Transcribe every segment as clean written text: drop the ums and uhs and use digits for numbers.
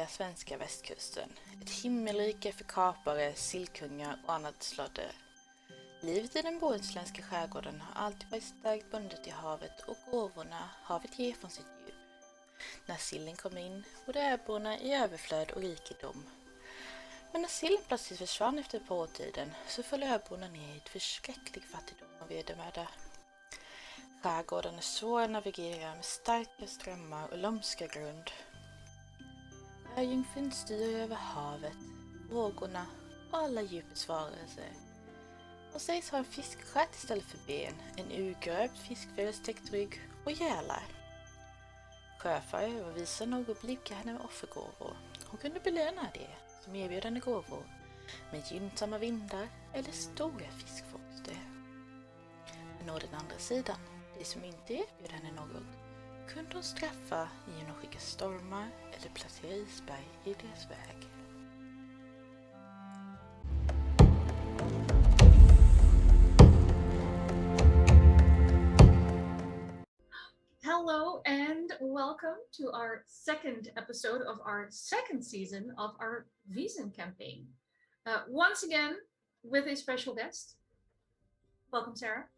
vackra svenska västkusten. Ett himmelrike för kapare, sillkungar och annat slodder. Livet i den bohuslänska skärgården har alltid varit starkt bundet till havet och gåvorna havet ger från sitt djup. När sillen kommer in bodde öborna i överflöd och rikedom. Men när sillen plötsligt försvann efter ett par årtiden så föll öborna ner i ett förskräcklig fattigdom och vedermöda. Skärgården är svår att navigera med starka strömmar och lömska grund. Sjöjungfrun styr över havet, vågorna och alla djupets varelser. Och sägs ha en fiskstjärt istället för ben, en urgröpt fiskfödelstäckt rygg och gälar. Sjöfarare var visa nog att blidka henne med offergåvor. Hon kunde belöna det som erbjöd henne gåvor med gynnsamma vindar eller stora fiskfångster. Men å den andra sidan, det som inte erbjöd henne något, kunde hon straffa genom att skicka stormar eller placera isberg i deras väg. Hello and welcome to our second episode of our second season of our Vaesen campaign. Once again with a special guest. Welcome, Sarah.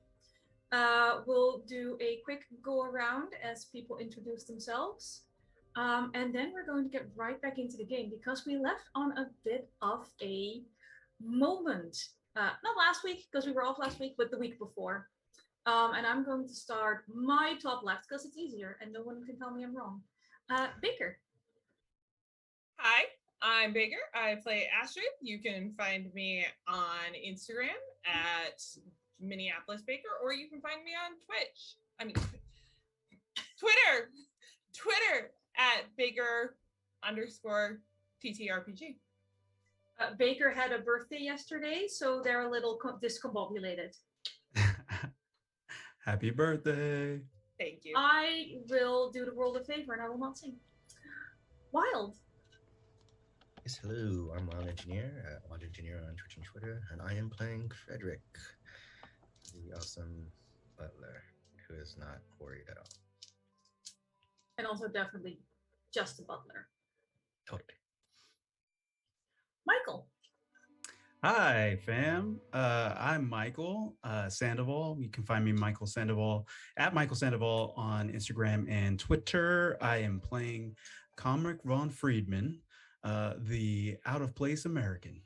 We'll do a quick go around as people introduce themselves. And then we're going to get right back into the game because we left on a bit of a moment. Not last week because we were off last week, but the week before. And I'm going to start my top left because it's easier and no one can tell me I'm wrong. Baker. Hi, I'm Baker. I play Astrid. You can find me on Instagram at Minneapolis Baker, or you can find me on Twitter at Baker_TTRPG. Baker had a birthday yesterday, so they're a little discombobulated. Happy birthday. Thank you. I will do the world a favor and I will not sing. Wilde. Yes, hello. I'm Wilde Engineer, Wilde Engineer on Twitch and Twitter, and I am playing Frederick, the awesome butler who is not worried at all. And also definitely just a butler. Totally. Mikyl. Hi, fam. I'm Mikyl Sandoval. You can find me Mikyl Sandoval at Mikyl Sandoval on Instagram and Twitter. I am playing Komrik von Friedman, the out-of-place American.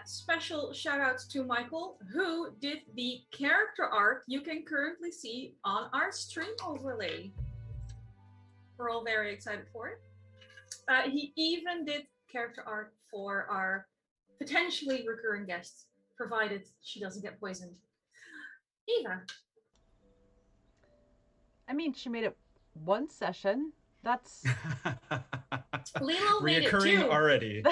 Special shout outs to Mikyl, who did the character art you can currently see on our stream overlay. We're all very excited for it. He even did character art for our potentially recurring guests, provided she doesn't get poisoned. Eva. I mean, she made it one session. That's Lilo made it reoccurring two. already.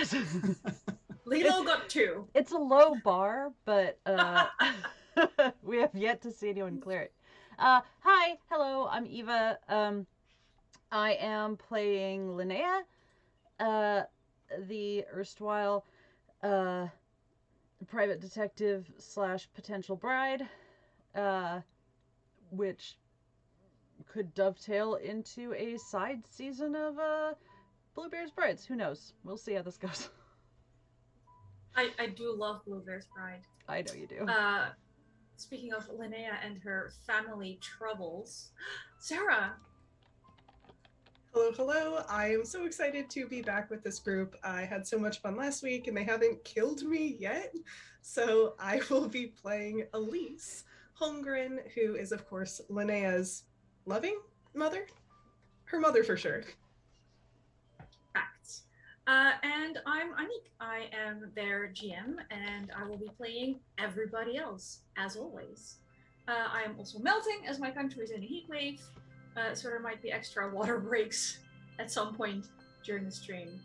Lilo got two. It's a low bar, but we have yet to see anyone clear it. Hi, hello, I'm Eva. I am playing Linnea, the erstwhile private detective / potential bride, which could dovetail into a side season of Bluebeard's Brides. Who knows? We'll see how this goes. I do love Bluebeard's Bride. I know you do. Speaking of Linnea and her family troubles, Sarah. Hello. I am so excited to be back with this group. I had so much fun last week and they haven't killed me yet. So I will be playing Elise Holmgren, who is, of course, Linnea's loving mother. Her mother for sure. Facts. And I'm Anniek. I am their GM and I will be playing everybody else, as always. I am also melting as my country is in a heat wave. So there might be extra water breaks at some point during the stream.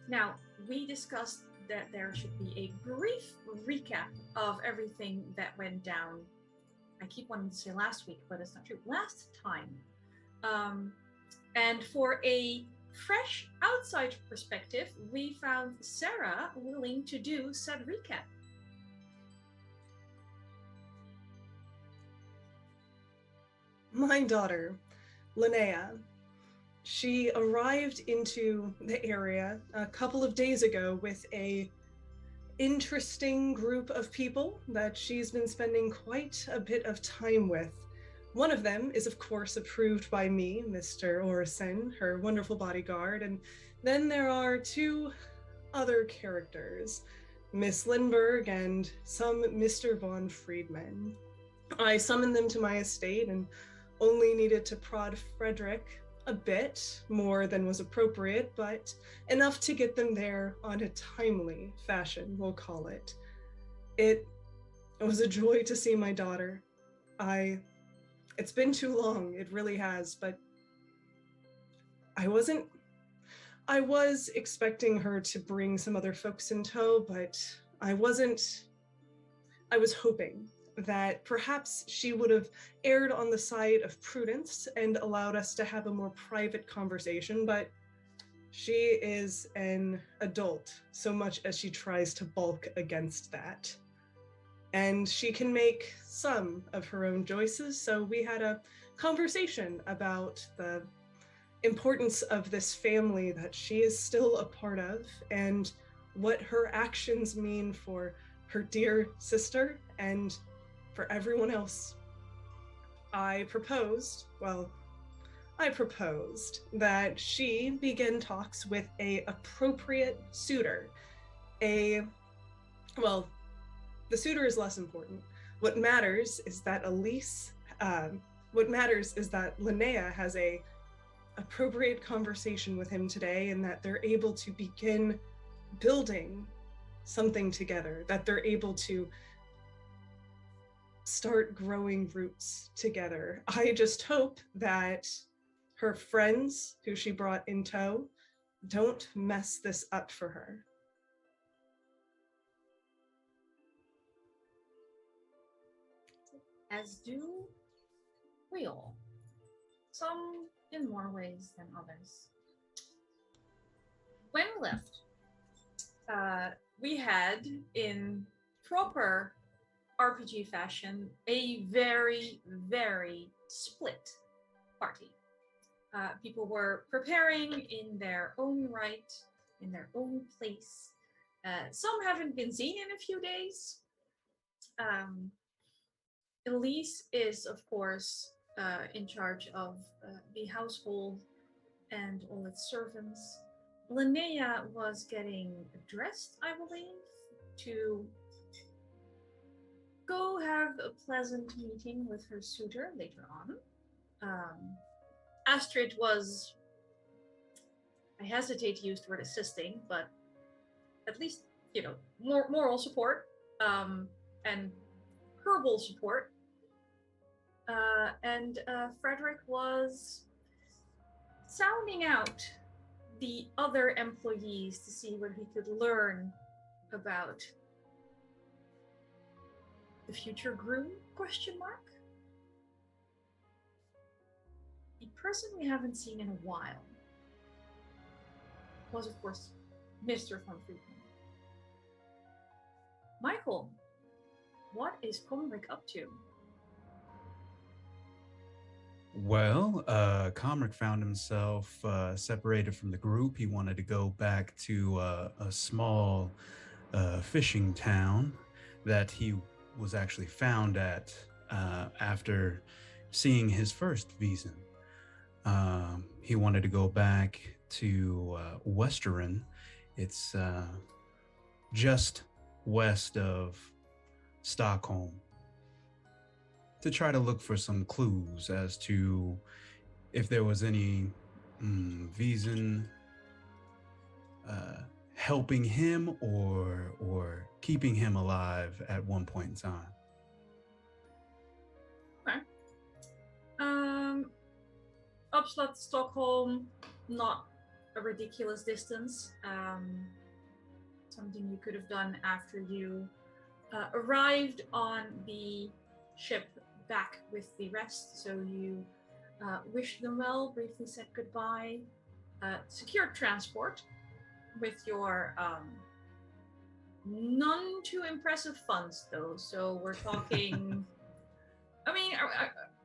Now, we discussed that there should be a brief recap of everything that went down. I keep wanting to say last week, but it's not true. Last time. And for a fresh outside perspective, we found Sarah willing to do said recap. My daughter, Linnea, She arrived into the area a couple of days ago with a interesting group of people that she's been spending quite a bit of time with. One of them is, of course, approved by me, Mr. Orison, her wonderful bodyguard, and then there are two other characters, Miss Lindbergh and some Mr. von Friedman. I summoned them to my estate and only needed to prod Frederick a bit more than was appropriate, but enough to get them there on a timely fashion, we'll call it. It was a joy to see my daughter. It's been too long, it really has, but I was expecting her to bring some other folks in tow, but I was hoping that perhaps she would have erred on the side of prudence and allowed us to have a more private conversation, but she is an adult, so much as she tries to bulk against that. And she can make some of her own choices, so we had a conversation about the importance of this family that she is still a part of and what her actions mean for her dear sister and for everyone else. I proposed that she begin talks with an appropriate suitor. The suitor is less important. What matters is that Linnea has a appropriate conversation with him today, and that they're able to begin building something together, that they're able to start growing roots together. I just hope that her friends who she brought in tow don't mess this up for her. As do we all. Some in more ways than others. When we left, we had, in proper RPG fashion, a very, very split party. People were preparing in their own right, in their own place. Some haven't been seen in a few days. Elise is, of course, in charge of the household and all its servants. Linnea was getting dressed, I believe, to go have a pleasant meeting with her suitor later on. Astrid was, I hesitate to use the word assisting, but at least, moral support and verbal support. And Frederick was sounding out the other employees to see what he could learn about the future groom, ? The person we haven't seen in a while was, of course, Mr. von Friedman. Mikyl, what is Komrik up to? Well, Komrik found himself separated from the group. He wanted to go back to a small fishing town that he was actually found at after seeing his first Vaesen. He wanted to go back to Westeren. It's just west of Stockholm, to try to look for some clues as to if there was any Vaesen helping him or keeping him alive at one point in time. Okay. Upsala, Stockholm, not a ridiculous distance. Something you could have done after you arrived on the ship back with the rest. So you wished them well, briefly said goodbye, secured transport with your none too impressive funds though. So we're talking, I mean,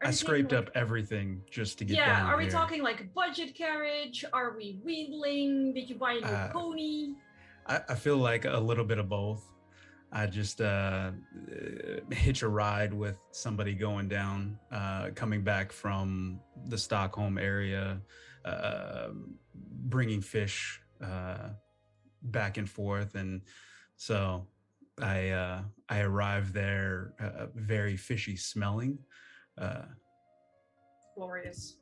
Are I you scraped taking, up everything just to get yeah, down are we here. talking like a budget carriage? Are we wheedling? Did you buy a new pony? I feel like a little bit of both. I just hitch a ride with somebody going down, coming back from the Stockholm area, bringing fish back and forth, and so I arrived there very fishy smelling. Glorious.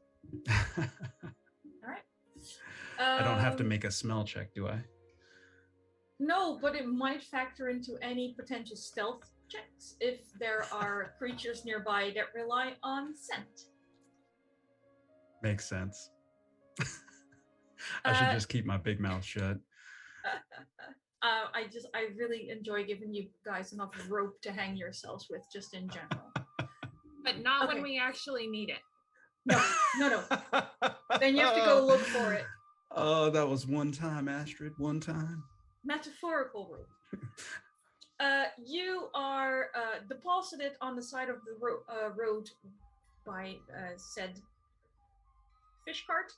I All right. don't have to make a smell check, do I? No, but it might factor into any potential stealth checks if there are creatures nearby that rely on scent. Makes sense. I should just keep my big mouth shut. I really enjoy giving you guys enough rope to hang yourselves with, just in general. But not when we actually need it. No. Then you have to go look for it. Oh, that was one time, Astrid. One time. Metaphorical rope. You are deposited on the side of the road by said fish cart,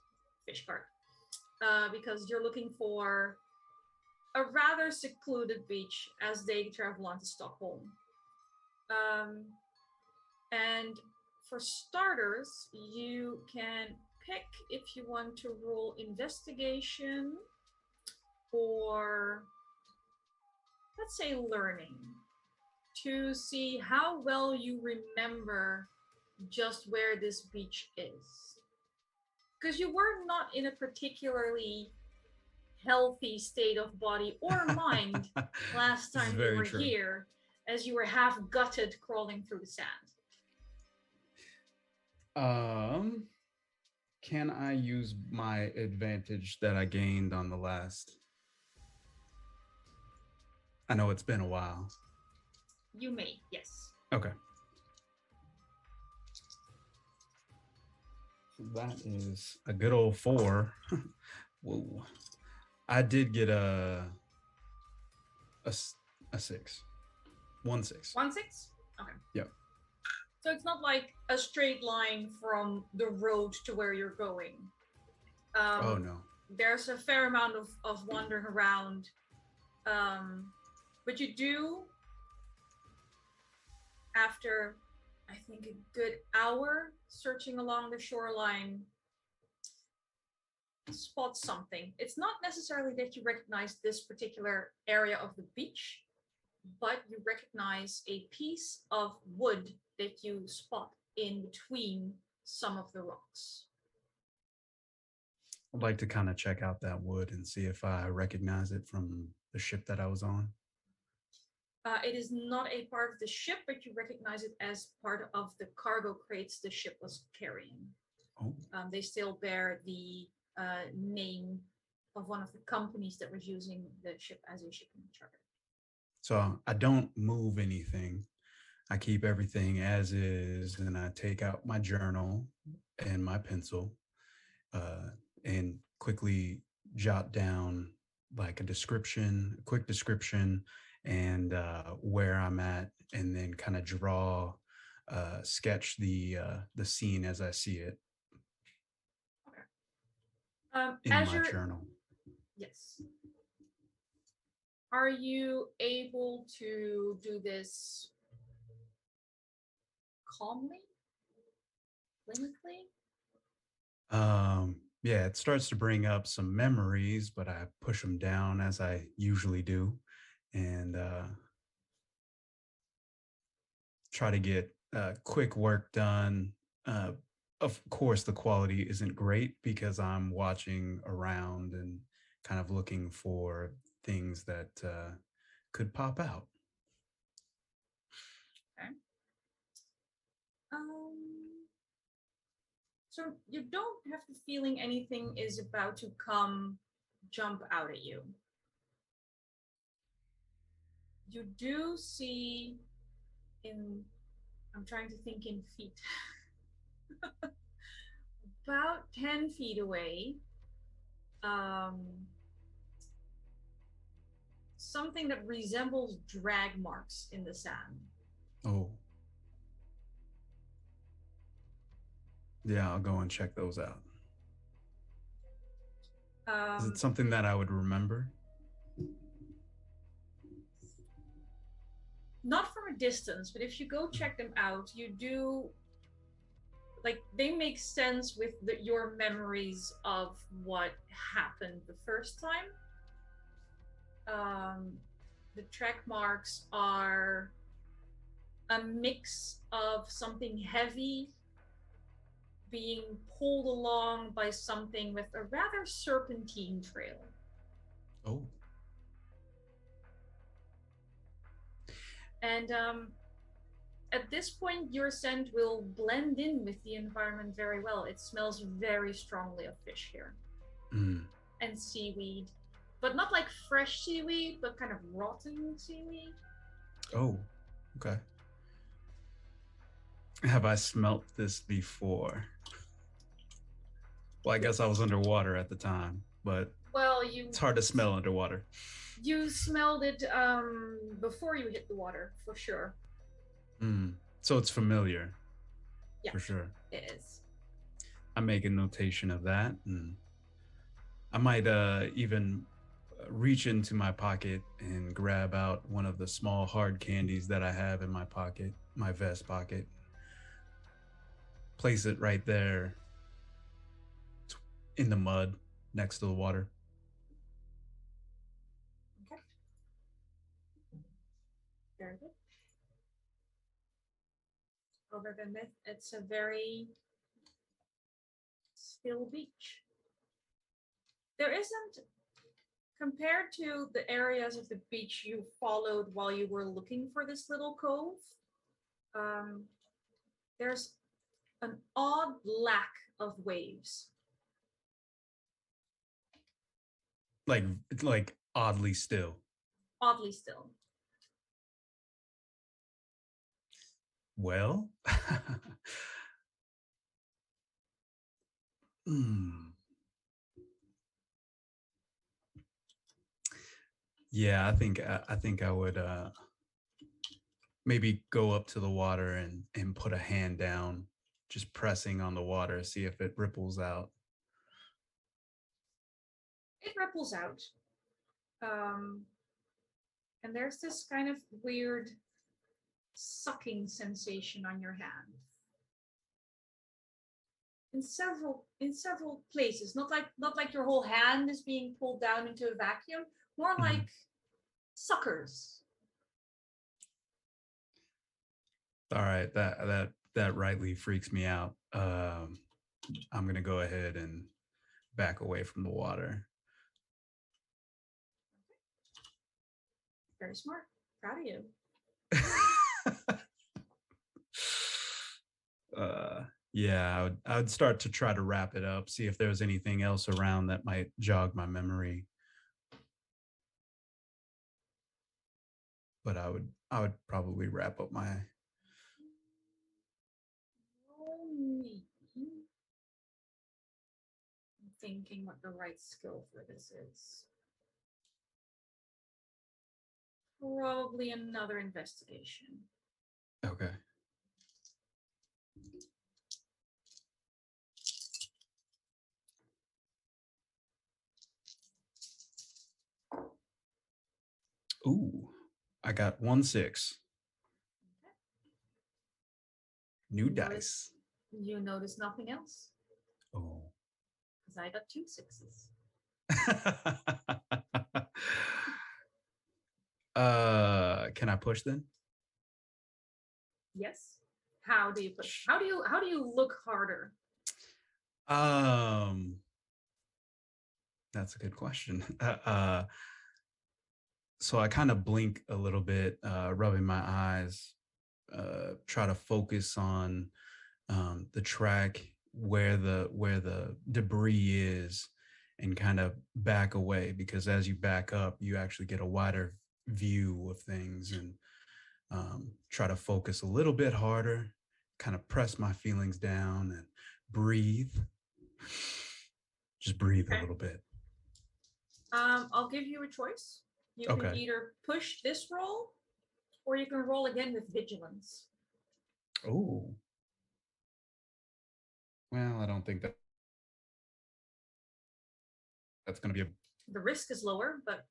because you're looking for a rather secluded beach as they travel on to Stockholm. And for starters, you can pick if you want to roll investigation or, let's say, learning, to see how well you remember just where this beach is. Because you were not in a particularly healthy state of body or mind last time you were here, as you were half gutted crawling through the sand. Can I use my advantage that I gained on the last? I know it's been a while. You may, yes. Okay. That is a good old 4. Whoa. I did get a 6. 1 6. 1 6? Okay. Yep. So it's not like a straight line from the road to where you're going. Oh no. There's a fair amount of wandering around. But you do, after I think a good hour searching along the shoreline, spot something. It's not necessarily that you recognize this particular area of the beach, but you recognize a piece of wood that you spot in between some of the rocks. I'd like to kind of check out that wood and see if I recognize it from the ship that I was on. It is not a part of the ship, but you recognize it as part of the cargo crates the ship was carrying. Oh. They still bear the name of one of the companies that was using the ship as a shipping charter. So I don't move anything. I keep everything as is, and I take out my journal and my pencil and quickly jot down like a quick description, and where I'm at, and then kind of sketch the scene as I see it. Okay. In my journal. Yes. Are you able to do this calmly? Clinically? Yeah, it starts to bring up some memories, but I push them down as I usually do, and try to get quick work done. Of course, the quality isn't great because I'm watching around and kind of looking for things that could pop out. Okay. So you don't have the feeling anything is about to jump out at you. You do see I'm trying to think in feet. About 10 feet away, something that resembles drag marks in the sand. Oh. Yeah, I'll go and check those out. Is it Um, something that I would remember? not from a distance, but if you go check them out, you do, like, they make sense with your memories of what happened the first time. The track marks are a mix of something heavy being pulled along by something with a rather serpentine trail. Oh. And at this point, your scent will blend in with the environment very well. It smells very strongly of fish here. Mm. And seaweed. But not like fresh seaweed, but kind of rotten seaweed. Oh, okay. Have I smelt this before? Well, I guess I was underwater at the time, but Well, it's hard to smell underwater. You smelled it before you hit the water, for sure. So it's familiar. Yeah, for sure. It is. I make a notation of that, and I might even reach into my pocket and grab out one of the small hard candies that I have in my pocket, my vest pocket. Place it right there in the mud next to the water. Okay. Very good. Other than that, it's a very still beach. There isn't, compared to the areas of the beach you followed while you were looking for this little cove, there's an odd lack of waves. Like oddly still. Oddly still. Well, yeah, I think I would maybe go up to the water and put a hand down, just pressing on the water, see if it ripples out. It ripples out. And there's this kind of weird sucking sensation on your hand. In several places, not like your whole hand is being pulled down into a vacuum, more like suckers. All right, that rightly freaks me out. I'm gonna go ahead and back away from the water. Very smart. Proud of you. Yeah, I would start to try to wrap it up, see if there's anything else around that might jog my memory. But I would probably wrap up my. I'm thinking what the right skill for this is. Probably another investigation. Okay. Ooh, I got 1 6. Okay. New dice. You notice nothing else? Oh. Because I got 2 6s. Can I push then? Yes. How do you push? How do you look harder? That's a good question. So I kind of blink a little bit, rubbing my eyes, try to focus on the track where the debris is, and kind of back away, because as you back up, you actually get a wider view of things, and try to focus a little bit harder, kind of press my feelings down and breathe. Just breathe a little bit. I'll give you a choice. You can either push this roll, or you can roll again with vigilance. Oh. Well, I don't think that's going to be a. The risk is lower, but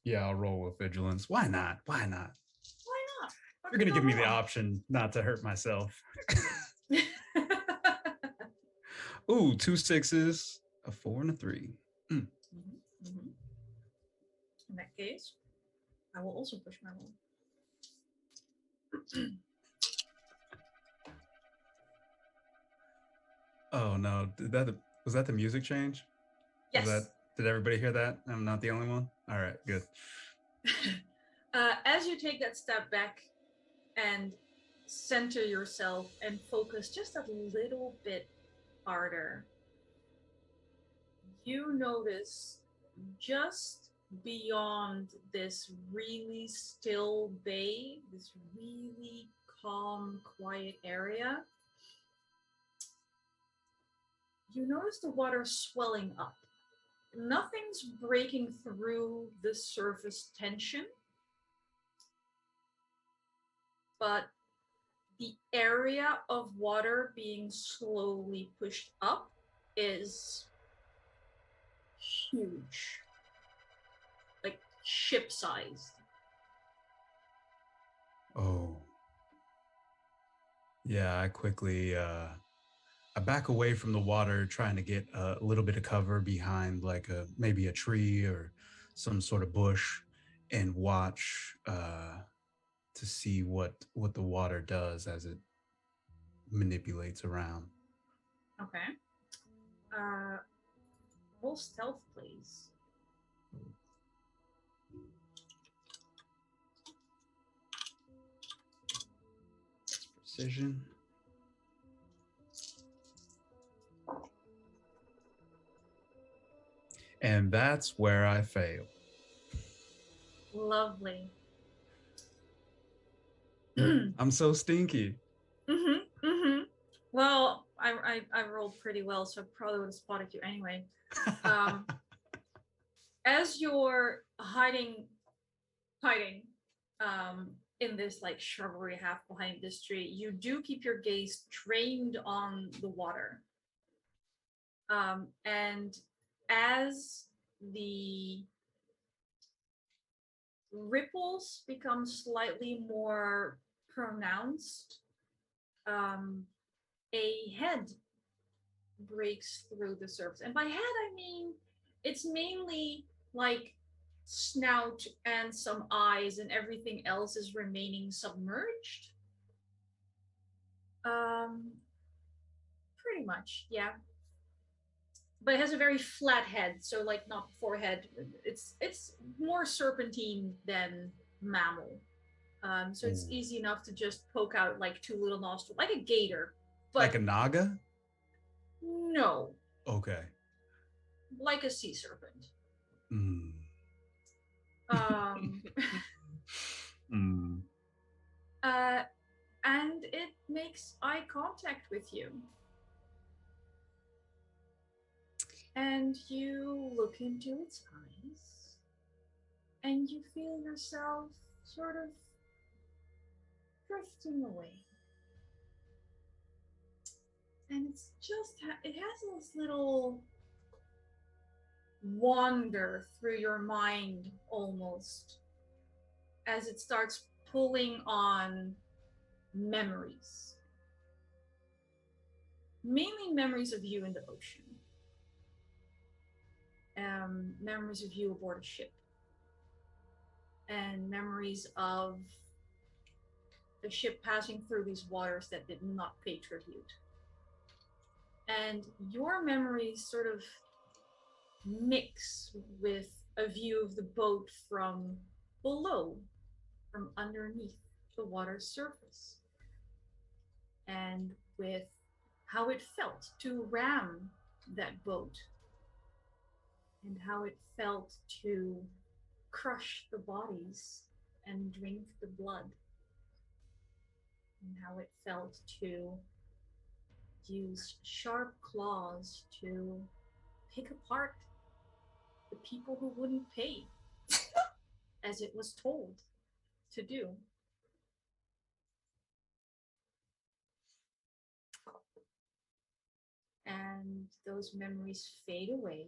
Yeah, I'll roll with vigilance. Why not? Why not? why not? What You're going to could give me go the wrong? option not to hurt myself. Ooh, 2 6s, a 4, and a 3. Mhm, mhm. In that case, I will also push my roll. Oh no! Was that the music change? Yes. Did everybody hear that? I'm not the only one. All right, good. As you take that step back and center yourself and focus just a little bit harder, you notice just beyond this really still bay, this really calm, quiet area, you notice the water swelling up. Nothing's breaking through the surface tension, but the area of water being slowly pushed up is huge, like ship-sized. Oh. Yeah, I quickly I back away from the water, trying to get a little bit of cover behind like maybe a tree or some sort of bush, and watch to see what the water does as it manipulates around. Okay. Roll stealth, please. Precision. And that's where I fail. Lovely. I'm so stinky. Well, I rolled pretty well, so I probably would have spotted you anyway. As you're hiding in this like shrubbery half behind this tree, you do keep your gaze trained on the water. And as the ripples become slightly more pronounced, a head breaks through the surface. And by head, I mean it's mainly like snout and some eyes, and everything else is remaining submerged. Pretty much, yeah. But it has a very flat head, so like not forehead. It's more serpentine than mammal. So it's easy enough to just poke out like 2 little nostrils, like a gator. But like a naga? no, Okay. like a sea serpent. Mm. And it makes eye contact with you. And you look into its eyes, and you feel yourself sort of drifting away. And it's just, it has this little wander through your mind almost, as it starts pulling on memories. Mainly memories of you in the ocean. Memories of you aboard a ship. And memories of the ship passing through these waters that did not pay tribute. And your memories sort of mix with a view of the boat from below, from underneath the water's surface. And with how it felt to ram that boat. And how it felt to crush the bodies and drink the blood. And how it felt to use sharp claws to pick apart the people who wouldn't pay, as it was told to do. and those memories fade away,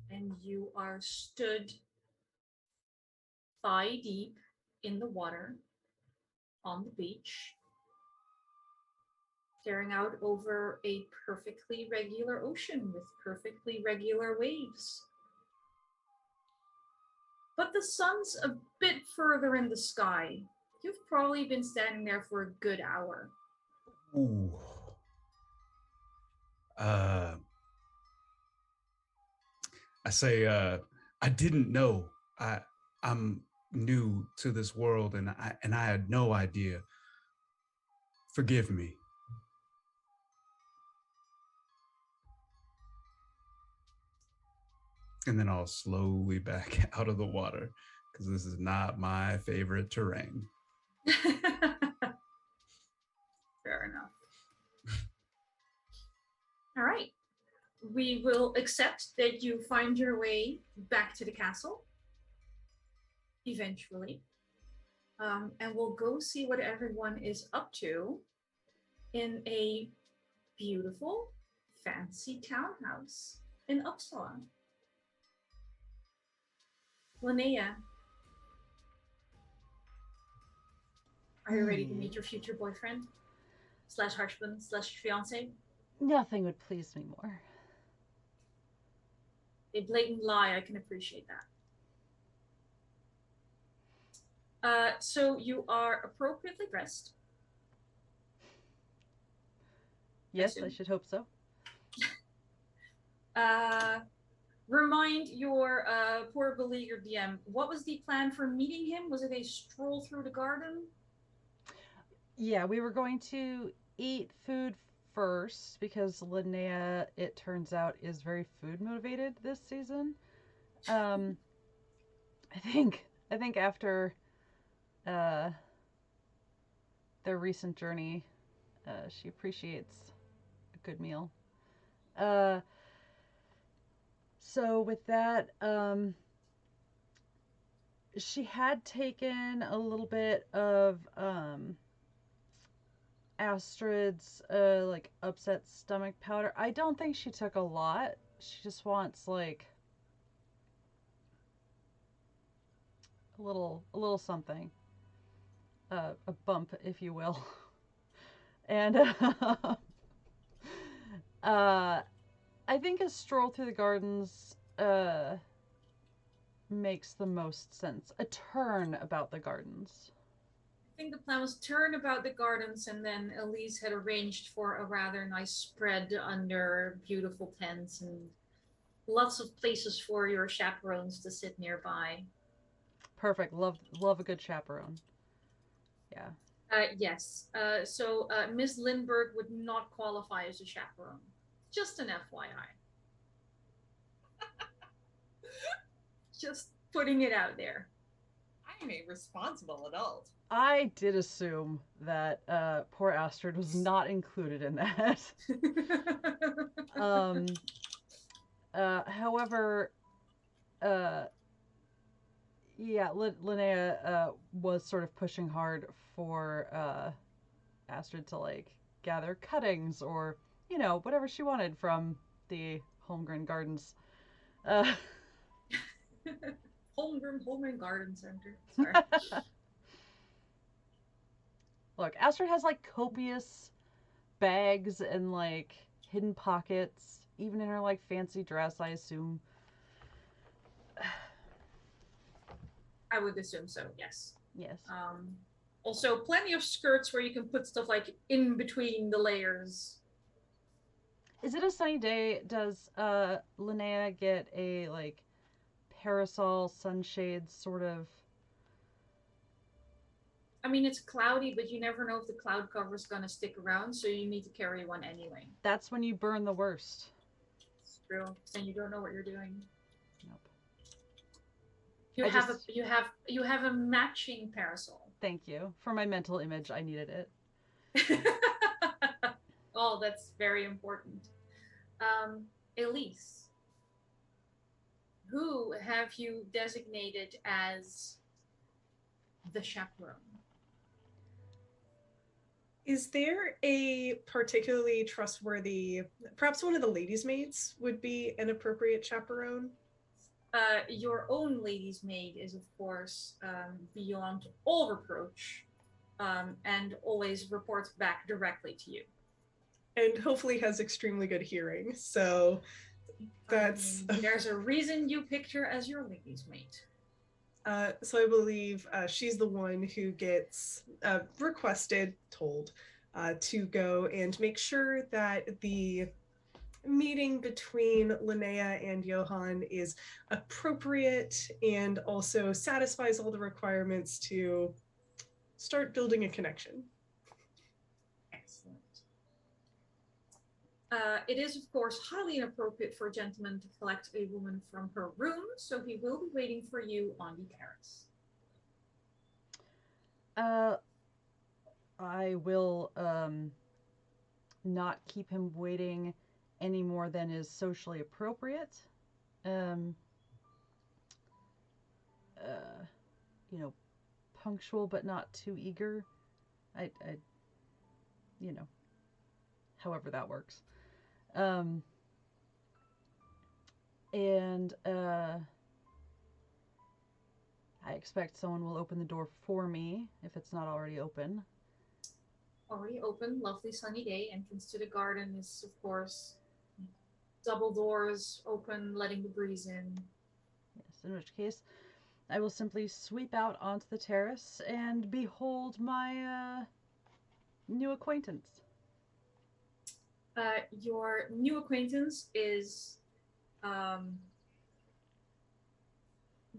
and you are stood thigh deep in the water on the beach, staring out over a perfectly regular ocean with perfectly regular waves. But the sun's a bit further in the sky. You've probably been standing there for a good hour. Ooh. I say, I didn't know. I'm new to this world, and I had no idea. Forgive me. And then I'll slowly back out of the water because this is not my favorite terrain. Fair enough. All right. We will accept that you find your way back to the castle eventually. And we'll go see what everyone is up to in a beautiful, fancy townhouse in Upsala. Linnea, are you ready to meet your future boyfriend / husband / fiance? Nothing would please me more. A blatant lie, I can appreciate that. So you are appropriately dressed. Yes, I should hope so. Remind your poor beleaguered DM, what was the plan for meeting him? Was it a stroll through the garden? Yeah, we were going to eat food first because Linnea, it turns out, is very food motivated this season. I think after their recent journey, she appreciates a good meal. So with that, she had taken a little bit of Astrid's like upset stomach powder. I don't think she took a lot. She just wants like a little something, a bump, if you will. And I think a stroll through the gardens makes the most sense. A turn about the gardens. I think the plan was turn about the gardens, and then Elise had arranged for a rather nice spread under beautiful tents and lots of places for your chaperones to sit nearby. Perfect. Love a good chaperone. Yeah. Yes. So Miss Lindbergh would not qualify as a chaperone. Just an FYI. Just putting it out there. I am a responsible adult. I did assume that poor Astrid was not included in that. However, yeah, Linnea was sort of pushing hard for Astrid to like gather cuttings or, you know, whatever she wanted from the Holmgren Gardens. Holmgren Garden Center. Sorry. Look, Astrid has like copious bags and like hidden pockets, even in her like fancy dress, I assume. I would assume so, yes. Yes. Also, plenty of skirts where you can put stuff like in between the layers. Is it a sunny day? Does Linnea get a like parasol, sunshade sort of? I mean, it's cloudy, but you never know if the cloud cover is going to stick around, so you need to carry one anyway. That's when you burn the worst. It's true. Then you don't know what you're doing. Nope. You have a matching parasol. Thank you. For my mental image, I needed it. Oh, that's very important. Elise, who have you designated as the chaperone? Is there a particularly trustworthy, perhaps one of the ladies' maids would be an appropriate chaperone? Your own lady's maid is, of course, beyond all reproach, and always reports back directly to you. And hopefully has extremely good hearing, so that's... there's a reason you picked her as your lady's maid. So I believe she's the one who gets told to go and make sure that the meeting between Linnea and Johann is appropriate and also satisfies all the requirements to start building a connection. Excellent. It is, of course, highly inappropriate for a gentleman to collect a woman from her room, so he will be waiting for you on the terrace. I will not keep him waiting any more than is socially appropriate. Punctual but not too eager. I however that works. I expect someone will open the door for me if it's not already open. Already open, lovely sunny day. Entrance to the garden is, of course, double doors open, letting the breeze in. Yes, in which case, I will simply sweep out onto the terrace and behold my new acquaintance. Your new acquaintance is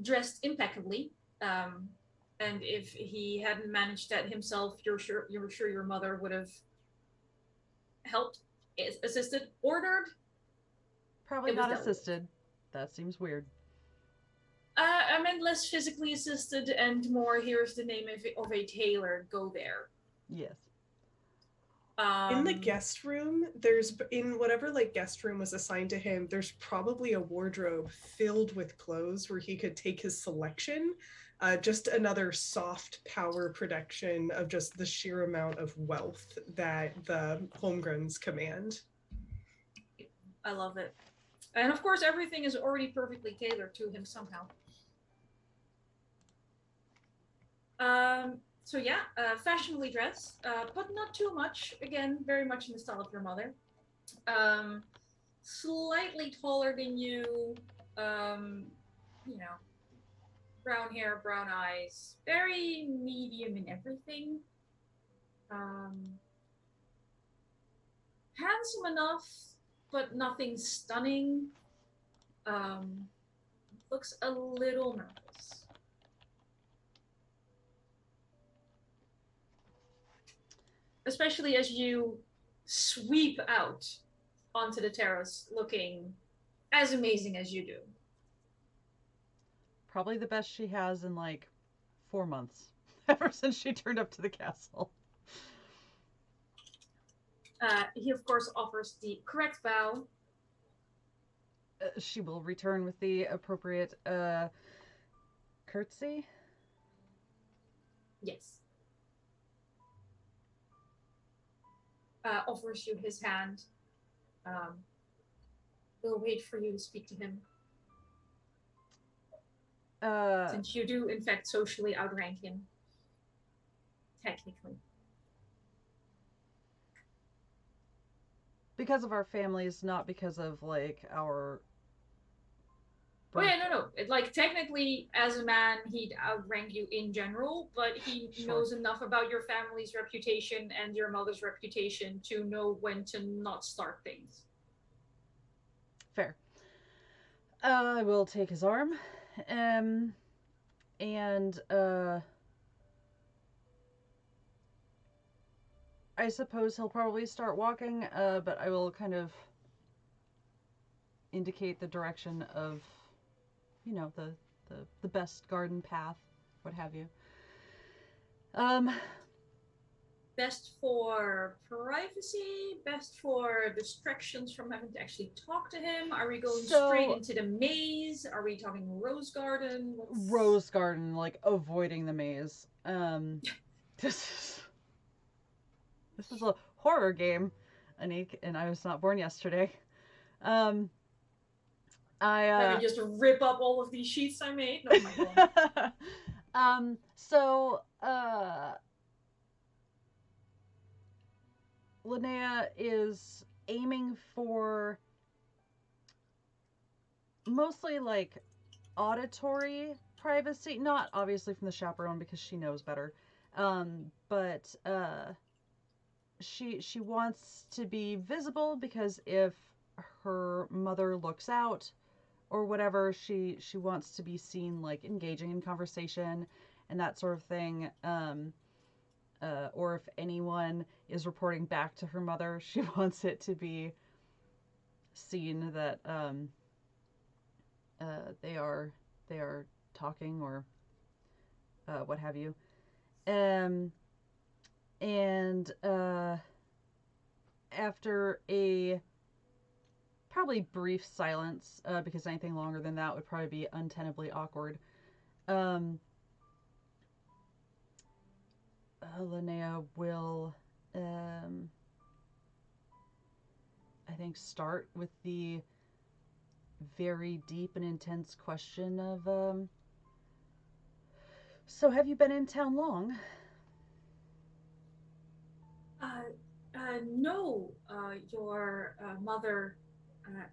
dressed impeccably, and if he hadn't managed that himself, you're sure your mother would have helped, assisted, ordered. Probably not assisted. That seems weird. I meant less physically assisted and more, here's the name of a tailor, go there. Yes. In the guest room, in whatever guest room was assigned to him, there's probably a wardrobe filled with clothes where he could take his selection. Just another soft power production of just the sheer amount of wealth that the homegrowns command. I love it. And of course, everything is already perfectly tailored to him somehow. So yeah, fashionably dressed, but not too much. Again, very much in the style of your mother. Slightly taller than you, brown hair, brown eyes, very medium in everything. Handsome enough, but nothing stunning. Looks a little nervous. Especially as you sweep out onto the terrace looking as amazing as you do. Probably the best she has in 4 months, ever since she turned up to the castle. He, of course, offers the correct bow. She will return with the appropriate curtsy. Yes. Offers you his hand. We'll wait for you to speak to him. Since you do, in fact, socially outrank him. Technically. Because of our families, not because of our... Oh yeah, no. Technically, as a man, he'd outrank you in general, but he knows enough about your family's reputation and your mother's reputation to know when to not start things. Fair. I will take his arm, and I suppose he'll probably start walking, but I will kind of indicate the direction of the best garden path, what have you. Best for privacy, best for distractions from having to actually talk to him. Are we going straight into the maze? Are we talking rose garden? Rose garden, avoiding the maze. This This is a horror game, Anniek, and I was not born yesterday. Let me just rip up all of these sheets I made. No, my God. Linnea is aiming for mostly like auditory privacy, not obviously from the chaperone because she knows better, but she wants to be visible because if her mother looks out or whatever, she wants to be seen like engaging in conversation and that sort of thing. Or if anyone is reporting back to her mother, she wants it to be seen that they are talking or what have you. After a probably brief silence, because anything longer than that would probably be untenably awkward, Linnea will, I think, start with the very deep and intense question of, so have you been in town long? No. Your mother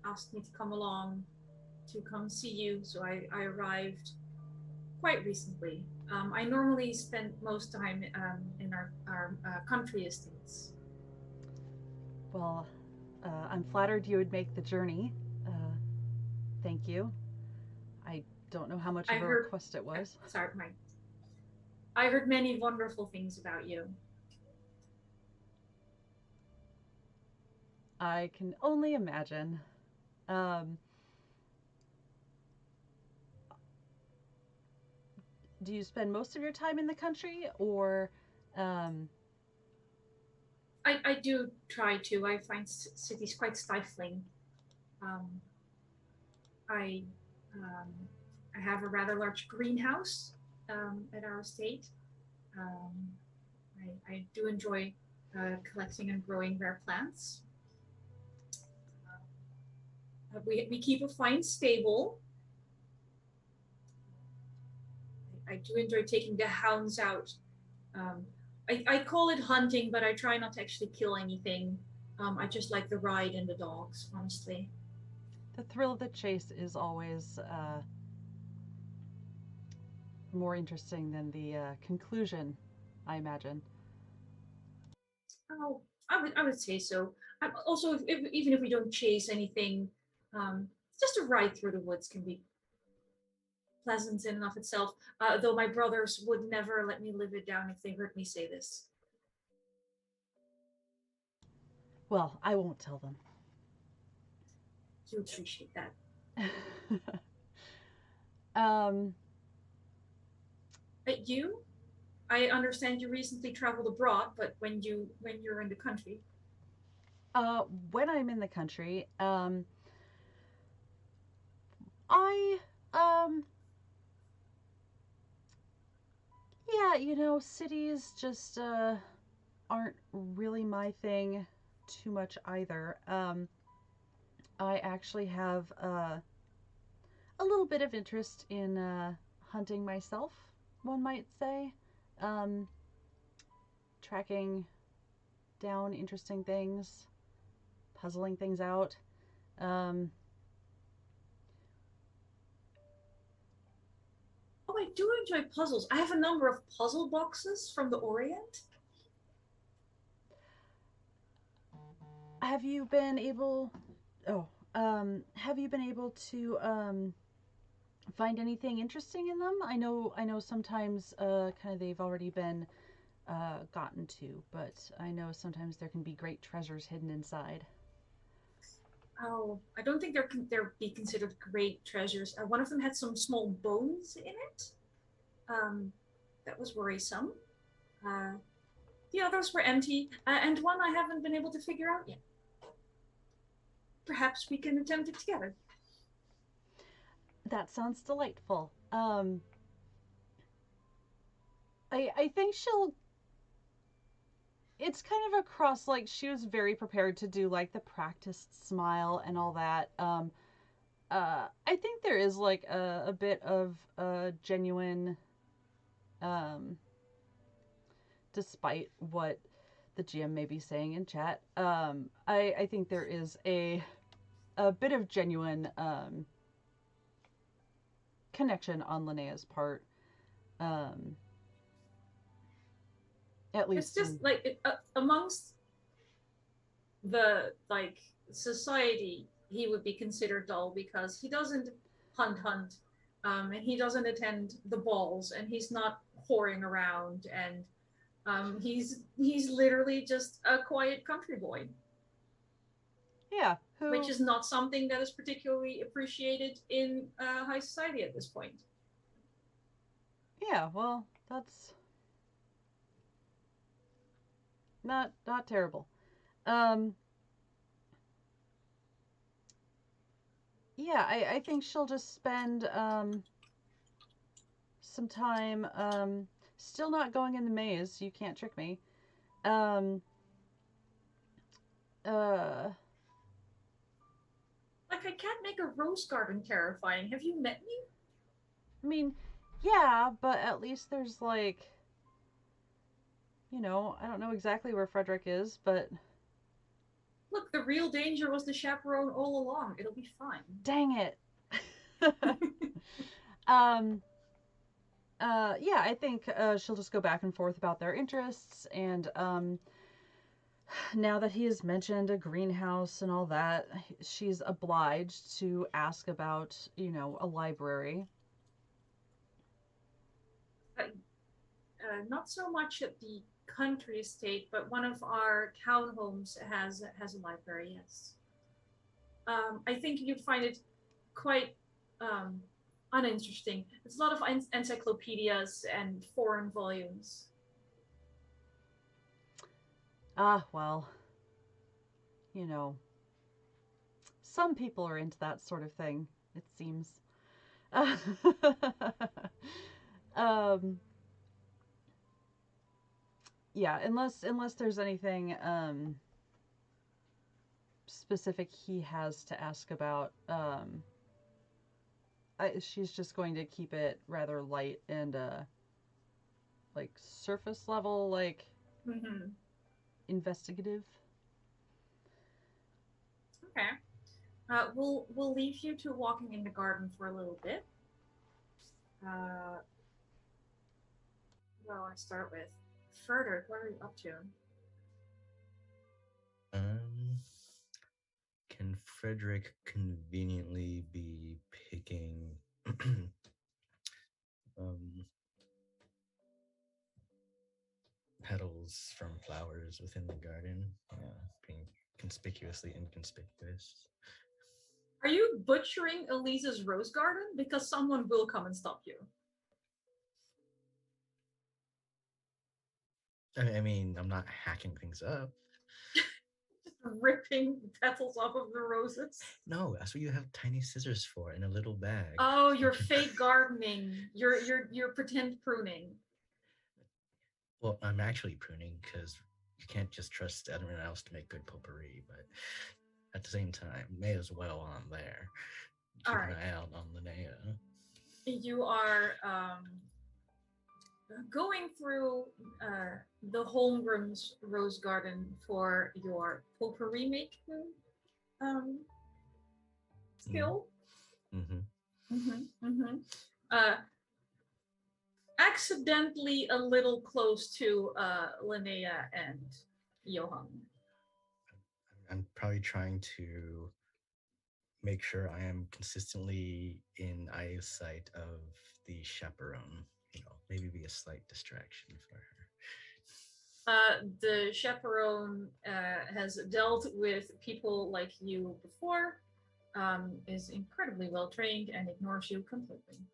asked me to come along to come see you, so I arrived quite recently. I normally spend most time in our country estates. Well, I'm flattered you would make the journey. Thank you. I don't know how much of a request it was. Sorry, I heard many wonderful things about you. I can only imagine. Do you spend most of your time in the country, or? I do try to. I find cities quite stifling. I have a rather large greenhouse at our estate. I do enjoy collecting and growing rare plants. We keep a fine stable. I do enjoy taking the hounds out. I call it hunting, but I try not to actually kill anything. I just like the ride and the dogs, honestly. The thrill of the chase is always more interesting than the conclusion, I imagine. Oh, I would say so. Also, even if we don't chase anything, just a ride through the woods can be pleasant in and of itself. Though my brothers would never let me live it down if they heard me say this. Well, I won't tell them. You appreciate that. You? I understand you recently traveled abroad, but when you're in the country. When I'm in the country, yeah, cities just aren't really my thing too much either. I actually have a little bit of interest in hunting myself, one might say. Tracking down interesting things, puzzling things out. Oh, I do enjoy puzzles. I have a number of puzzle boxes from the Orient. Have you been able to find anything interesting in them? I know sometimes kind of they've already been gotten to, but I know sometimes there can be great treasures hidden inside. Oh, I don't think they're be considered great treasures. One of them had some small bones in it. That was worrisome. The others were empty, and one I haven't been able to figure out yet. Perhaps we can attempt it together. That sounds delightful. I think she'll it's kind of across, like, she was very prepared to do, like, the practiced smile and all that. I think there is, like, a bit of a genuine, despite what the GM may be saying in chat, I think there is a bit of genuine, connection on Linnea's part. At least it's just like amongst the like society, he would be considered dull because he doesn't hunt, and he doesn't attend the balls, and he's not whoring around, and he's literally just a quiet country boy. Yeah, which is not something that is particularly appreciated in high society at this point. Yeah, well, that's not terrible. Yeah, I think she'll just spend some time still not going in the maze. You can't trick me. Like, I can't make a rose garden terrifying. Have you met me? I mean, yeah, but at least there's, like, you know, I don't know exactly where Frederick is, but Look, the real danger was the chaperone all along. It'll be fine. Dang it. Yeah, I think she'll just go back and forth about their interests, and now that he has mentioned a greenhouse and all that, she's obliged to ask about, you know, a library. Not so much at the country estate, but one of our townhomes has a library. Yes. I think you'd find it quite uninteresting. It's a lot of encyclopedias and foreign volumes. Ah, well, you know, some people are into that sort of thing, it seems. Yeah, unless there's anything specific he has to ask about, she's just going to keep it rather light and like surface level, like investigative. Okay. We'll leave you to walking in the garden for a little bit. What do I want to start with? Frederick, what are you up to? Can Frederick conveniently be picking petals from flowers within the garden? Being conspicuously inconspicuous. Are you butchering Elise's rose garden? Because someone will come and stop you. I mean, I'm not hacking things up. Just ripping the petals off of the roses. No, that's what you have tiny scissors for in a little bag. Oh, you're fake gardening. You're pretend pruning. Well, I'm actually pruning because you can't just trust everyone else to make good potpourri, but at the same time, may as well on there. Keep an eye out on Linnea. You are going through the homegrown's rose garden for your potpourri making skill. Accidentally a little close to Linnea and Johann. I'm probably trying to make sure I am consistently in eyesight of the chaperone. You know, maybe be a slight distraction for her. The chaperone has dealt with people like you before, is incredibly well trained, and ignores you completely.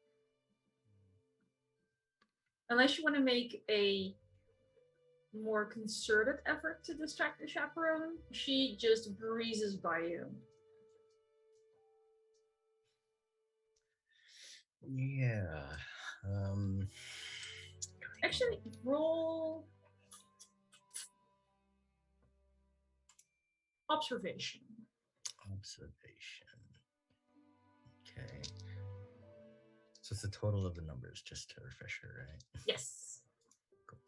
Unless you want to make a more concerted effort to distract the chaperone, she just breezes by you. Yeah. Actually, roll observation. Observation. Okay. So it's the total of the numbers, just to refresh it, right? Yes. Cool.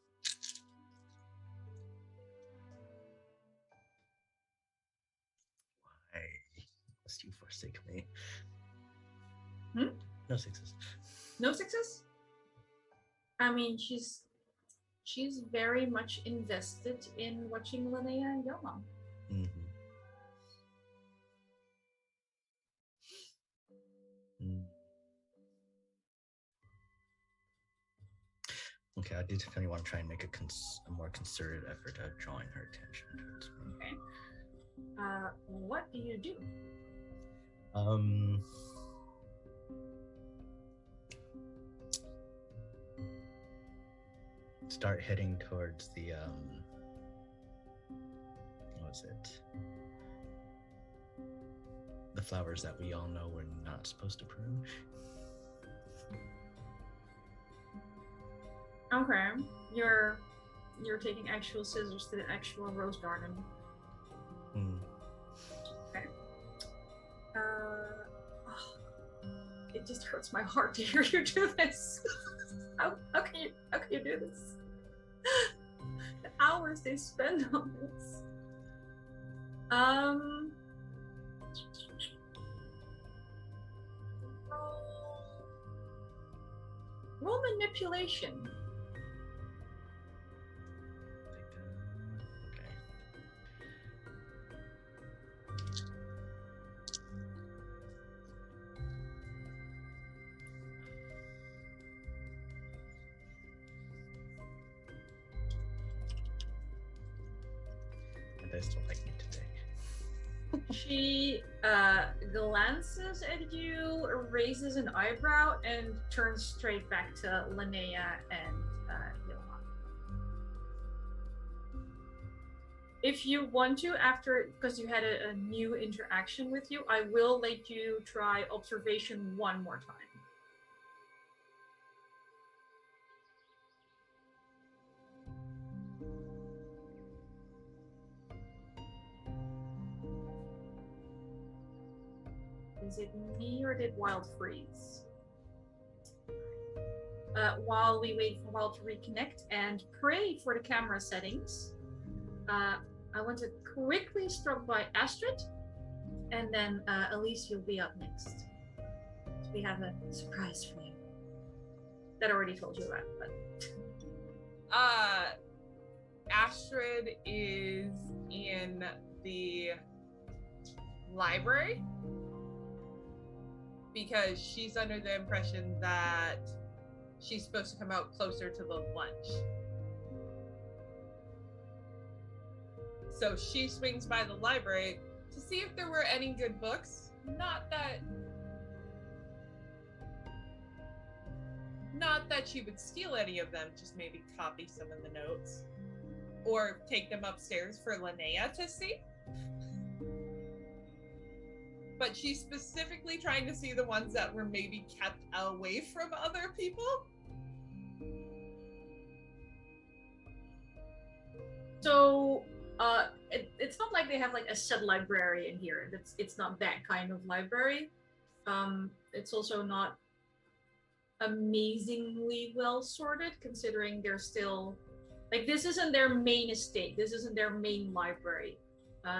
Why must you forsake me? No sixes. No sixes? I mean, she's very much invested in watching Linnea and Johann. Mm-hmm. Okay, I do definitely want to try and make a more concerted effort of drawing her attention towards me. Okay. What do you do? Start heading towards the what was it? The flowers that we all know we're not supposed to prune. Okay. You're taking actual scissors to the actual rose garden. Okay. It just hurts my heart to hear you do this. How can you do this? The hours they spend on this. Roll manipulation. Okay. And I still like me today. She glances at you, raises an eyebrow, and turns straight back to Linnea and Johann. If you want to, after, because you had a new interaction with you, I will let you try observation one more time. Is it me or did Wilde freeze? While we wait for Wilde to reconnect and pray for the camera settings, I want to quickly start by Astrid, and then Elise, you'll be up next. So we have a surprise for you. That I already told you about, but. Astrid is in the library because she's under the impression that she's supposed to come out closer to the lunch. So she swings by the library to see if there were any good books. Not that she would steal any of them, just maybe copy some of the notes. Or take them upstairs for Linnea to see. But she's specifically trying to see the ones that were maybe kept away from other people. So, it's not like they have like a set library in here. It's not that kind of library. It's also not amazingly well sorted, considering they're still like, this isn't their main estate. This isn't their main library.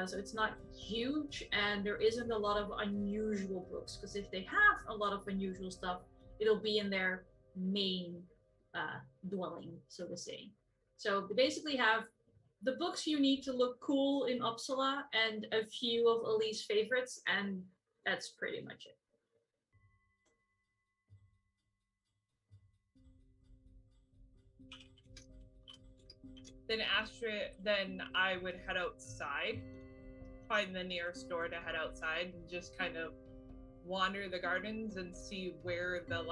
So it's not huge, and there isn't a lot of unusual books, because if they have a lot of unusual stuff, it'll be in their main dwelling, so to say. So they basically have the books you need to look cool in Upsala and a few of Elise's favorites, and that's pretty much it. Then I would head outside, find the nearest store to head outside, and just kind of wander the gardens and see where the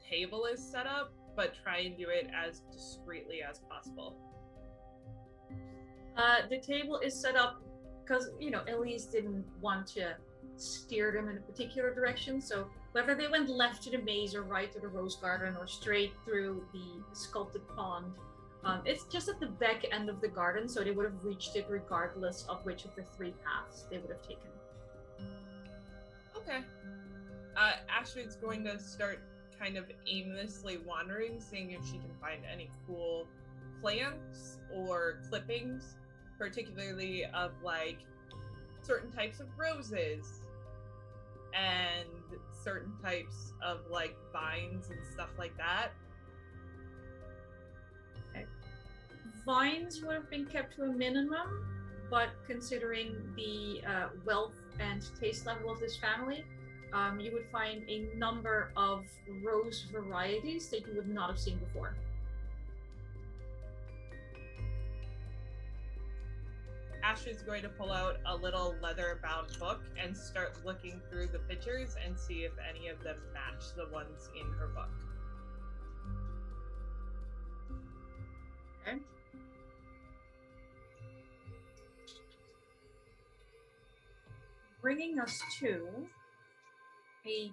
table is set up, but try and do it as discreetly as possible. The table is set up because, Elise didn't want to steer them in a particular direction, so whether they went left to the maze or right to the rose garden or straight through the sculpted pond, It's just at the back end of the garden, so they would have reached it regardless of which of the three paths they would have taken. Okay. Astrid's going to start kind of aimlessly wandering, seeing if she can find any cool plants or clippings, particularly of like certain types of roses and certain types of like vines and stuff like that. Okay. Vines would have been kept to a minimum, but considering the wealth and taste level of this family, you would find a number of rose varieties that you would not have seen before. Astrid's going to pull out a little leather-bound book and start looking through the pictures and see if any of them match the ones in her book. Okay. Bringing us to a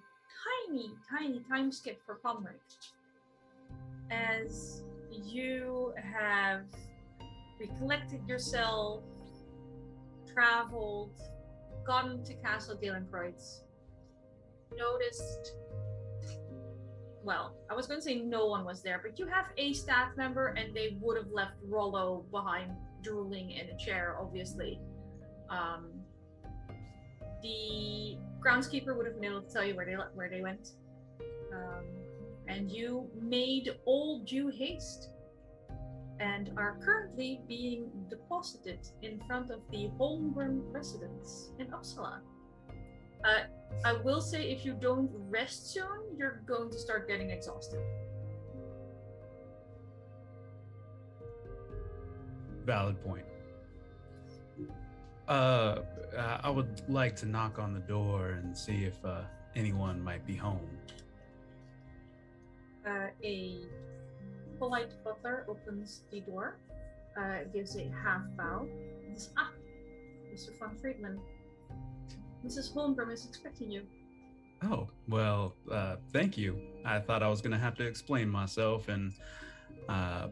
tiny, tiny time skip for Komrik. As you have recollected yourself, traveled, gotten to Castle Gyllencreutz, noticed, well, I was going to say no one was there, but you have a staff member and they would have left Rollo behind drooling in a chair, obviously. The groundskeeper would have been able to tell you where they went. And you made all due haste and are currently being deposited in front of the Holmgren residence in Upsala. I will say if you don't rest soon, you're going to start getting exhausted. Valid point. I would like to knock on the door and see if anyone might be home. A polite butler opens the door, gives a half bow, and says, Mr. von Friedman, Mrs. Holmgren is expecting you. Oh, well, thank you. I thought I was going to have to explain myself, and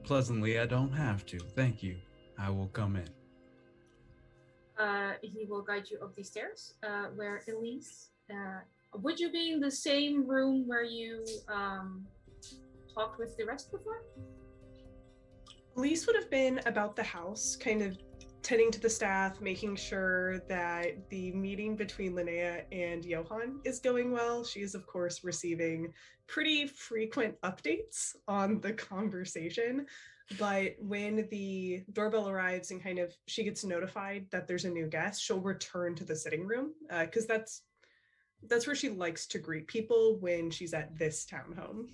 pleasantly, I don't have to. Thank you. I will come in. He will guide you up the stairs, where Elise, would you be in the same room where you talked with the rest before? Elise would have been about the house, kind of tending to the staff, making sure that the meeting between Linnea and Johann is going well. She is, of course, receiving pretty frequent updates on the conversation. But when the doorbell arrives and kind of she gets notified that there's a new guest, she'll return to the sitting room because that's where she likes to greet people when she's at this townhome.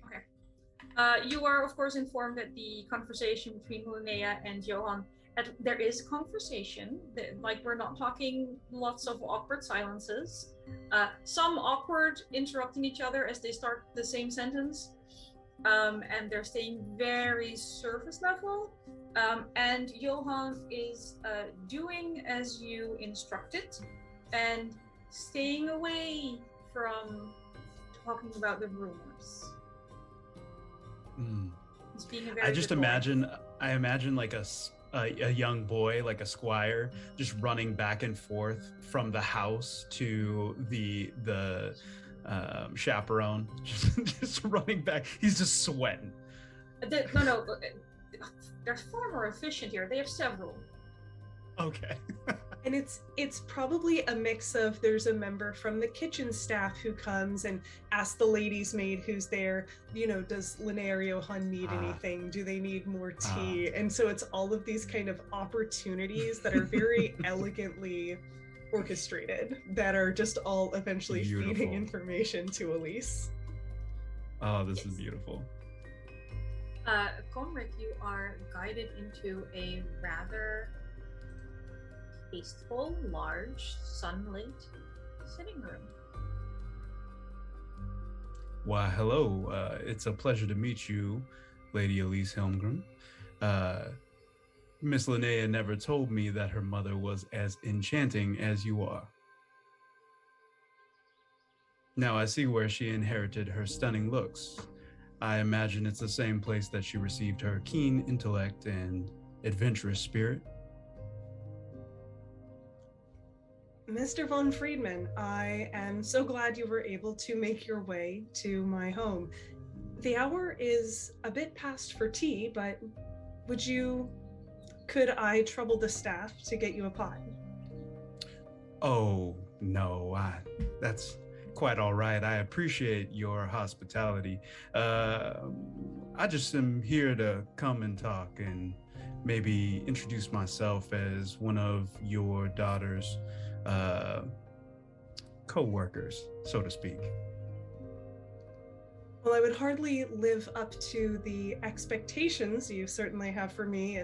Okay. You are, of course, informed that the conversation between Linnea and Johann, there is conversation. Like, we're not talking lots of awkward silences. Some awkward interrupting each other as they start the same sentence. And they're staying very surface level. And Johann is doing as you instructed and staying away from talking about the rumors. He's being a very I imagine like a young boy, like a squire, just running back and forth from the house to the chaperone, just running back. He's just sweating. No, they're far more efficient here. They have several. Okay. And it's probably a mix of, there's a member from the kitchen staff who comes and asks the lady's maid who's there, does Linnea or Johann need anything? Do they need more tea? And so it's all of these kind of opportunities that are very elegantly orchestrated, that are just all eventually feeding information to Elise. Oh, this is beautiful. Komrik, you are guided into a rather tasteful, large, sunlit sitting room. Why, hello. It's a pleasure to meet you, Lady Elise Holmgren. Miss Linnea never told me that her mother was as enchanting as you are. Now I see where she inherited her stunning looks. I imagine it's the same place that she received her keen intellect and adventurous spirit. Mr. von Friedman, I am so glad you were able to make your way to my home. The hour is a bit past for tea, but could I trouble the staff to get you a pot? Oh, no, that's quite all right. I appreciate your hospitality. I just am here to come and talk and maybe introduce myself as one of your daughter's co-workers, so to speak. Well, I would hardly live up to the expectations you certainly have for me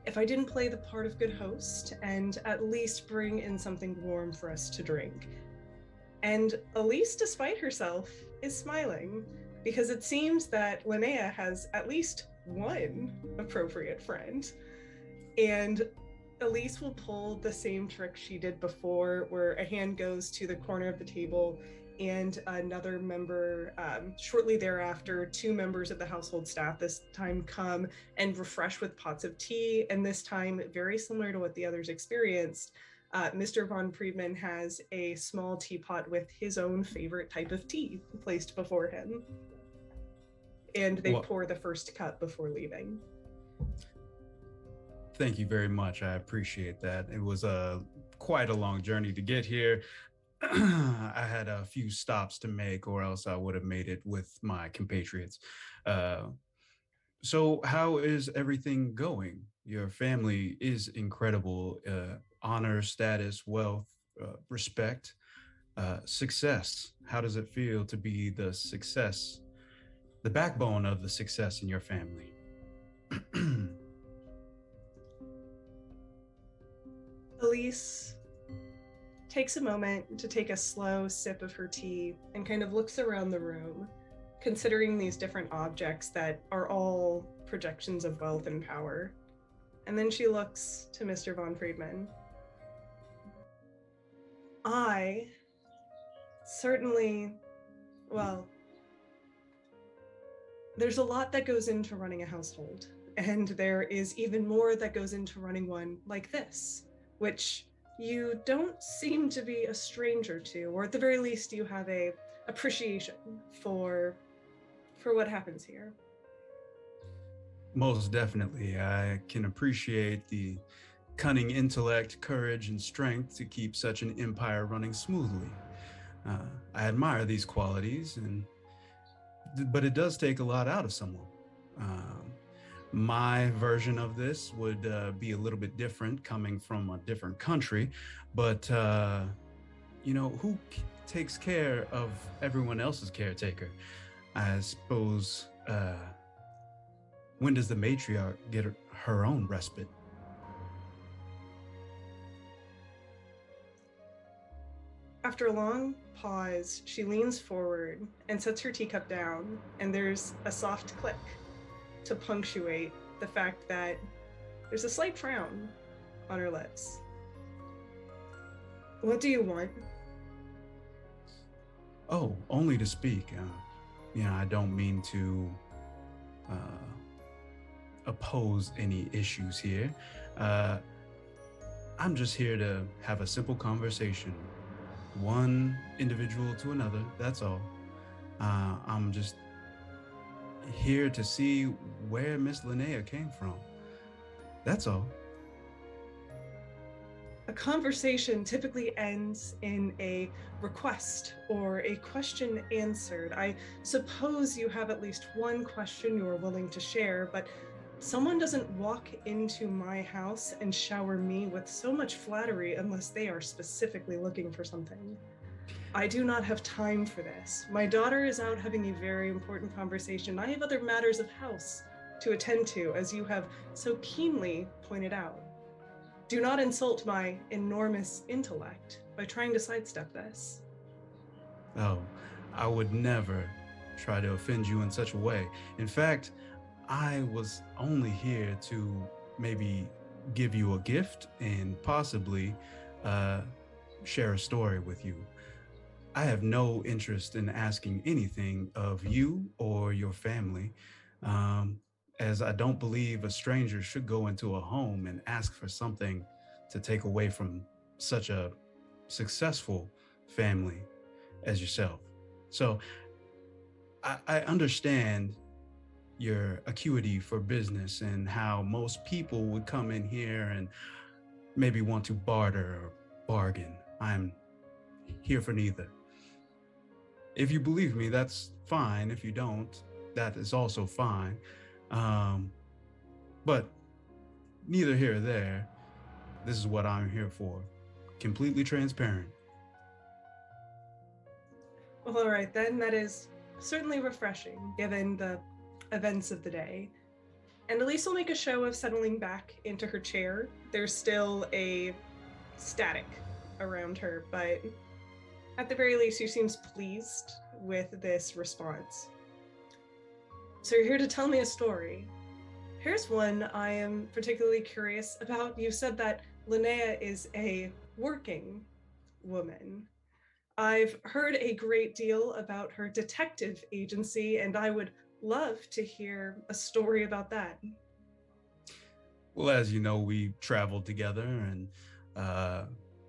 if I didn't play the part of good host and at least bring in something warm for us to drink. And Elise, despite herself, is smiling because it seems that Linnea has at least one appropriate friend. And Elise will pull the same trick she did before, where a hand goes to the corner of the table and another member, shortly thereafter, 2 members of the household staff this time come and refresh with pots of tea. And this time, very similar to what the others experienced, Mr. von Friedman has a small teapot with his own favorite type of tea placed before him. And they pour the first cup before leaving. Thank you very much. I appreciate that. It was quite a long journey to get here. I had a few stops to make, or else I would have made it with my compatriots. So how is everything going? Your family is incredible. Honor, status, wealth, respect, success. How does it feel to be the success, the backbone of the success in your family? Elise takes a moment to take a slow sip of her tea and kind of looks around the room, considering these different objects that are all projections of wealth and power. And then she looks to Mr. von Friedman. I certainly, well, there's a lot that goes into running a household, and there is even more that goes into running one like this, which you don't seem to be a stranger to, or at the very least you have a appreciation for what happens here. Most definitely. I can appreciate the cunning intellect, courage, and strength to keep such an empire running smoothly. I admire these qualities, but it does take a lot out of someone. My version of this would be a little bit different, coming from a different country, but who takes care of everyone else's caretaker? I suppose, when does the matriarch get her own respite? After a long pause, she leans forward and sets her teacup down, and there's a soft click to punctuate the fact that there's a slight frown on her lips. What do you want? Oh, only to speak. I don't mean to oppose any issues here. I'm just here to have a simple conversation. One individual to another, that's all. I'm just here to see where Miss Linnea came from. That's all. A conversation typically ends in a request or a question answered. I suppose you have at least one question you're willing to share, but someone doesn't walk into my house and shower me with so much flattery unless they are specifically looking for something. I do not have time for this. My daughter is out having a very important conversation. I have other matters of house to attend to, as you have so keenly pointed out. Do not insult my enormous intellect by trying to sidestep this. Oh, I would never try to offend you in such a way. In fact, I was only here to maybe give you a gift and possibly share a story with you. I have no interest in asking anything of you or your family, um, as I don't believe a stranger should go into a home and ask for something to take away from such a successful family as yourself. So I understand your acuity for business and how most people would come in here and maybe want to barter or bargain. I'm here for neither. If you believe me, that's fine. If you don't, that is also fine. But neither here or there. This is what I'm here for. Completely transparent. Well, all right then. That is certainly refreshing, given the events of the day. And Elise will make a show of settling back into her chair. There's still a static around her, but at the very least, she seems pleased with this response. So you're here to tell me a story. Here's one I am particularly curious about. You said that Linnea is a working woman. I've heard a great deal about her detective agency, and I would love to hear a story about that. Well, as you know, we traveled together, and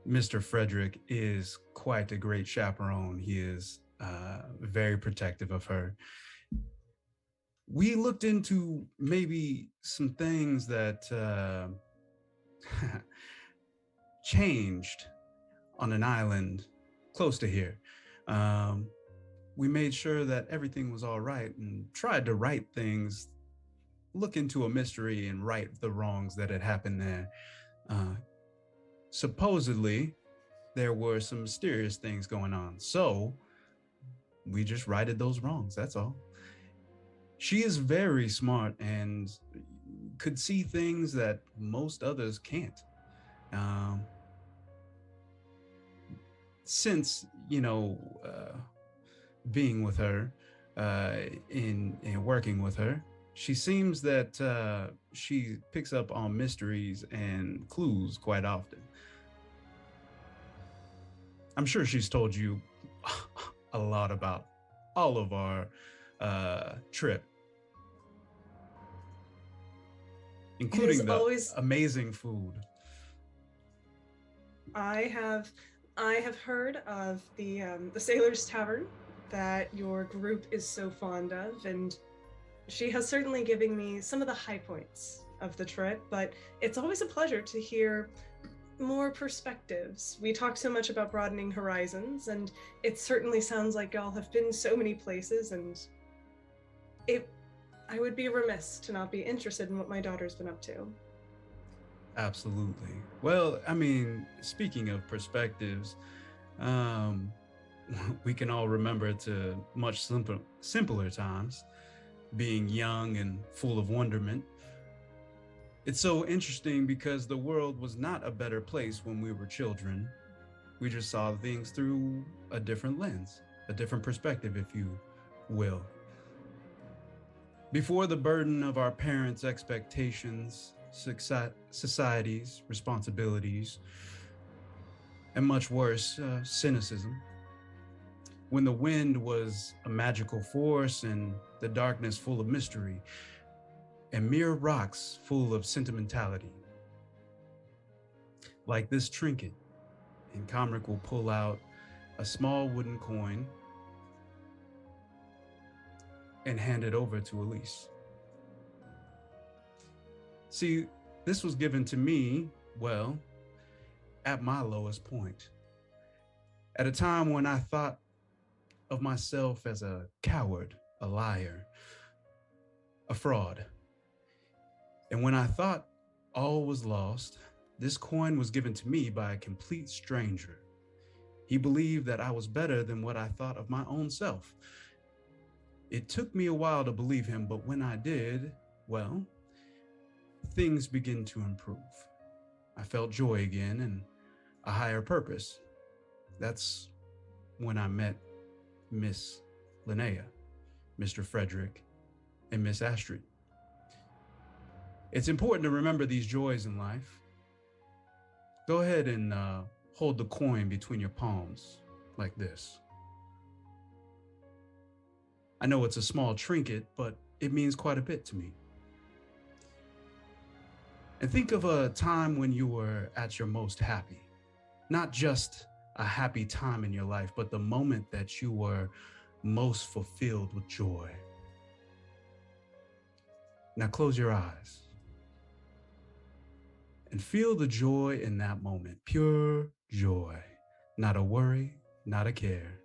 Mr. Frederick is quite a great chaperone. He is very protective of her. We looked into maybe some things that changed on an island close to here. We made sure that everything was all right and tried to right things, look into a mystery and right the wrongs that had happened there. Supposedly, there were some mysterious things going on. So we just righted those wrongs, that's all. She is very smart and could see things that most others can't. Since, being with her, in working with her, she seems that she picks up on mysteries and clues quite often. I'm sure she's told you a lot about all of our trip, including the always amazing food. I have heard of the Sailor's Tavern that your group is so fond of, and she has certainly given me some of the high points of the trip, but it's always a pleasure to hear more perspectives. We talk so much about broadening horizons, and it certainly sounds like y'all have been so many places, and I would be remiss to not be interested in what my daughter's been up to. Absolutely. Well, I mean, speaking of perspectives, we can all remember to much simpler times, being young and full of wonderment. It's so interesting because the world was not a better place when we were children. We just saw things through a different lens, a different perspective, if you will. Before the burden of our parents' expectations, society's responsibilities, and much worse, cynicism. When the wind was a magical force and the darkness full of mystery, and mere rocks full of sentimentality. Like this trinket, and Komrik will pull out a small wooden coin and hand it over to Elise. See, this was given to me, well, at my lowest point. At a time when I thought of myself as a coward, a liar, a fraud. And when I thought all was lost, this coin was given to me by a complete stranger. He believed that I was better than what I thought of my own self. It took me a while to believe him, but when I did, well, things began to improve. I felt joy again and a higher purpose. That's when I met Miss Linnea, Mr. Frederick, and Miss Astrid. It's important to remember these joys in life. Go ahead and hold the coin between your palms like this. I know it's a small trinket, but it means quite a bit to me. And think of a time when you were at your most happy. Not just a happy time in your life, but the moment that you were most fulfilled with joy. Now close your eyes and feel the joy in that moment. Pure joy. Not a worry, not a care.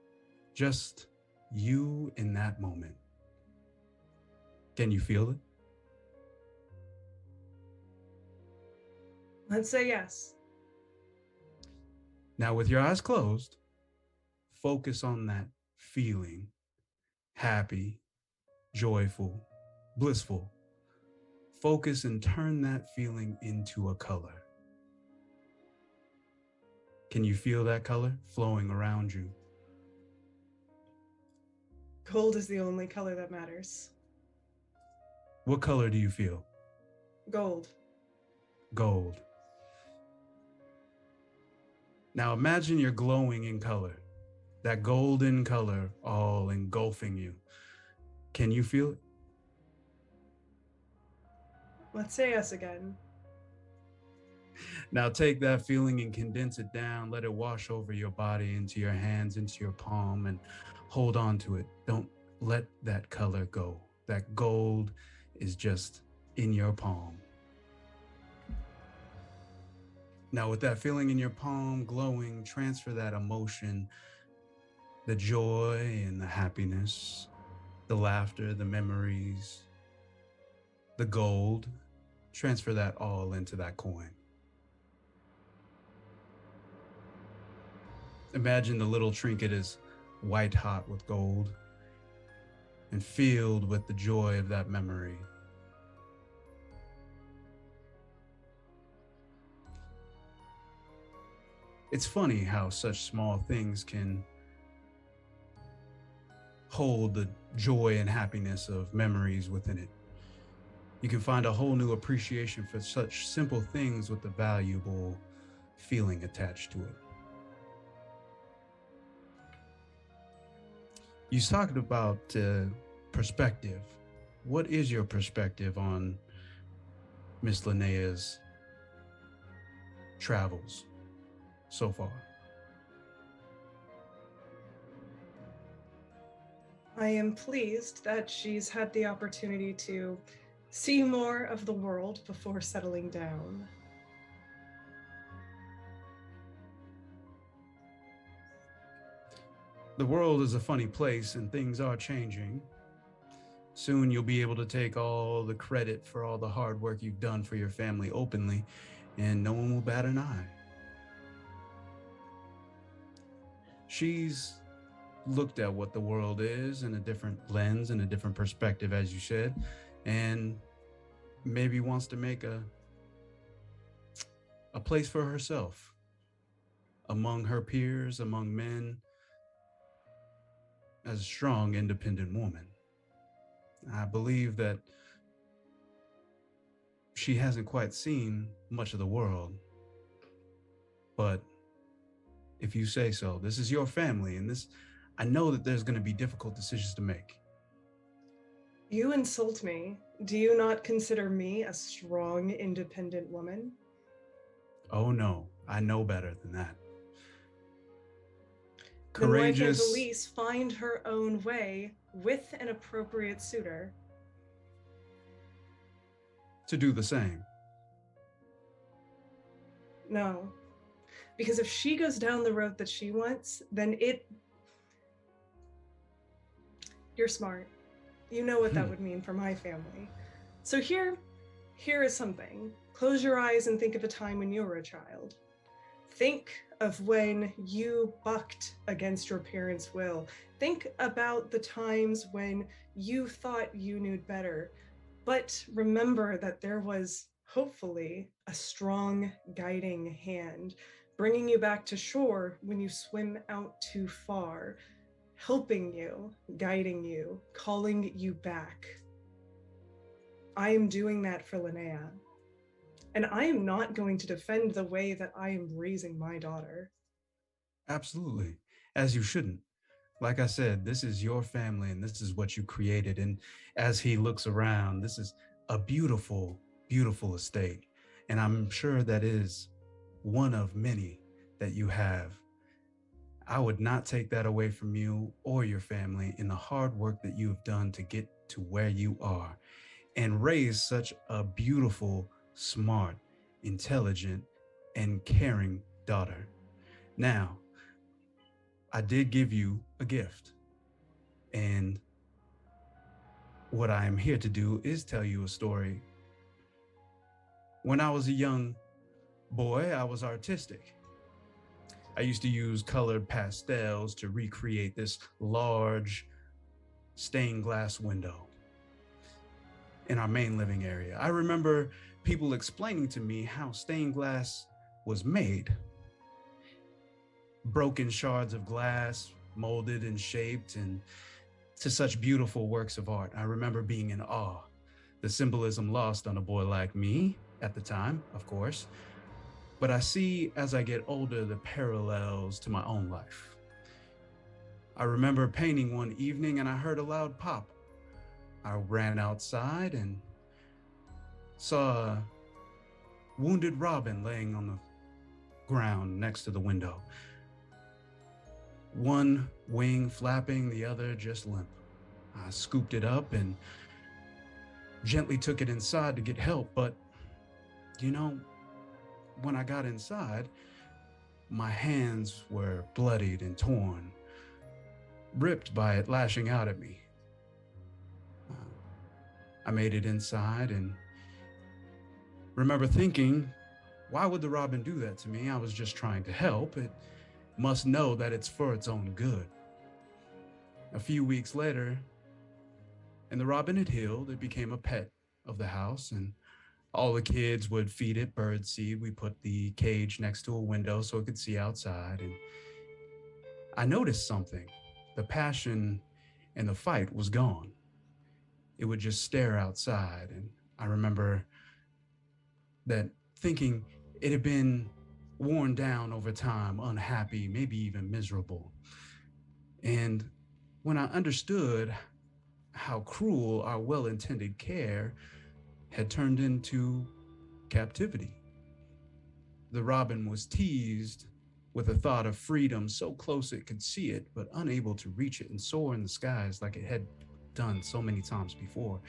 Just you in that moment. Can you feel it? Let's say yes. Now, with your eyes closed, focus on that feeling. Happy, joyful, blissful. Focus and turn that feeling into a color. Can you feel that color flowing around you? Gold is the only color that matters. What color do you feel? Gold. Gold. Now imagine you're glowing in color, that golden color all engulfing you. Can you feel it? Let's say yes again. Now take that feeling and condense it down. Let it wash over your body, into your hands, into your palm, and hold on to it. Don't let that color go. That gold is just in your palm. Now with that feeling in your palm glowing, transfer that emotion, the joy and the happiness, the laughter, the memories, the gold, transfer that all into that coin. Imagine the little trinket is white hot with gold and filled with the joy of that memory. It's funny how such small things can hold the joy and happiness of memories within it. You can find a whole new appreciation for such simple things with a valuable feeling attached to it. You talked about perspective. What is your perspective on Miss Linnea's travels so far? I am pleased that she's had the opportunity to see more of the world before settling down. The world is a funny place and things are changing. Soon you'll be able to take all the credit for all the hard work you've done for your family openly, and no one will bat an eye. She's looked at what the world is in a different lens and a different perspective, as you said, and maybe wants to make a place for herself among her peers, among men, as a strong, independent woman. I believe that she hasn't quite seen much of the world, but if you say so, this is your family, and I know that there's going to be difficult decisions to make. You insult me. Do you not consider me a strong, independent woman? Oh no, I know better than that. Then why can't Courageous. Elise find her own way with an appropriate suitor? To do the same. No. Because if she goes down the road that she wants, then You're smart. You know what that would mean for my family. So here is something. Close your eyes and think of a time when you were a child. Think of when you bucked against your parents' will. Think about the times when you thought you knew better. But remember that there was, hopefully, a strong guiding hand, bringing you back to shore when you swim out too far, helping you, guiding you, calling you back. I am doing that for Linnea. And I am not going to defend the way that I am raising my daughter. Absolutely, as you shouldn't. Like I said, this is your family and this is what you created. And as he looks around, this is a beautiful, beautiful estate. And I'm sure that is one of many that you have. I would not take that away from you or your family in the hard work that you have done to get to where you are and raise such a beautiful, smart, intelligent, and caring daughter. Now, I did give you a gift. And what I am here to do is tell you a story. When I was a young boy, I was artistic. I used to use colored pastels to recreate this large stained glass window in our main living area. I remember people explaining to me how stained glass was made. Broken shards of glass, molded and shaped into such beautiful works of art. I remember being in awe. The symbolism lost on a boy like me at the time, of course. But I see as I get older the parallels to my own life. I remember painting one evening and I heard a loud pop. I ran outside and saw a wounded robin laying on the ground next to the window. One wing flapping, the other just limp. I scooped it up and gently took it inside to get help, but when I got inside, my hands were bloodied and torn, ripped by it lashing out at me. I made it inside and remember thinking, why would the robin do that to me? I was just trying to help. It must know that it's for its own good. A few weeks later, and the robin had healed, it became a pet of the house, and all the kids would feed it bird seed. We put the cage next to a window so it could see outside, and I noticed something. The passion and the fight was gone. It would just stare outside, and I remember that thinking it had been worn down over time, unhappy, maybe even miserable. And when I understood how cruel our well-intended care had turned into captivity, the robin was teased with the thought of freedom so close it could see it, but unable to reach it and soar in the skies like it had done so many times before.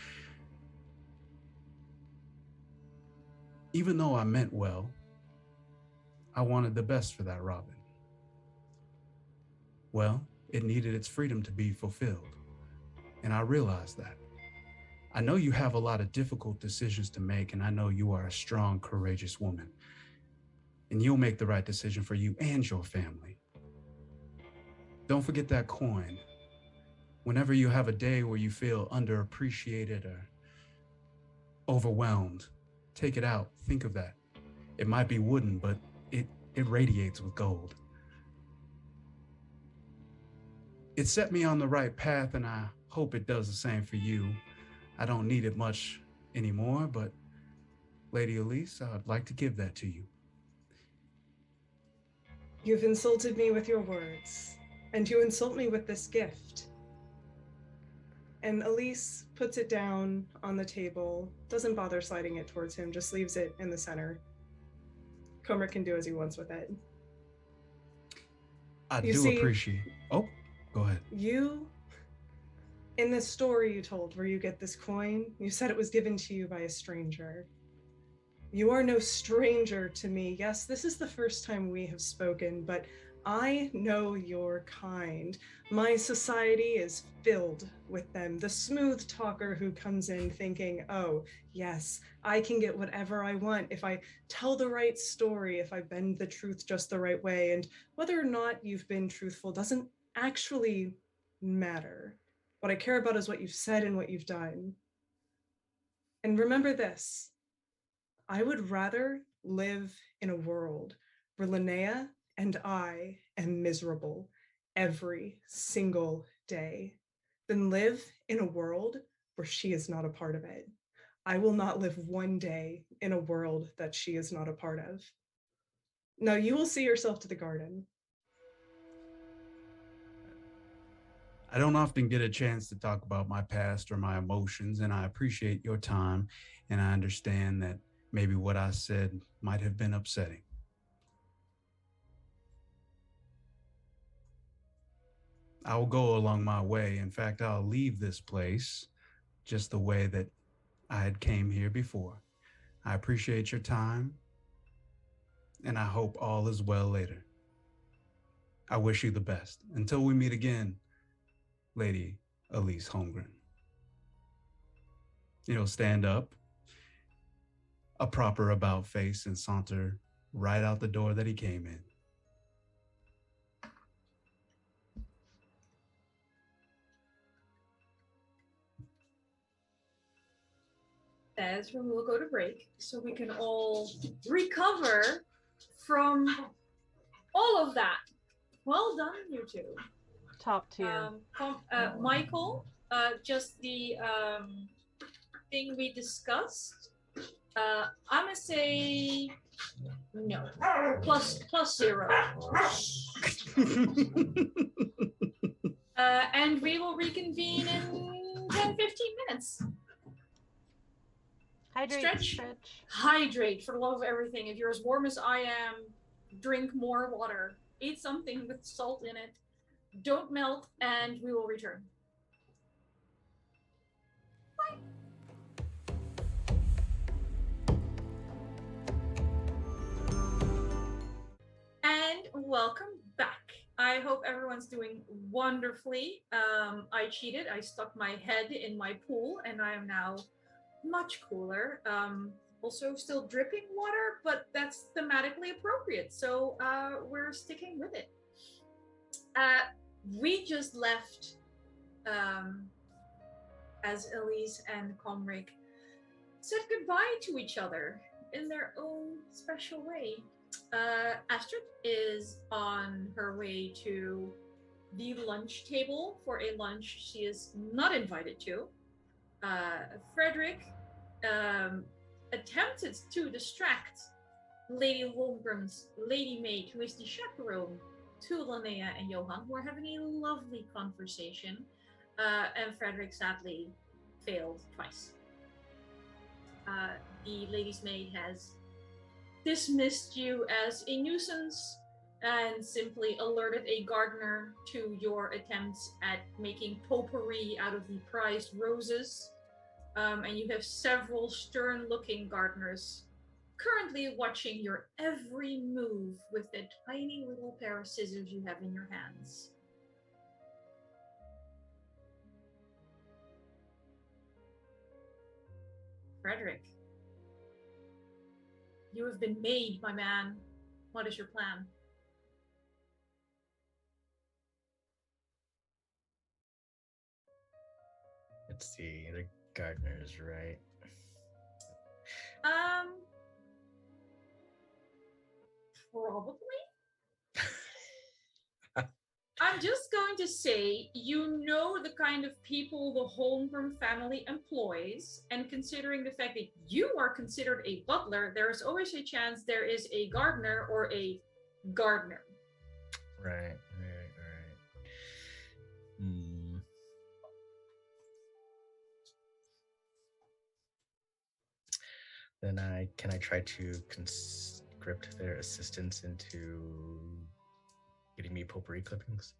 Even though I meant well, I wanted the best for that robin. Well, it needed its freedom to be fulfilled, and I realized that. I know you have a lot of difficult decisions to make, and I know you are a strong, courageous woman, and you'll make the right decision for you and your family. Don't forget that coin. Whenever you have a day where you feel underappreciated or overwhelmed, take it out. Think of that. It might be wooden, but it radiates with gold. It set me on the right path, and I hope it does the same for you. I don't need it much anymore, but Lady Elise, I'd like to give that to you. You've insulted me with your words, and you insult me with this gift. And Elise puts it down on the table, doesn't bother sliding it towards him, just leaves it in the center. Komrik can do as he wants with it. I do appreciate. Oh, go ahead. In this story you told where you get this coin, you said it was given to you by a stranger. You are no stranger to me. Yes, this is the first time we have spoken, but I know your kind. My society is filled with them. The smooth talker who comes in thinking, oh, yes, I can get whatever I want if I tell the right story, if I bend the truth just the right way. And whether or not you've been truthful doesn't actually matter. What I care about is what you've said and what you've done. And remember this, I would rather live in a world where Linnea and I am miserable every single day than live in a world where she is not a part of it. I will not live one day in a world that she is not a part of. Now you will see yourself to the garden. I don't often get a chance to talk about my past or my emotions, and I appreciate your time, and I understand that maybe what I said might have been upsetting. I will go along my way. In fact, I'll leave this place just the way that I had came here before. I appreciate your time, and I hope all is well later. I wish you the best. Until we meet again, Lady Elise Holmgren. He'll stand up, a proper about face, and saunter right out the door that he came in. As we will go to break, so we can all recover from all of that. Well done, you two. Top tier. Mikyl, just the thing we discussed. I'm gonna say no. Plus 0. And we will reconvene in 10-15 minutes. Hydrate. Stretch. Hydrate, for the love of everything. If you're as warm as I am, drink more water. Eat something with salt in it. Don't melt, and we will return. Bye. And welcome back. I hope everyone's doing wonderfully. I cheated. I stuck my head in my pool, and I am now much cooler. Also still dripping water, but that's thematically appropriate. So we're sticking with it. We just left as Elise and Komrik said goodbye to each other in their own special way. Astrid is on her way to the lunch table for a lunch she is not invited to. Frederick attempted to distract Lady Holmgren's lady maid, who is the chaperone to Linnea and Johann, who are having a lovely conversation. And Frederick sadly failed twice. The lady's maid has dismissed you as a nuisance and simply alerted a gardener to your attempts at making potpourri out of the prized roses. And you have several stern-looking gardeners currently watching your every move with the tiny little pair of scissors you have in your hands. Frederick, you have been made, my man. What is your plan? Let's see, the gardeners, right? Probably. I'm just going to say, you know the kind of people the Holmgren family employs, and considering the fact that you are considered a butler, there is always a chance there is a gardener or a gardener. Right. Then can I try to conscript their assistance into getting me potpourri clippings?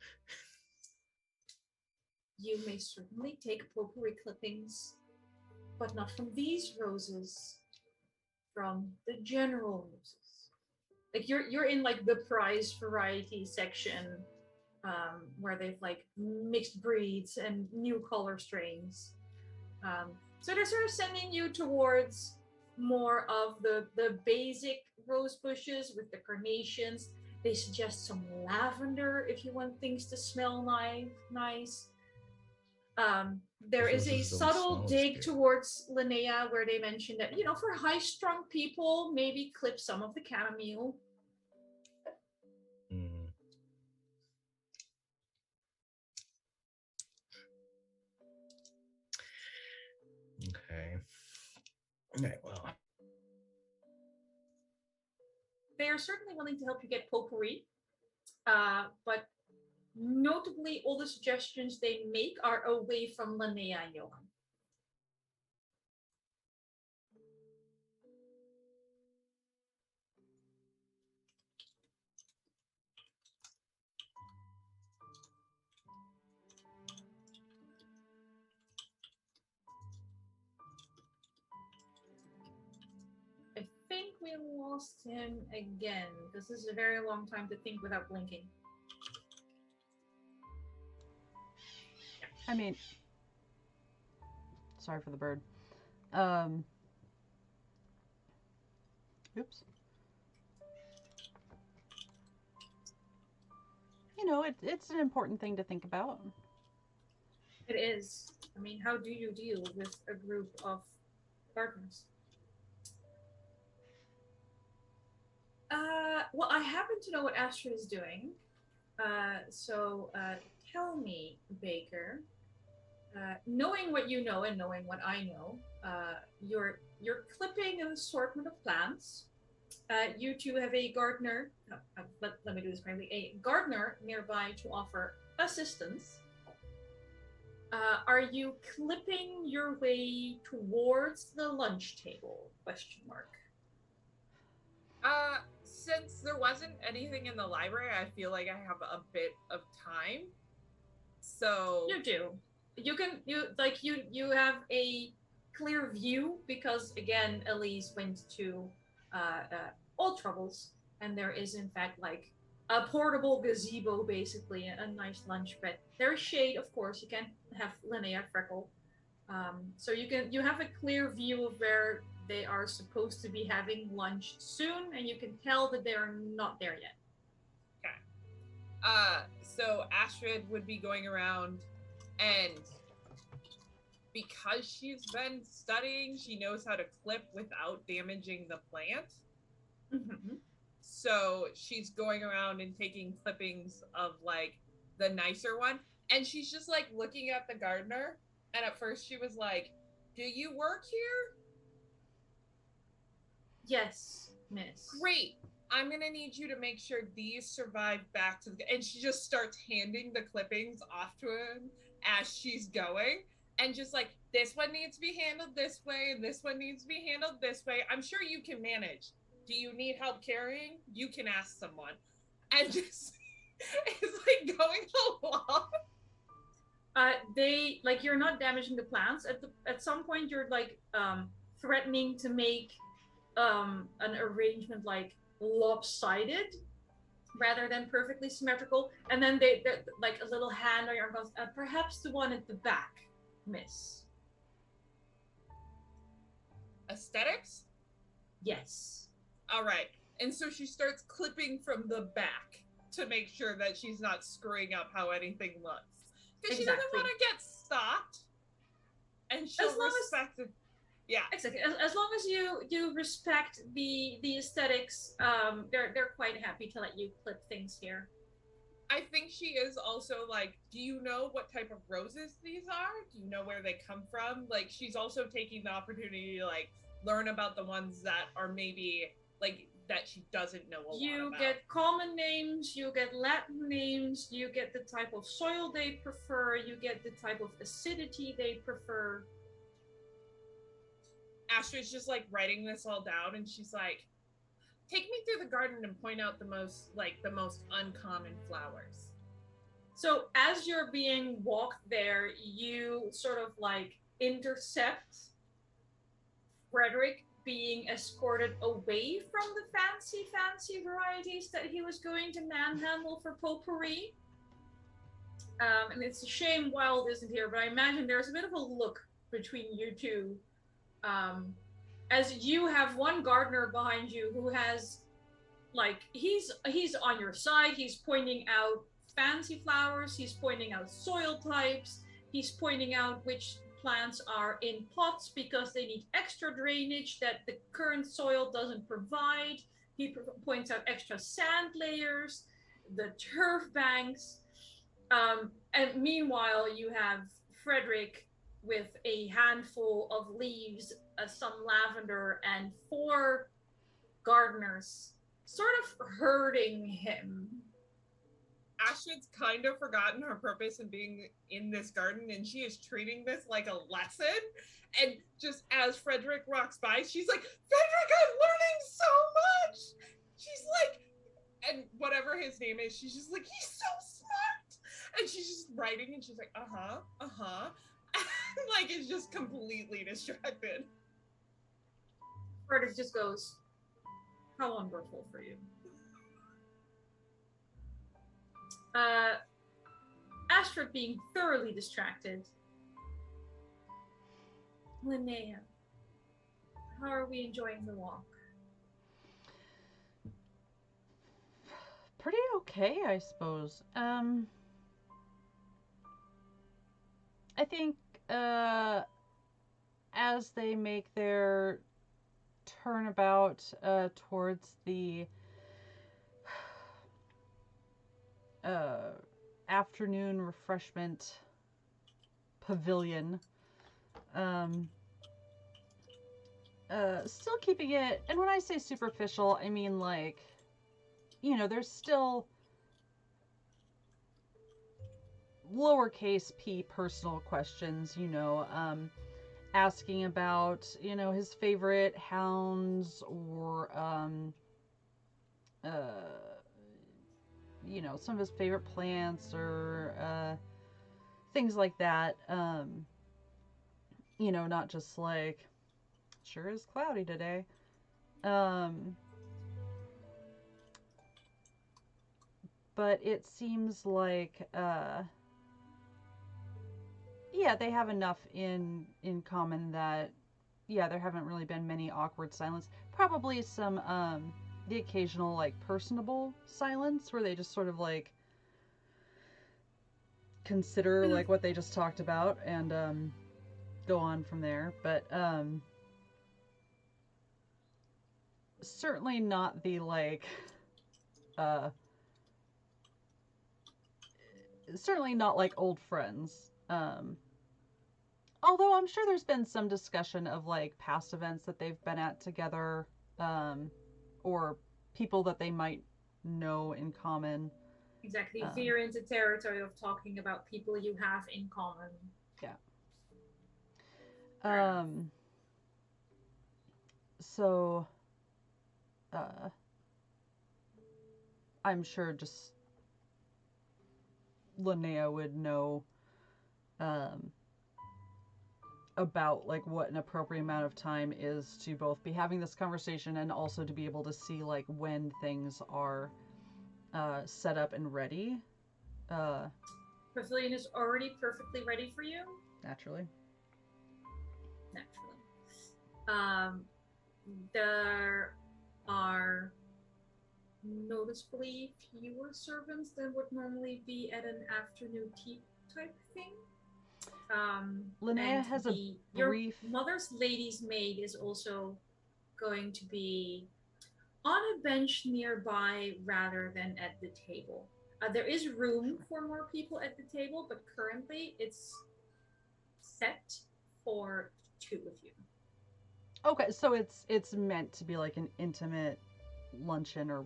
You may certainly take potpourri clippings, but not from these roses, from the general roses. Like you're in like the prize variety section, where they've like mixed breeds and new color strains. So they're sort of sending you towards more of the basic rose bushes with the carnations. They suggest some lavender if you want things to smell nice. There is a subtle dig towards Linnea where they mentioned that, for high-strung people, maybe clip some of the chamomile. Okay, well. They are certainly willing to help you get potpourri, but Notably, all the suggestions they make are away from Linnea and Johann. I think we lost him again. This is a very long time to think without blinking. I mean, sorry for the bird. Oops. You know, it's an important thing to think about. It is. I mean, how do you deal with a group of gardeners? Well, I happen to know what Astrid is doing. So tell me, Baker, knowing what you know and knowing what I know, you're clipping an assortment of plants. You two have a gardener. Let me do this correctly. A gardener nearby to offer assistance. Are you clipping your way towards the lunch table? Question mark. Since there wasn't anything in the library, I feel like I have a bit of time. So you do. You have a clear view because again, Elise went to Old Troubles, and there is in fact like a portable gazebo, basically a nice lunch bed. There's shade, of course. You can't have Linnea freckle, so you have a clear view of where they are supposed to be having lunch soon, and you can tell that they are not there yet. Okay. So Astrid would be going around, and because she's been studying, she knows how to clip without damaging the plant. Mm-hmm. So she's going around and taking clippings of like the nicer one, and she's just like looking at the gardener. And at first she was like, "Do you work here?" Yes, miss. Great. I'm gonna need you to make sure these survive back to the. And she just starts handing the clippings off to him as she's going, and just like, this one needs to be handled this way, and this one needs to be handled this way. I'm sure you can manage. Do you need help carrying? You can ask someone. And just it's like going along. They like you're not damaging the plants. At some point you're like threatening to make an arrangement like lopsided rather than perfectly symmetrical, and then they're like a little hand on your arm goes, perhaps the one at the back, miss. Aesthetics? Yes. All right. And so she starts clipping from the back to make sure that she's not screwing up how anything looks. Because she doesn't want to get stopped. And she'll respect it. Yeah. Exactly. As long as you respect the aesthetics, they're quite happy to let you clip things here. I think she is also like, do you know what type of roses these are? Do you know where they come from? Like, she's also taking the opportunity to like learn about the ones that are maybe like that she doesn't know a lot about. You get common names, you get Latin names, you get the type of soil they prefer, you get the type of acidity they prefer. Astrid's just like writing this all down, and she's like, take me through the garden and point out the most uncommon flowers. So as you're being walked there, you sort of like intercept Frederick being escorted away from the fancy varieties that he was going to manhandle for potpourri. And it's a shame Wilde isn't here, but I imagine there's a bit of a look between you two. As you have one gardener behind you who has, like, he's on your side, he's pointing out fancy flowers, he's pointing out soil types, he's pointing out which plants are in pots because they need extra drainage that the current soil doesn't provide. He points out extra sand layers, the turf banks. And meanwhile, you have Frederick with a handful of leaves, some lavender, and 4 gardeners sort of herding him. Astrid's kind of forgotten her purpose in being in this garden, and she is treating this like a lesson. And just as Frederick walks by, she's like, Frederick, I'm learning so much! She's like, and whatever his name is, she's just like, he's so smart! And she's just writing, and she's like, and like, is just completely distracted. Frederick just goes, how wonderful for you. Astrid being thoroughly distracted. Linnea, how are we enjoying the walk? Pretty okay, I suppose. I think as they make their turnabout towards the afternoon refreshment pavilion, still keeping it, and when I say superficial, I mean like, you know, there's still lowercase p personal questions, you know, asking about, you know, his favorite hounds or, you know, some of his favorite plants or, things like that. You know, not just like, sure is cloudy today. But it seems like, yeah, they have enough in common that, yeah, there haven't really been many awkward silence. Probably some, the occasional, like, personable silence where they just sort of, like, consider, like, what they just talked about and, go on from there. But, certainly not the, like, certainly not like old friends. Although I'm sure there's been some discussion of like past events that they've been at together, or people that they might know in common. Exactly. Veer into territory of talking about people you have in common. Yeah. So, I'm sure just Linnea would know, about like what an appropriate amount of time is to both be having this conversation and also to be able to see like when things are set up and ready. Pavilion is already perfectly ready for you. Naturally. There are noticeably fewer servants than would normally be at an afternoon tea type thing. Linnea has a brief... Your mother's lady's maid is also going to be on a bench nearby rather than at the table. There is room for more people at the table, but currently it's set for 2 of you. Okay, so it's meant to be like an intimate luncheon or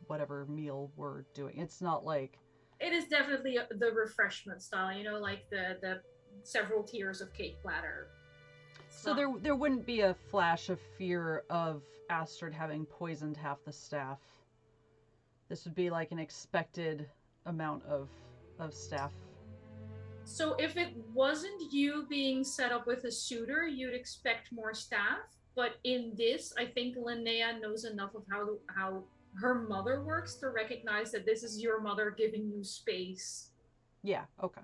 whatever meal we're doing. It's not like... It is definitely the refreshment style, you know, like the several tiers of cake platter. So there wouldn't be a flash of fear of Astrid having poisoned half the staff. This would be like an expected amount of staff. So if it wasn't you being set up with a suitor, you'd expect more staff. But in this, I think Linnea knows enough of how her mother works to recognize that this is your mother giving you space. Yeah, okay.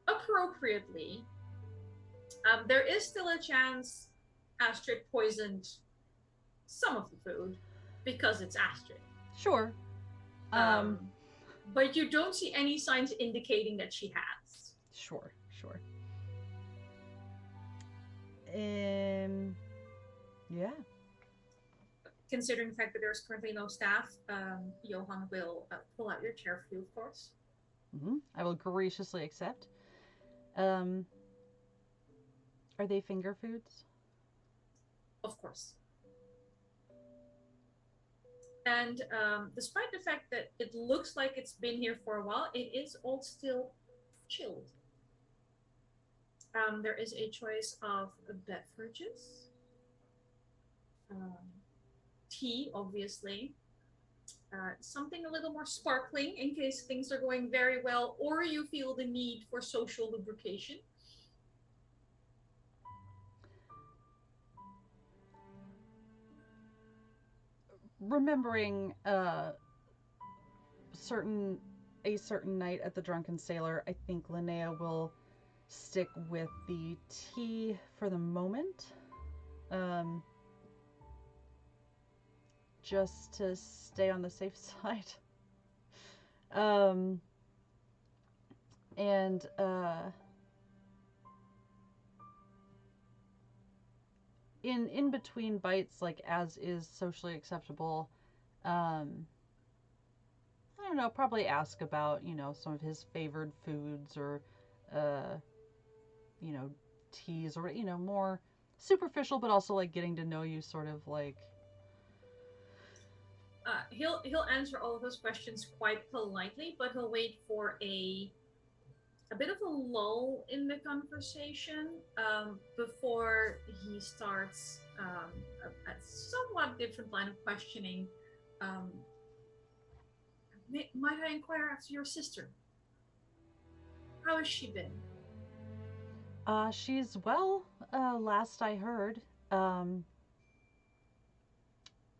Appropriately. There is still a chance Astrid poisoned some of the food because it's Astrid. Sure. But you don't see any signs indicating that she has. Sure. Yeah. Considering the fact that there's currently no staff, Johann will pull out your chair for you, of course. Mm-hmm. I will graciously accept. Are they finger foods? Of course. And despite the fact that it looks like it's been here for a while, it is all still chilled. There is a choice of beverages, tea, obviously, something a little more sparkling in case things are going very well, or you feel the need for social lubrication. Remembering a certain night at the Drunken Sailor, I think Linnea will stick with the tea for the moment. Just to stay on the safe side. In between bites, like as is socially acceptable, I don't know, probably ask about, some of his favored foods or, teas or, more superficial, but also like getting to know you, sort of like. He'll answer all of those questions quite politely, but he'll wait for a bit of a lull in the conversation before he starts a somewhat different line of questioning. Might I inquire after your sister? How has she been? She's well, last I heard.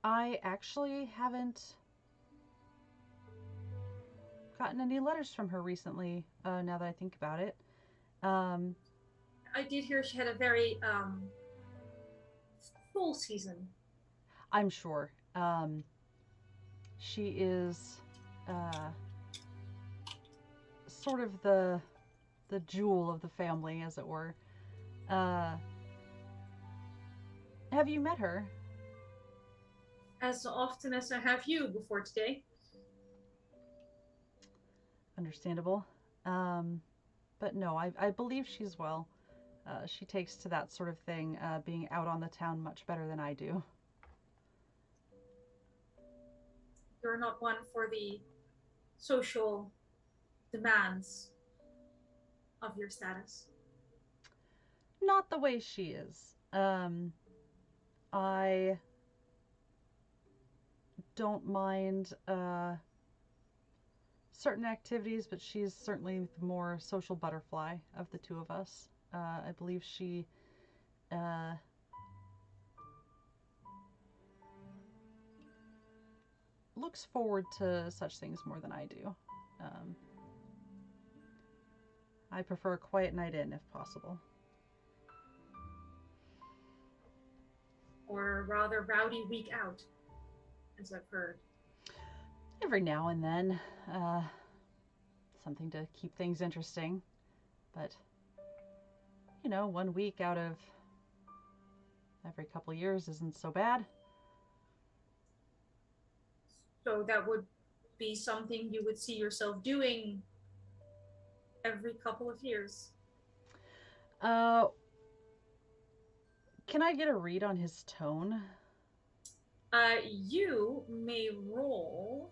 I actually haven't gotten any letters from her recently, now that I think about it. I did hear she had a very full season. I'm sure. She is sort of the jewel of the family, as it were. Have you met her? As often as I have you before today. Understandable. But no, I believe she's well. She takes to that sort of thing, being out on the town, much better than I do. You're not one for the social demands of your status. Not the way she is. I don't mind certain activities, but she's certainly the more social butterfly of the two of us. I believe she looks forward to such things more than I do. I prefer a quiet night in, if possible. Or a rather rowdy week out, as I've heard. Every now and then. Something to keep things interesting. But, 1 week out of every couple of years isn't so bad. So that would be something you would see yourself doing every couple of years. Can I get a read on his tone? You may roll,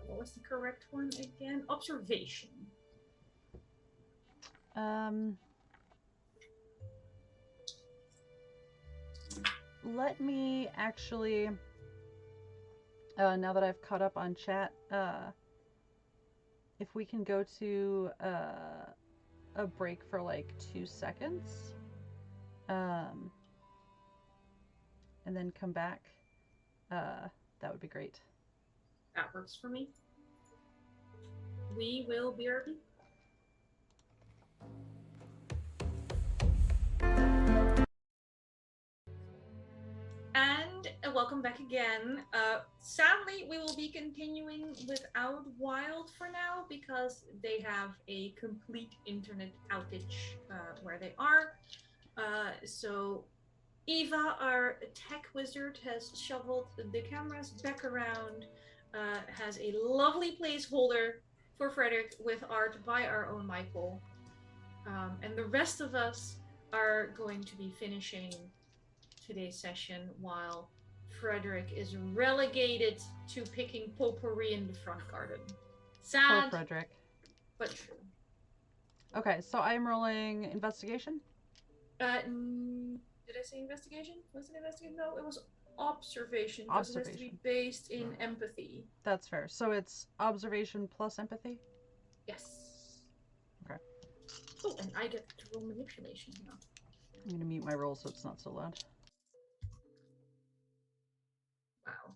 what was the correct one again? Observation. Let me actually, now that I've caught up on chat, if we can go to a break for like 2 seconds, and then come back, that would be great. That works for me. We will be right back. And welcome back again. Sadly, we will be continuing without Wilde for now because they have a complete internet outage where they are. So Eva, our tech wizard, has shoveled the cameras back around, has a lovely placeholder for Frederick with art by our own Mikyl. And the rest of us are going to be finishing today's session while Frederick is relegated to picking potpourri in the front garden. Poor Sad, Frederick. but true. Okay, so I'm rolling investigation. Did I say investigation? Was it investigation? No, it was observation. Because it has to be Observation. based in empathy. That's fair. So it's observation plus empathy? Yes. Okay. Oh, and I get to roll manipulation now. I'm going to mute my roll so it's not so loud. Wow.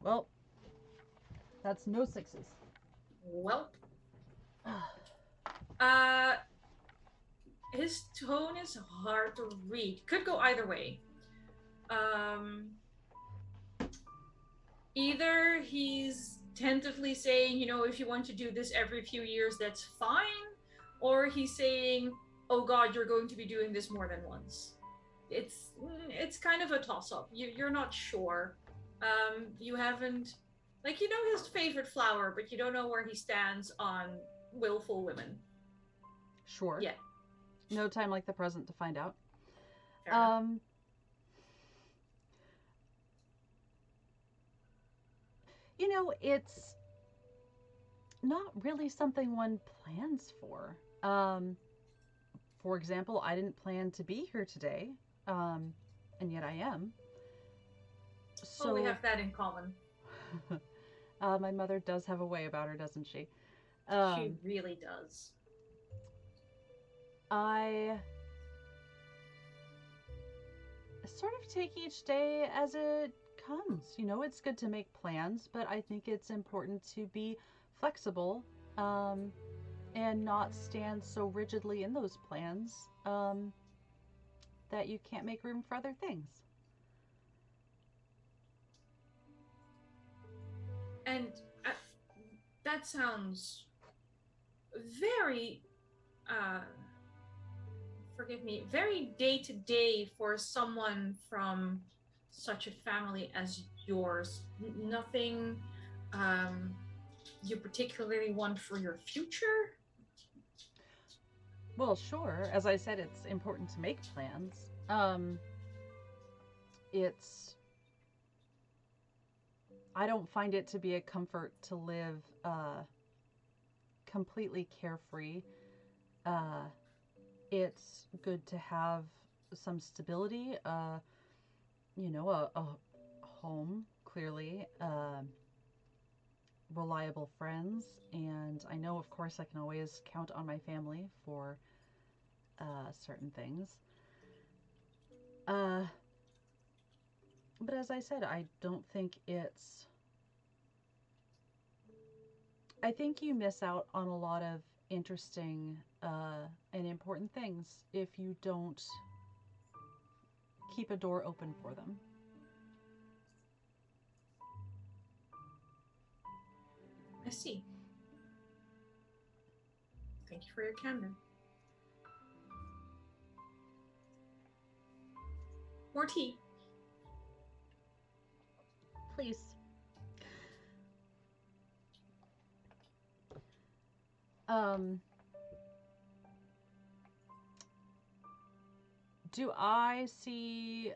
Well, that's no sixes. Welp. His tone is hard to read. Could go either way. Either he's tentatively saying, if you want to do this every few years, that's fine. Or he's saying, oh God, you're going to be doing this more than once. It's kind of a toss-up. You're not sure. You haven't, his favorite flower, but you don't know where he stands on willful women. Sure. Yeah. No time like the present to find out. Fair enough. It's not really something one plans for. For example, I didn't plan to be here today, and yet I am. So we have that in common. My mother does have a way about her, doesn't she? She really does. I sort of take each day as it comes. It's good to make plans, but I think it's important to be flexible and not stand so rigidly in those plans that you can't make room for other things. And that sounds very, very day-to-day for someone from such a family as yours. Nothing you particularly want for your future? Well, sure. As I said, it's important to make plans. I don't find it to be a comfort to live completely carefree. It's good to have some stability, a home, clearly, reliable friends, and I know, of course, I can always count on my family for certain things. But as I said, I don't think it's... I think you miss out on a lot of interesting and important things if you don't keep a door open for them. I see. Thank you for your candor. More tea. Please. Do I see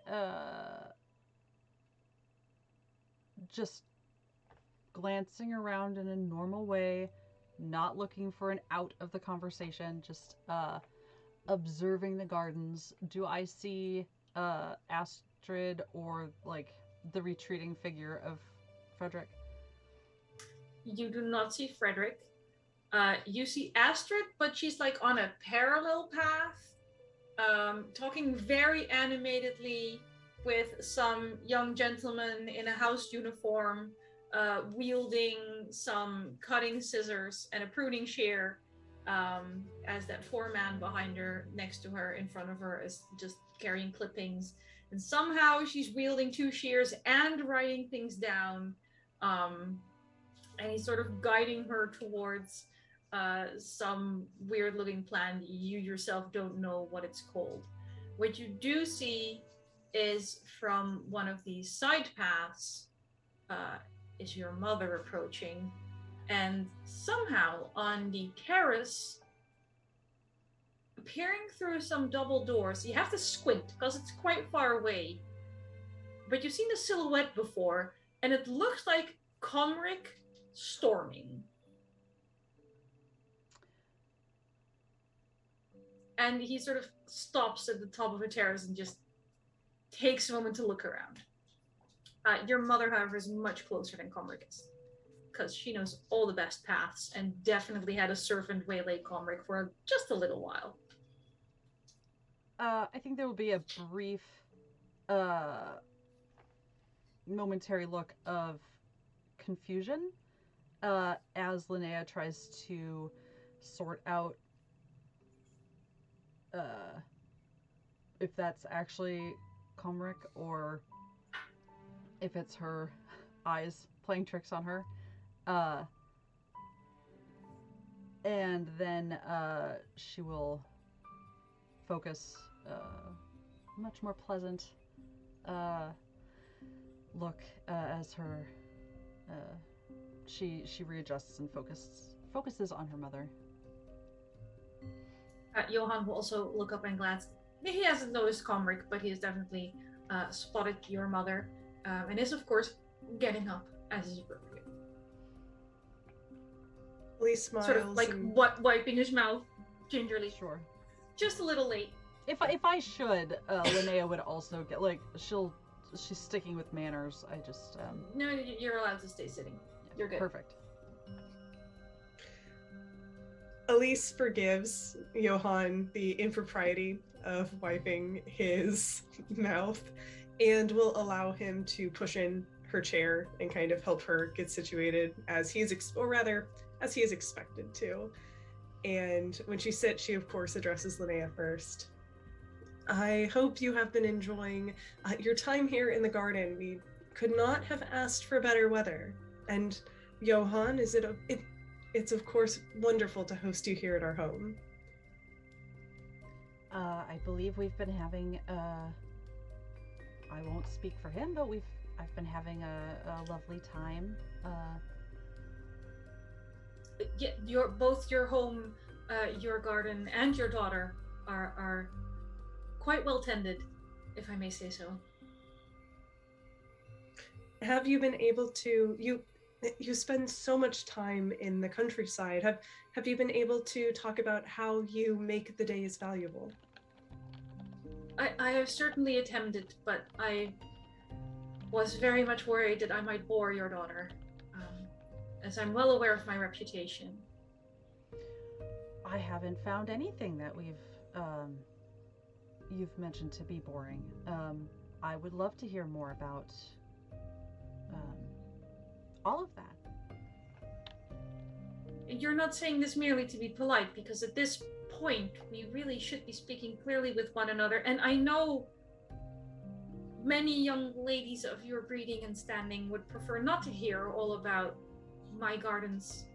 just glancing around in a normal way, not looking for an out of the conversation, just observing the gardens? Do I see Astrid or the retreating figure of Frederick? You do not see Frederick. You see Astrid, but she's on a parallel path, talking very animatedly with some young gentleman in a house uniform, wielding some cutting scissors and a pruning shear, as that poor man behind her, next to her, in front of her, is just carrying clippings. And somehow she's wielding two shears and writing things down, and he's sort of guiding her towards some weird looking plant. You yourself don't know what it's called. What you do see is, from one of these side paths, is your mother approaching, and somehow on the terrace peering through some double doors. You have to squint because it's quite far away. But you've seen the silhouette before, and it looks like Komrik storming. And he sort of stops at the top of a terrace and just takes a moment to look around. Your mother, however, is much closer than Komrik is, because she knows all the best paths and definitely had a servant waylay Komrik for just a little while. I think there will be a brief, momentary look of confusion as Linnea tries to sort out if that's actually Komrik or if it's her eyes playing tricks on her. And then she will focus much more pleasant look as her she readjusts and focuses on her mother. Johann will also look up and glance. He hasn't noticed Komrik, but he has definitely spotted your mother, and is of course getting up as is appropriate. Elise smiles. Sort of like and... wiping his mouth gingerly. Sure. Just a little late. If I should, Linnea would also get she's sticking with manners. I just No, you're allowed to stay sitting. You're good. Perfect. Elise forgives Johann the impropriety of wiping his mouth and will allow him to push in her chair and kind of help her get situated as he is expected to. And when she sits, she of course addresses Linnea first. I hope you have been enjoying your time here in the garden. We could not have asked for better weather. And Johann, it's of course wonderful to host you here at our home. I believe we've been having I won't speak for him, but I've been having a lovely time. Yeah, both your home, your garden, and your daughter are quite well tended, if I may say so. Have you been able to you spend so much time in the countryside. Have you been able to talk about how you make the days valuable? I have certainly attempted, but I was very much worried that I might bore your daughter, as I'm well aware of my reputation. I haven't found anything that you've mentioned to be boring. I would love to hear more about all of that. You're not saying this merely to be polite, because at this point we really should be speaking clearly with one another, and I know many young ladies of your breeding and standing would prefer not to hear all about my gardens,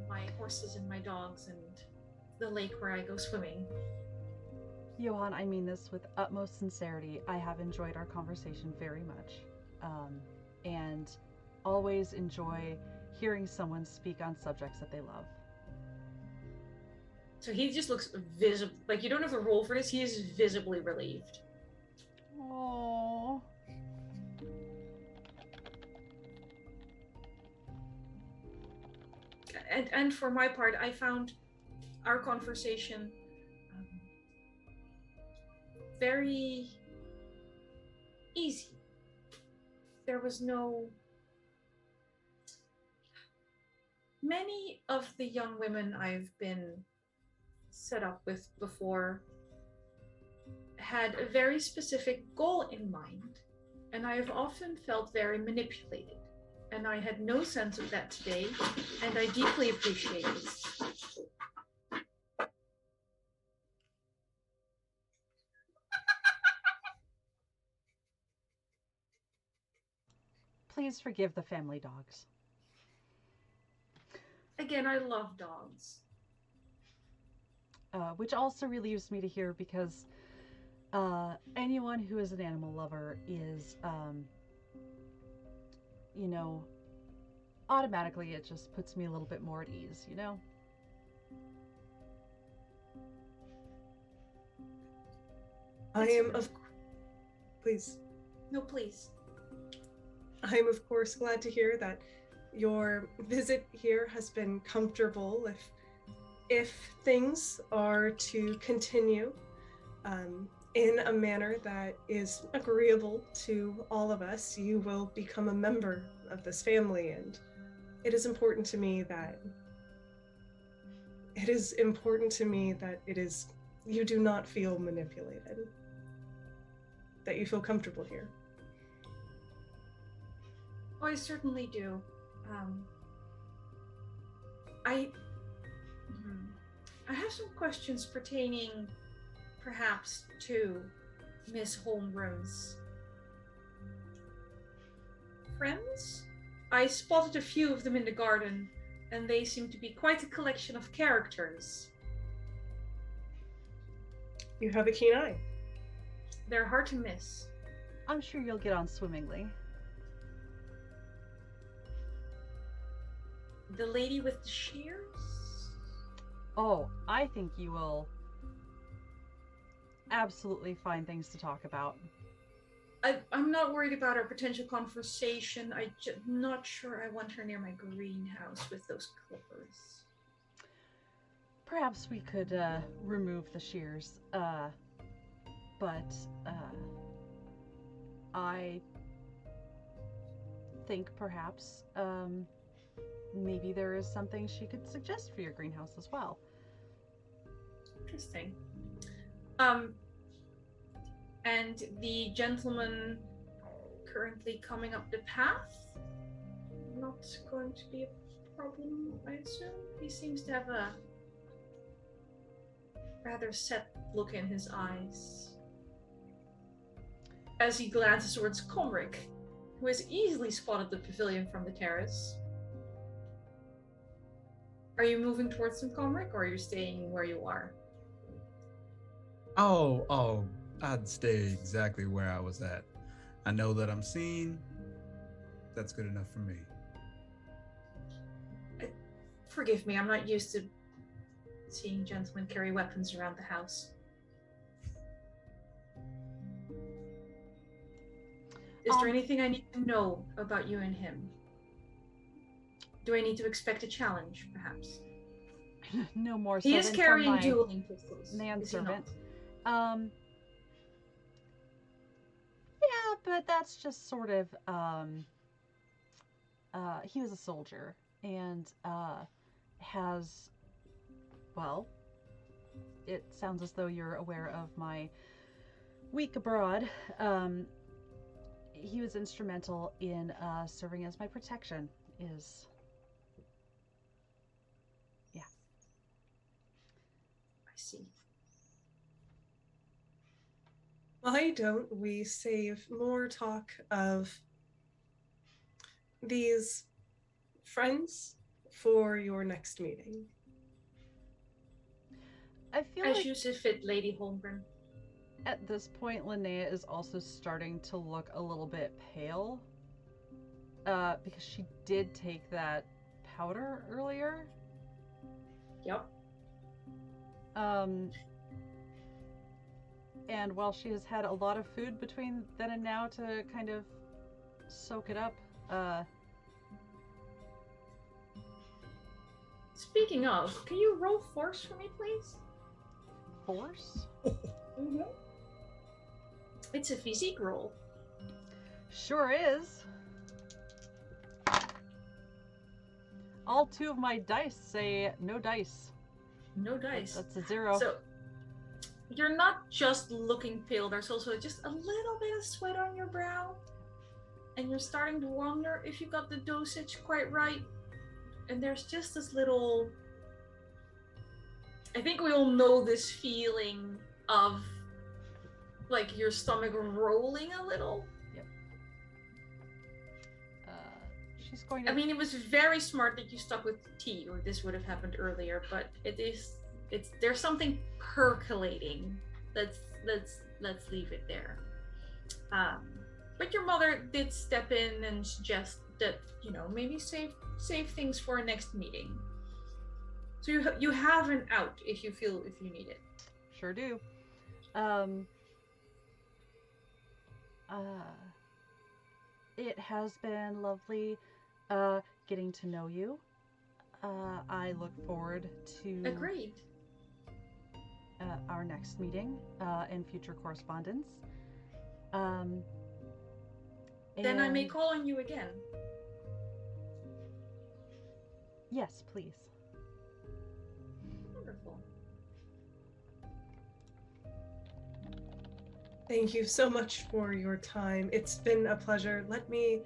my horses and my dogs, and the lake where I go swimming. Johann, I mean this with utmost sincerity. I have enjoyed our conversation very much, and always enjoy hearing someone speak on subjects that they love. So he just looks visible, like you don't have to roll for this, he is visibly relieved. Aww. And for my part, I found our conversation very easy. There was no... Many of the young women I've been set up with before had a very specific goal in mind, and I have often felt very manipulated. And I had no sense of that today, and I deeply appreciate it. Please forgive the family dogs. Again, I love dogs. Which also relieves me to hear, because anyone who is an animal lover is, you know, automatically it just puts me a little bit more at ease, you know? I It's am okay. Please. No, please. I am of course glad to hear that your visit here has been comfortable. If things are to continue in a manner that is agreeable to all of us, you will become a member of this family, and it is important to me that you do not feel manipulated, that you feel comfortable here. Oh, I certainly do. I have some questions pertaining perhaps to Miss Holmgren's friends. I spotted a few of them in the garden, and they seem to be quite a collection of characters. You have a keen eye. They're hard to miss. I'm sure you'll get on swimmingly. The lady with the shears? Oh, I think you will absolutely find things to talk about. I'm not worried about our potential conversation. I'm not sure I want her near my greenhouse with those clippers. Perhaps we could remove the shears, but I think perhaps maybe there is something she could suggest for your greenhouse as well. Interesting. And the gentleman currently coming up the path, not going to be a problem, I assume. He seems to have a rather set look in his eyes as he glances towards Komrik, who has easily spotted the pavilion from the terrace. Are you moving towards him, Komrik, or are you staying where you are? Oh, I'd stay exactly where I was at. I know that I'm seen. That's good enough for me. Forgive me, I'm not used to seeing gentlemen carry weapons around the house. Is there anything I need to know about you and him? Do I need to expect a challenge, perhaps? No more so He is than carrying from my dueling pistols. manservant. Yeah, but that's just sort of he was a soldier and has, well, it sounds as though you're aware of my week abroad. He was instrumental in serving as my protection. I see. Why don't we save more talk of these friends for your next meeting? I feel As like you see fit, Lady Holmgren. at this point, Linnea is also starting to look a little bit pale. Because she did take that powder earlier. Yep. And while she has had a lot of food between then and now to kind of soak it up, Speaking of, can you roll force for me, please? force? Mm-hmm. It's a physique roll. Sure is. All two of my dice say no dice. No dice. That's a 0. So you're not just looking pale, there's also just a little bit of sweat on your brow. And you're starting to wonder if you got the dosage quite right. And there's just this little... I think we all know this feeling of like your stomach rolling a little. Yep. She's going to... I mean, it was very smart that you stuck with tea, or this would have happened earlier, but there's something percolating. Let's leave it there. But your mother did step in and suggest that, maybe save things for our next meeting. So you have an out if you need it. Sure do. It has been lovely getting to know you. I look forward to Agreed. Our next meeting and future correspondence. Then I may and- call on you again. Yes, please. Wonderful. Thank you so much for your time. It's been a pleasure. Let me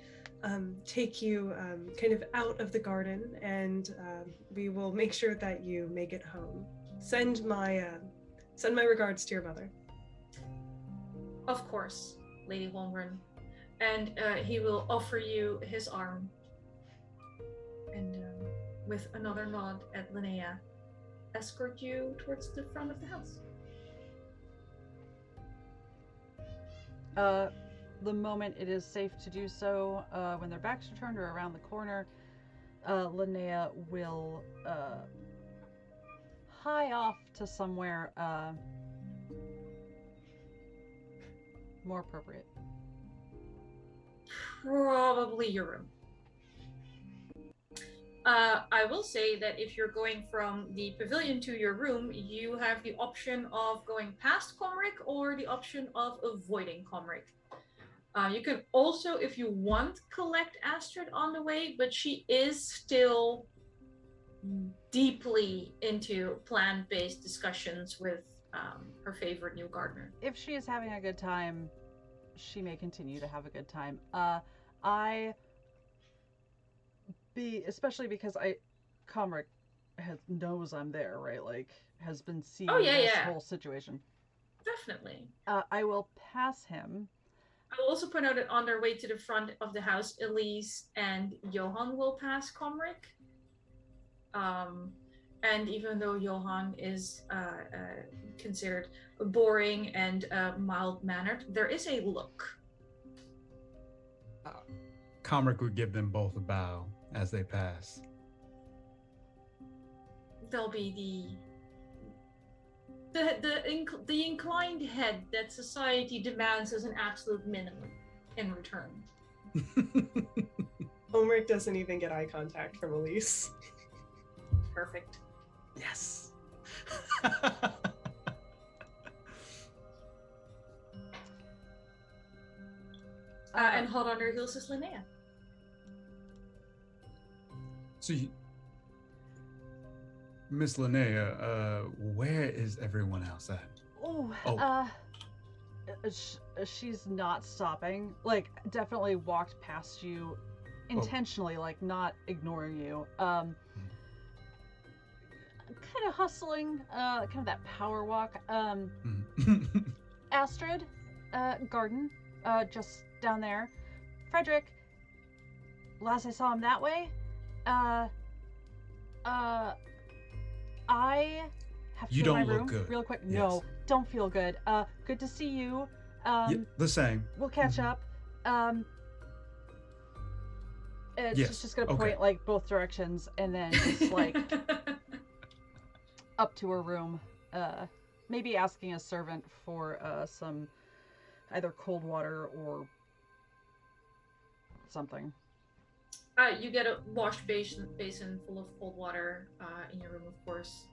take you kind of out of the garden, and we will make sure that you make it home. Send my regards to your mother. Of course, Lady Holmgren. And he will offer you his arm. And with another nod at Linnea, escort you towards the front of the house. The moment it is safe to do so, when their backs are turned or around the corner, Linnea will hie off to somewhere more appropriate. Probably your room. I will say that if you're going from the pavilion to your room, you have the option of going past Komrik or the option of avoiding Komrik. You can also, if you want, collect Astrid on the way, but she is still deeply into plant-based discussions with her favorite new gardener. If she is having a good time, she may continue to have a good time. Especially because Komrik knows I'm there, right? Like, has been seeing this whole situation. Definitely. I will pass him. I will also point out that on their way to the front of the house, Elise and Johann will pass Komrik. And even though Johann is considered boring and mild-mannered, there is a look. Komrik would give them both a bow as they pass. There'll be the inclined head that society demands as an absolute minimum in return. Komrik doesn't even get eye contact from Elise. Perfect. Yes. And hot on her heels is Linnea. So, Miss Linnea, where is everyone else at? She's not stopping. Like, definitely walked past you intentionally, like, not ignoring you. Kind of hustling, kind of that power walk. Astrid, garden, just down there. Frederick, last I saw him that way. I have to You go to don't my look room good. real quick. Yes. No, don't feel good. Good to see you. The same. We'll catch up. She's just gonna point like both directions and then just like up to her room. Maybe asking a servant for some either cold water or something. You get a wash basin full of cold water in your room, of course.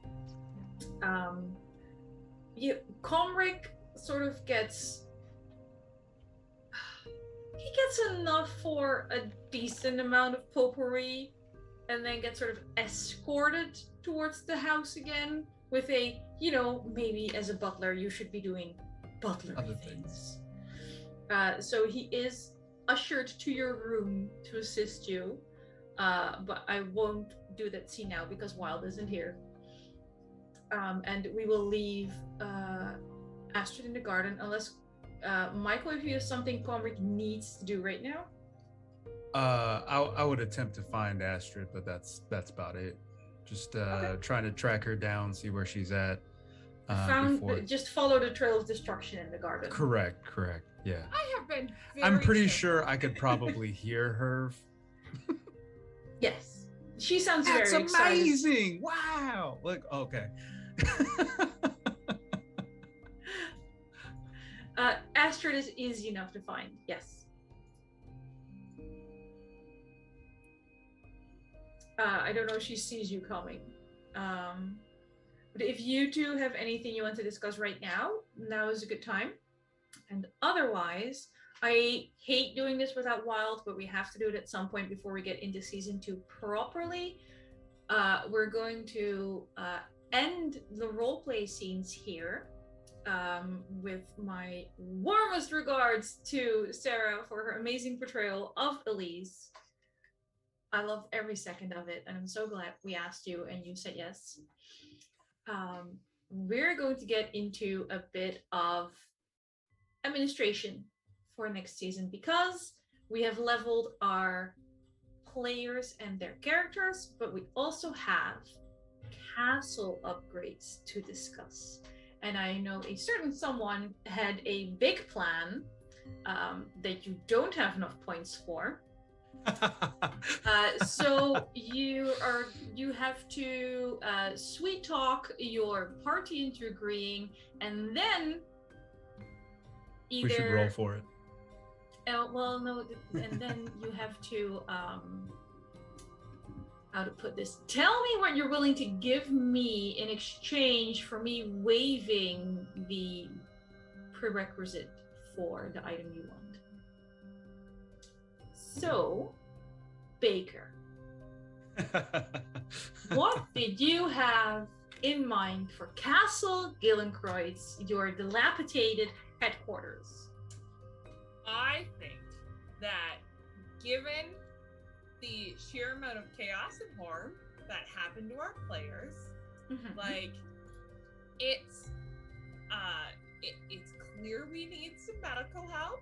Komrik sort of gets enough for a decent amount of potpourri, and then gets sort of escorted towards the house again with a, maybe as a butler you should be doing butlery things. So he is ushered to your room to assist you, but I won't do that scene now because Wilde isn't here. And we will leave Astrid in the garden unless Mikyl, if you have something Komrik needs to do right now. I would attempt to find Astrid, but that's about it. Just trying to track her down, see where she's at. Just follow the trail of destruction in the garden. Correct. Yeah. I have been. I'm pretty sure I could probably hear her. Yes, she sounds That's very excited. amazing! Wow. Look. Okay. Astrid Astrid is easy enough to find. Yes. I don't know if she sees you coming. But if you two have anything you want to discuss right now is a good time. And otherwise, I hate doing this without Wilde, but we have to do it at some point before we get into season 2 properly. We're going to end the roleplay scenes here with my warmest regards to Sarah for her amazing portrayal of Elise. I love every second of it, and I'm so glad we asked you and you said yes. We're going to get into a bit of administration for next season because we have leveled our players and their characters, but we also have castle upgrades to discuss. And I know a certain someone had a big plan that you don't have enough points for. So you have to sweet talk your party into agreeing, and then either we should roll for it. Well, no, and then you have to how to put this? Tell me what you're willing to give me in exchange for me waiving the prerequisite for the item you want. So, Baker, what did you have in mind for Castle Gyllencreutz, your dilapidated headquarters? I think that given the sheer amount of chaos and harm that happened to our players, like it's clear we need some medical help.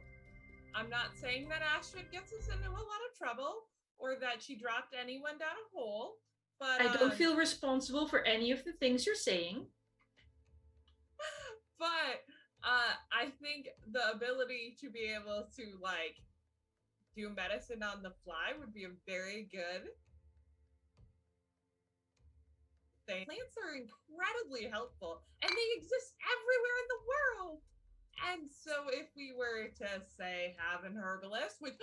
I'm not saying that Astrid gets us into a lot of trouble or that she dropped anyone down a hole, but I don't feel responsible for any of the things you're saying. But I think the ability to be able to like do medicine on the fly would be a very good thing. Plants are incredibly helpful and they exist everywhere in the world. And so if we were to say have an herbalist, which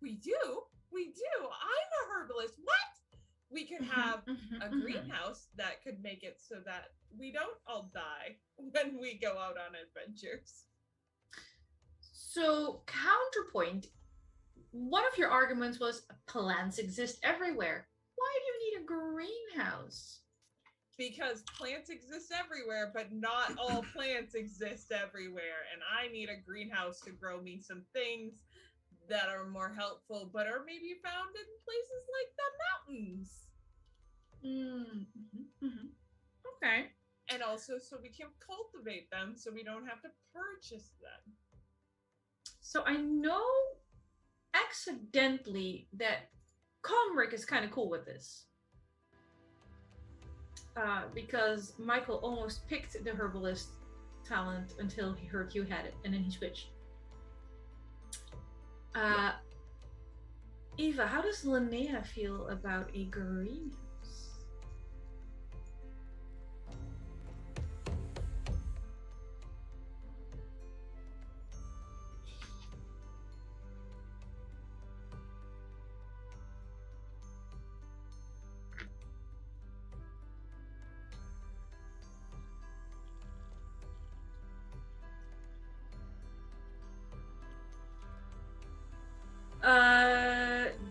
we do, I'm a herbalist. What? We could have a greenhouse that could make it so that we don't all die when we go out on adventures. So counterpoint, one of your arguments was plants exist everywhere. Why do you need a greenhouse? Because plants exist everywhere, but not all plants exist everywhere. And I need a greenhouse to grow me some things that are more helpful, but are maybe found in places like the mountains. Okay. And also so we can cultivate them so we don't have to purchase them. So I know accidentally that Komrik is kind of cool with this. Because Mikyl almost picked the herbalist talent until he heard you had it, and then he switched. Eva, how does Linnea feel about a greenhouse?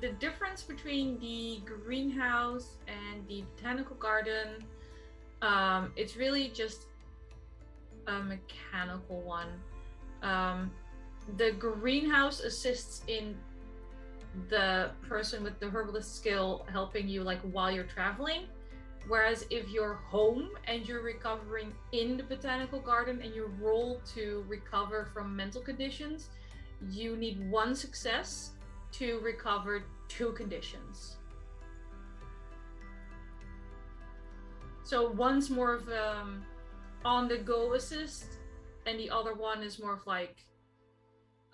The difference between the greenhouse and the botanical garden, it's really just a mechanical one. The greenhouse assists in the person with the herbalist skill helping you like while you're traveling, whereas if you're home and you're recovering in the botanical garden and you roll to recover from mental conditions, you need 1 success to recover 2 conditions. So one's more of on-the-go assist, and the other one is more of like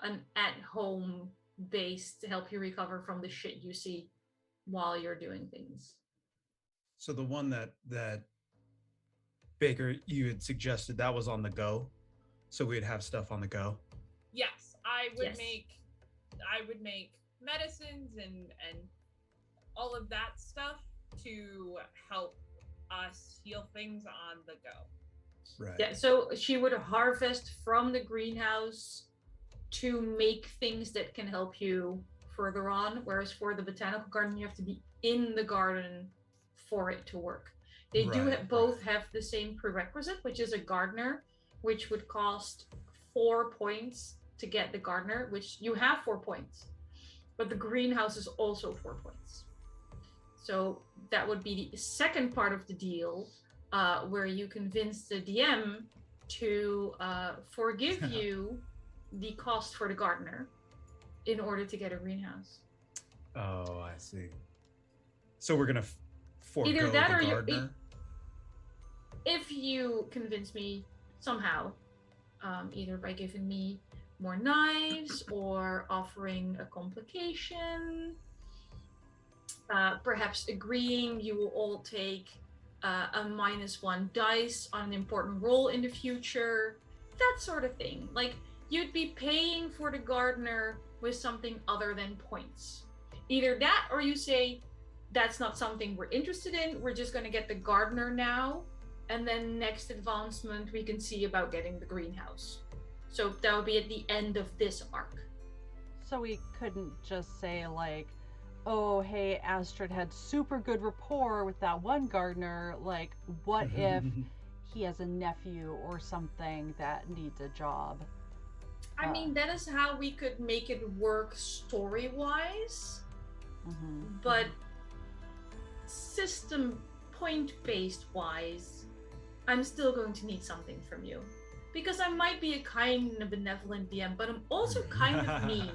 an at-home base to help you recover from the shit you see while you're doing things. So the one that Baker, you had suggested, that was on the go, so we'd have stuff on the go. Yes. I would Yes. make medicines and all of that stuff to help us heal things on the go. Right. Yeah, so she would harvest from the greenhouse to make things that can help you further on, whereas for the botanical garden, you have to be in the garden for it to work. They do Right, both have the same prerequisite, which is a gardener, which would cost 4 points to get the gardener, which you have 4 points, but the greenhouse is also 4 points. So that would be the second part of the deal, where you convince the DM to forgive you the cost for the gardener in order to get a greenhouse. Oh, I see. So we're gonna forego Either that the or gardener. if you convince me somehow, either by giving me more knives or offering a complication, perhaps agreeing you will all take a -1 dice on an important roll in the future, that sort of thing. Like, you'd be paying for the gardener with something other than points. Either that, or you say, that's not something we're interested in, we're just going to get the gardener now, and then next advancement we can see about getting the greenhouse. So that would be at the end of this arc. So we couldn't just say like, oh, hey, Astrid had super good rapport with that one gardener. Like, what if he has a nephew or something that needs a job? I mean, that is how we could make it work story-wise, but system point-based wise, I'm still going to need something from you. Because I might be a kind and a benevolent DM, but I'm also kind of mean.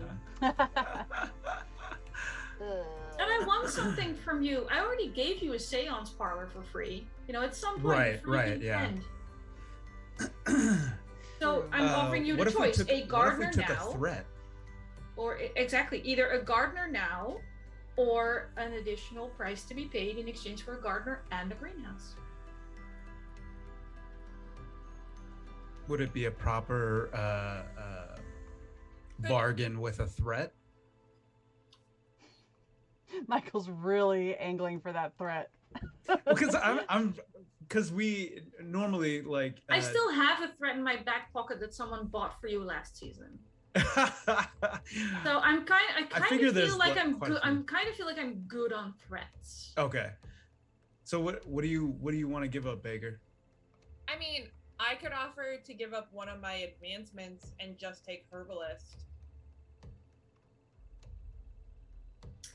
And I want something from you. I already gave you a seance parlor for free. You know, at some point, end. So I'm offering you the choice: a gardener now, a threat? or exactly either a gardener now, or an additional price to be paid in exchange for a gardener and a greenhouse. Would it be a proper bargain with a threat? Michael's really angling for that threat. Because because we normally like. I still have a threat in my back pocket that someone bought for you last season. So I kind of feel like I'm good. I kind of feel like I'm good on threats. Okay. So what do you want to give up, Baker? I mean, I could offer to give up one of my advancements and just take herbalist.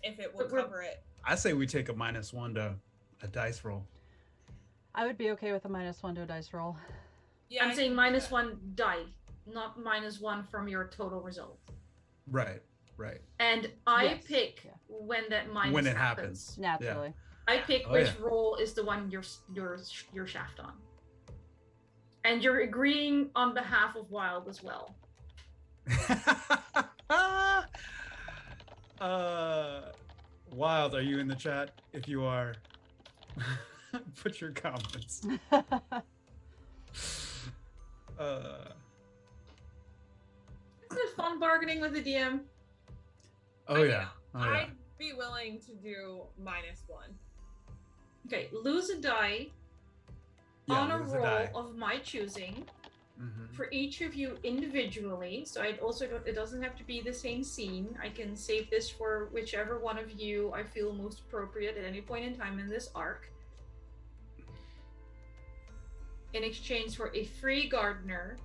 If it will cover it. I say we take a -1 to a dice roll. I would be okay with a -1 to a dice roll. Yeah, I'm saying -1 die, not -1 from your total result. Right. And I pick when that minus when it happens. Naturally. I pick which roll is the one your shaft on. And you're agreeing on behalf of Wilde as well. Wilde, are you in the chat? If you are, put your comments. It's fun bargaining with the DM. I'd be willing to do -1. Okay, lose a die on a roll of my choosing for each of you individually. So it doesn't have to be the same scene. I can save this for whichever one of you I feel most appropriate at any point in time in this arc. In exchange for a free gardener,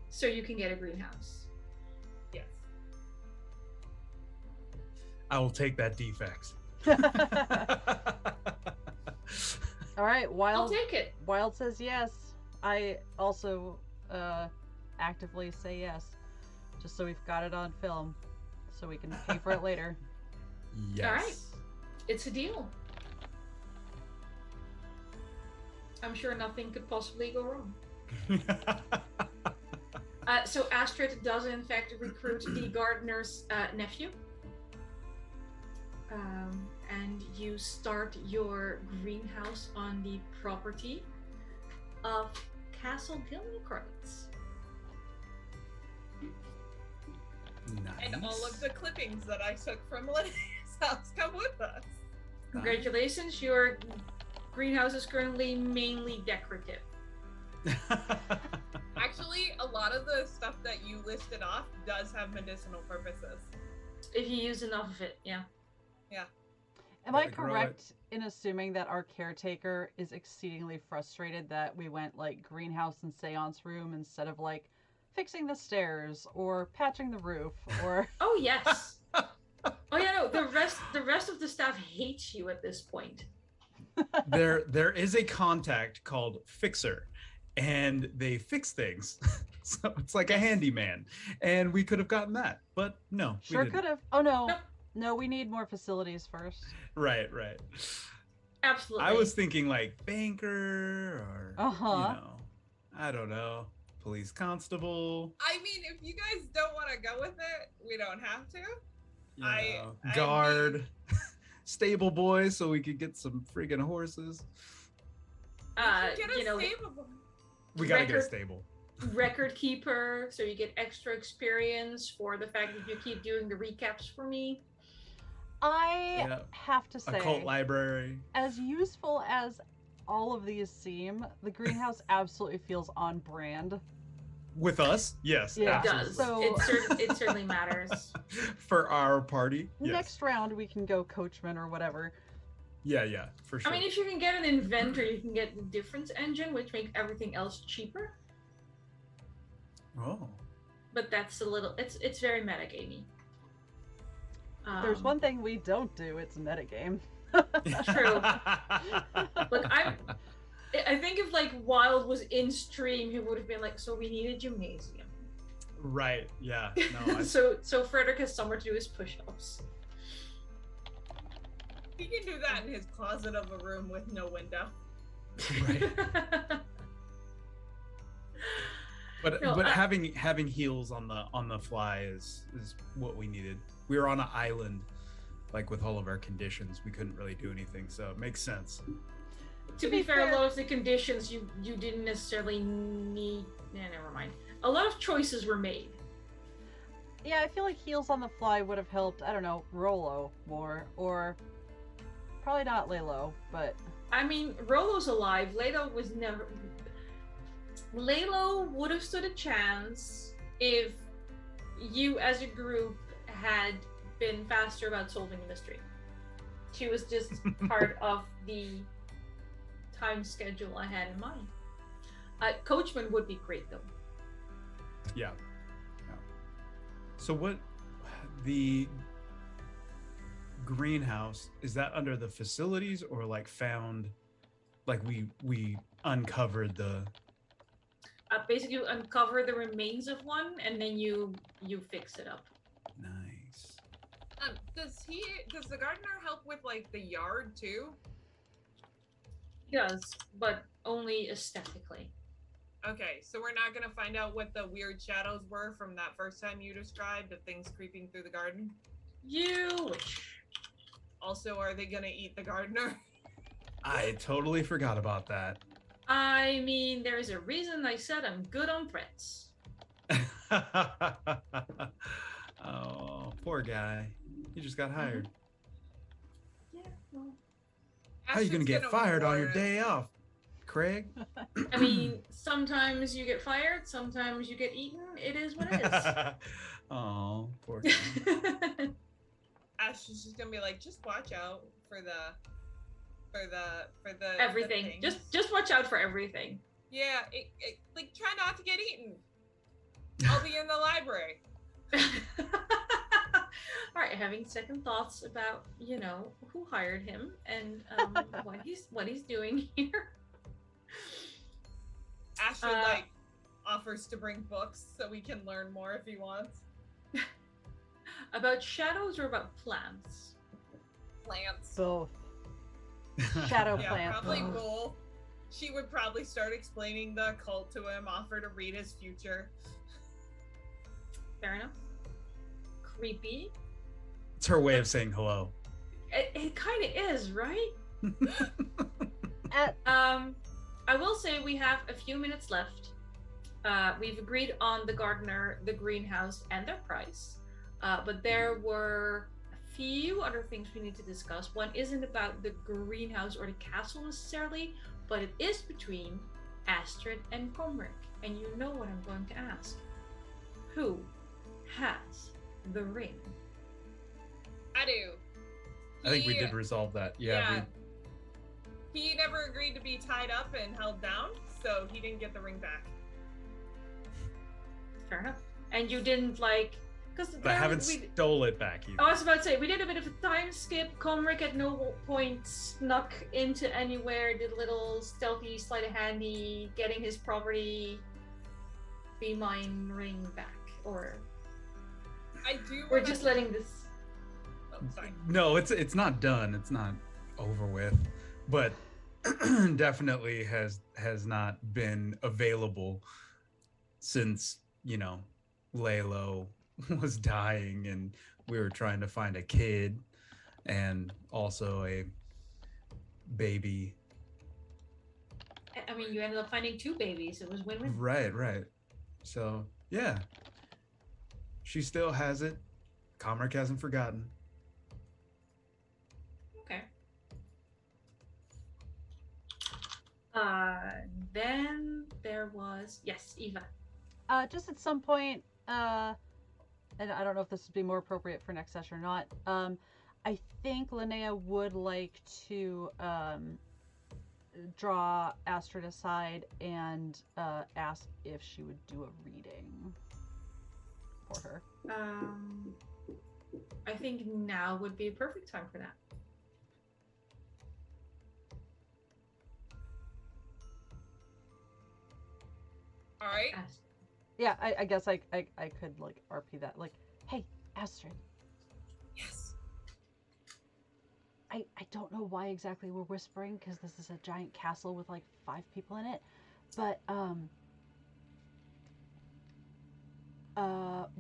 so you can get a greenhouse. Yes. I will take that defect. All right, Wilde. I'll take it. Wilde says yes. I also actively say yes, just so we've got it on film, so we can pay for it later. Yes. All right, it's a deal. I'm sure nothing could possibly go wrong. So Astrid does in fact recruit the gardener's nephew. And you start your greenhouse on the property of Castle Gyllencreutz. Nice. And all of the clippings that I took from Linnea's house come with us. Congratulations, your greenhouse is currently mainly decorative. Actually, a lot of the stuff that you listed off does have medicinal purposes. If you use enough of it, yeah. Am I Gotta grow correct in assuming that our caretaker is exceedingly frustrated that we went like greenhouse and seance room instead of like fixing the stairs or patching the roof or Oh yes. Oh yeah, no. The rest of the staff hates you at this point. there is a contact called Fixer, and they fix things. So it's like a handyman, and we could have gotten that, but no, we sure didn't. could have. Oh no. Nope. No, we need more facilities first. Right. Absolutely. I was thinking like banker or I don't know, police constable. I mean, if you guys don't want to go with it, we don't have to. You know, guard, stable boy, so we could get some friggin' horses. Get a you know, stable. We gotta get a stable. record keeper, so you get extra experience for the fact that you keep doing the recaps for me. I Yeah. have to say, Occult library. as useful as all of these seem, the greenhouse absolutely feels on brand. With us? Yes. Yeah. It does. absolutely. It certainly matters. For our party? Yes. Next round, we can go coachman or whatever. Yeah, for sure. I mean, if you can get an inventor, you can get the difference engine, which makes everything else cheaper. Oh. But that's a little. It's very metagamey. There's one thing we don't do, it's metagame. True. Look, I think if like Wilde was in stream, he would have been like, so we need a gymnasium. Right, yeah. No, so Frederick has somewhere to do his push-ups. He can do that in his closet of a room with no window. right. But No, having heals on the fly is what we needed. We were on an island, like with all of our conditions. We couldn't really do anything, so it makes sense. To be fair, a lot of the conditions you didn't necessarily need. Never mind. A lot of choices were made. Yeah, I feel like heals on the fly would have helped, I don't know, Rollo more, or probably not Lalo, but... I mean, Rollo's alive. Lalo was never... Lalo would have stood a chance if you as a group had been faster about solving the mystery. She was just part of the time schedule I had in mind. Coachman would be great though. Yeah. So what the greenhouse, is that under the facilities or like found, like we uncovered the... Basically you uncover the remains of one and then you fix it up. Nice. Does the gardener help with like the yard too? He does, but only aesthetically. Okay, so we're not gonna find out what the weird shadows were from that first time you described of things creeping through the garden? You wish. Also, are they gonna eat the gardener? I totally forgot about that. I mean, there's a reason I said I'm good on threats. Oh, poor guy. He just got hired. Yeah, well. How are you gonna get Astrid's fired on your warn- day off, Craig? I mean, sometimes you get fired, sometimes you get eaten. It is what it Oh, poor guy. is. Ash is just gonna be like, just watch out for the Everything. the things. Just watch out for everything. Yeah, like try not to get eaten. I'll be in the library. All right, having second thoughts about, you know, who hired him and what he's doing here. Ashley like offers to bring books so we can learn more if he wants. About shadows or about plants? Plants. Both. Shadow Yeah, plant. probably both. both. She would probably start explaining the occult to him, offer to read his future. Fair enough. Creepy. It's her way of saying hello. It kind of is, right? At I will say we have a few minutes left. We've agreed on the gardener, the greenhouse, and their price. But there were a few other things we need to discuss. One isn't about the greenhouse or the castle necessarily, but it is between Astrid and Komrik. And you know what I'm going to ask. Who has the ring? I do. I think we did resolve that. He never agreed to be tied up and held down, so he didn't get the ring back. Fair enough. And you didn't like... But I haven't stole it back either. I was about to say, we did a bit of a time skip. Komrik at no point snuck into anywhere, did a little stealthy, sleight of handy, getting his property, be mine ring back. Or... I do... We're just letting this... Oh, sorry. No, it's not done. It's not over with. But definitely has not been available since, you know, Lalo was dying and we were trying to find a kid and also a baby. I mean, you ended up finding 2 babies. It was win-win. Right. So, yeah. She still has it. Komrik hasn't forgotten. Okay. Then there was... Yes, Eva. Just at some point, and I don't know if this would be more appropriate for next session or not, I think Linnea would like to draw Astrid aside and ask if she would do a reading for her. I think now would be a perfect time for that. All right. Yeah, I guess I could like RP that, like, hey, Astrid. Yes. I don't know why exactly we're whispering, because this is a giant castle with like 5 people in it, but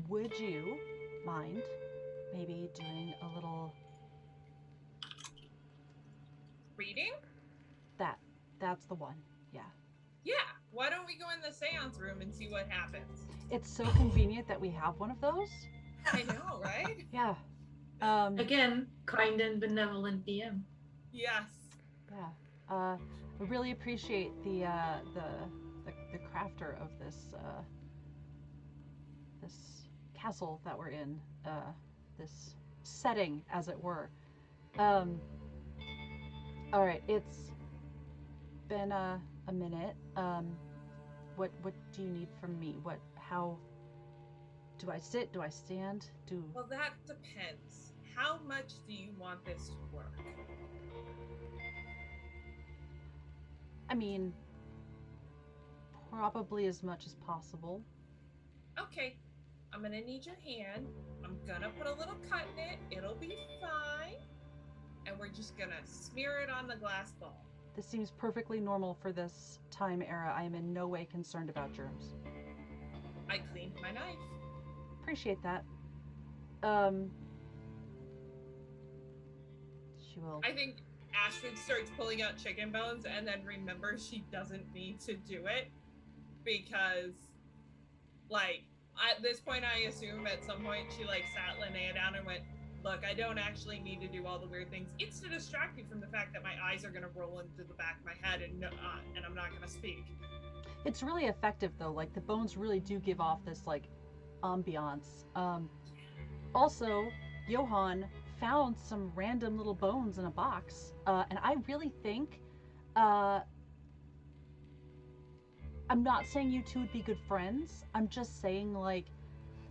would you mind maybe doing a little Reading? That's the one. Yeah. Yeah. Why don't we go in the seance room and see what happens? It's so convenient that we have one of those. I know, right? Yeah. Again, kind and benevolent DM. Yes. Yeah. I really appreciate the crafter of this this castle that we're in, this setting, as it were. All right, it's been a minute. What do you need from me? How do I sit? Do I stand? Well, that depends. How much do you want this to work? I mean, probably as much as possible. Okay. I'm gonna need your hand. I'm gonna put a little cut in it. It'll be fine. And we're just gonna smear it on the glass ball. This seems perfectly normal for this time era. I am in no way concerned about germs. I cleaned my knife. Appreciate that. She will... I think Astrid starts pulling out chicken bones and then remembers she doesn't need to do it because, like, at this point I assume at some point she, like, sat Linnea down and went, look, I don't actually need to do all the weird things. It's to distract you from the fact that my eyes are going to roll into the back of my head and I'm not going to speak. It's really effective, though. Like, the bones really do give off this, like, ambiance. Also, Johann found some random little bones in a box, and I really think, I'm not saying you two would be good friends. I'm just saying, like,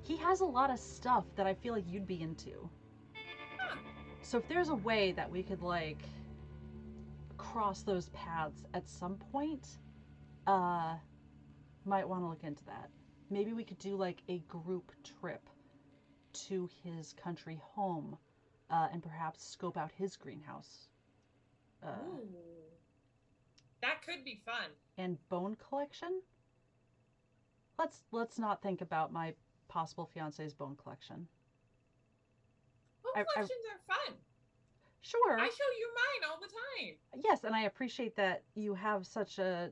he has a lot of stuff that I feel like you'd be into. So if there's a way that we could, like, cross those paths at some point, might want to look into that. Maybe we could do, like, a group trip to his country home, and perhaps scope out his greenhouse. Ooh. That could be fun. And bone collection? Let's not think about my possible fiance's bone collection. Bone collections are fun. Sure. I show you mine all the time. Yes, and I appreciate that you have such a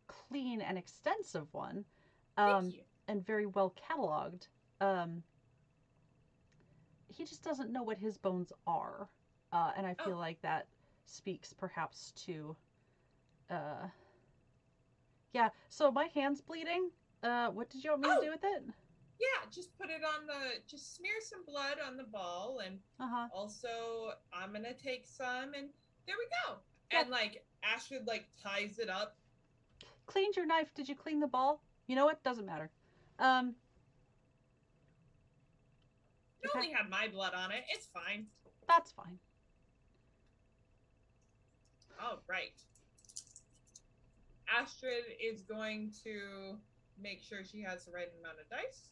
clean and extensive one. Thank you. And very well cataloged. he just doesn't know what his bones are. And I feel like that speaks perhaps to, yeah, so my hand's bleeding. What did you want me to do with it? Yeah, just put it on just smear some blood on the ball, and also I'm gonna take some, and there we go. Yeah. And like Astrid like ties it up. Cleaned your knife. Did you clean the ball? You know what? Doesn't matter. It only had my blood on it. It's fine. That's fine. All right. Astrid is going to make sure she has the right amount of dice.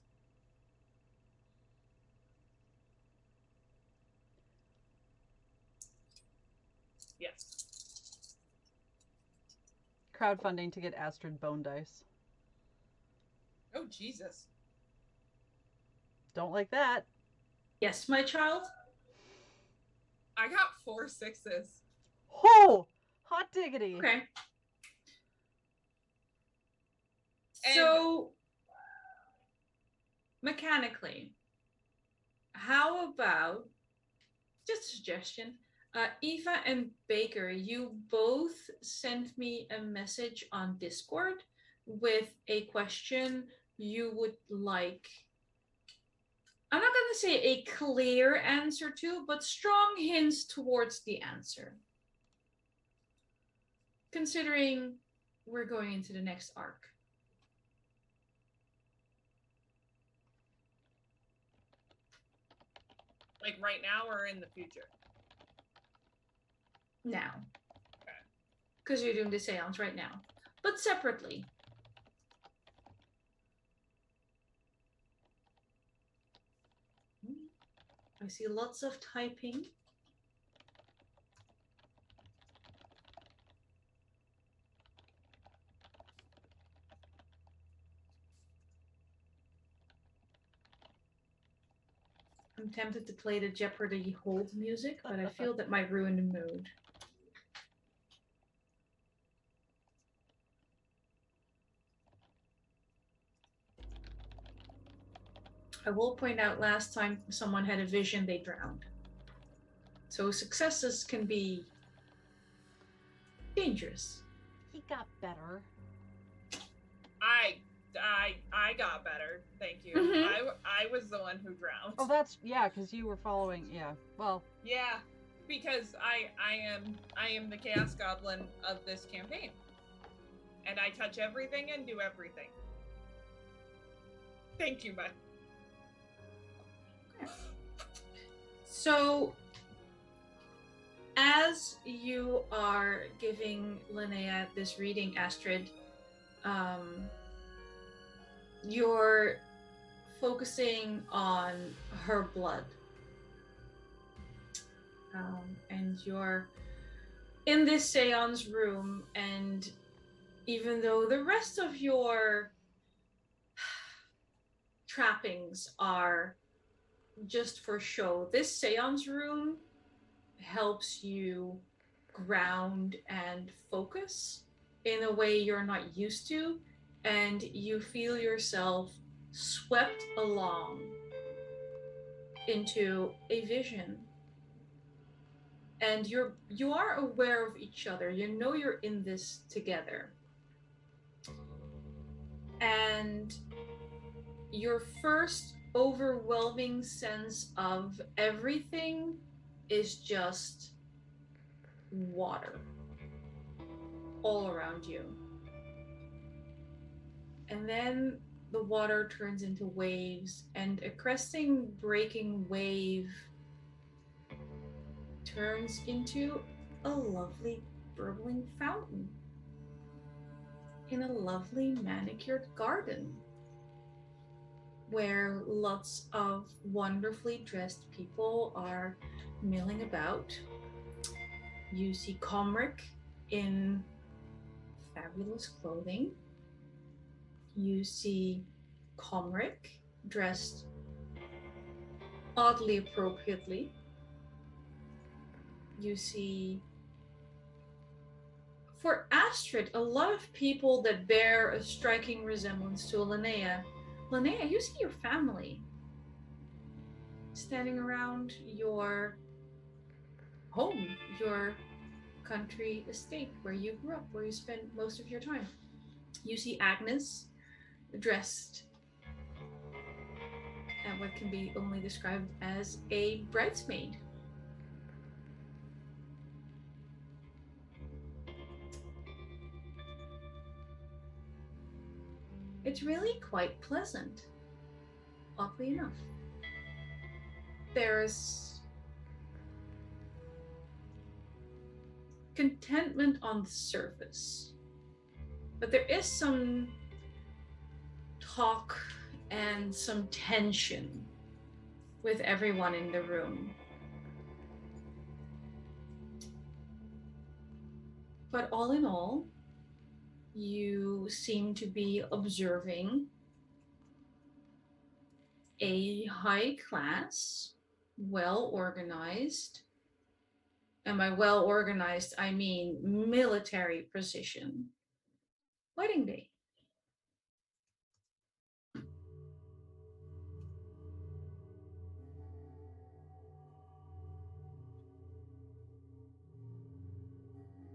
Yes. Crowdfunding to get Astrid bone dice. Oh, Jesus. Don't like that. Yes, my child. I got 4 6s. Oh! Hot diggity. Okay. And so, mechanically, how about, just a suggestion, Eva and Baker, you both sent me a message on Discord with a question you would like, I'm not going to say a clear answer to, but strong hints towards the answer. Considering we're going into the next arc. Like right now or in the future? Now. Okay. Because you're doing the seance right now. But separately. I see lots of typing. I'm tempted to play the Jeopardy hold music, but I feel that might ruin the mood. I will point out last time someone had a vision, they drowned. So successes can be dangerous. He got better. I got better. Thank you. Mm-hmm. I was the one who drowned. Oh, that's, yeah, because you were following, yeah. Well. Yeah, because I am the Chaos Goblin of this campaign. And I touch everything and do everything. Thank you, bud. So, as you are giving Linnea this reading, Astrid, you're focusing on her blood. And you're in this seance room, and even though the rest of your trappings are just for show, this seance room helps you ground and focus in a way you're not used to, and you feel yourself swept along into a vision. And you are aware of each other. You know you're in this together. And your first overwhelming sense of everything is just water all around you. And then the water turns into waves, and a cresting, breaking wave turns into a lovely burbling fountain in a lovely manicured garden where lots of wonderfully dressed people are milling about. You see Komrik in fabulous clothing. You see Komrik dressed oddly appropriately. You see, for Astrid, a lot of people that bear a striking resemblance to Linnea. Linnea, you see your family. standing around your home, your country estate where you grew up, where you spent most of your time. You see Agnes dressed at what can be only described as a bridesmaid. It's really quite pleasant, oddly enough. There's contentment on the surface, but there is some talk and some tension with everyone in the room. But all in all, you seem to be observing a high class, well organized, and by well organized, I mean military precision, wedding day.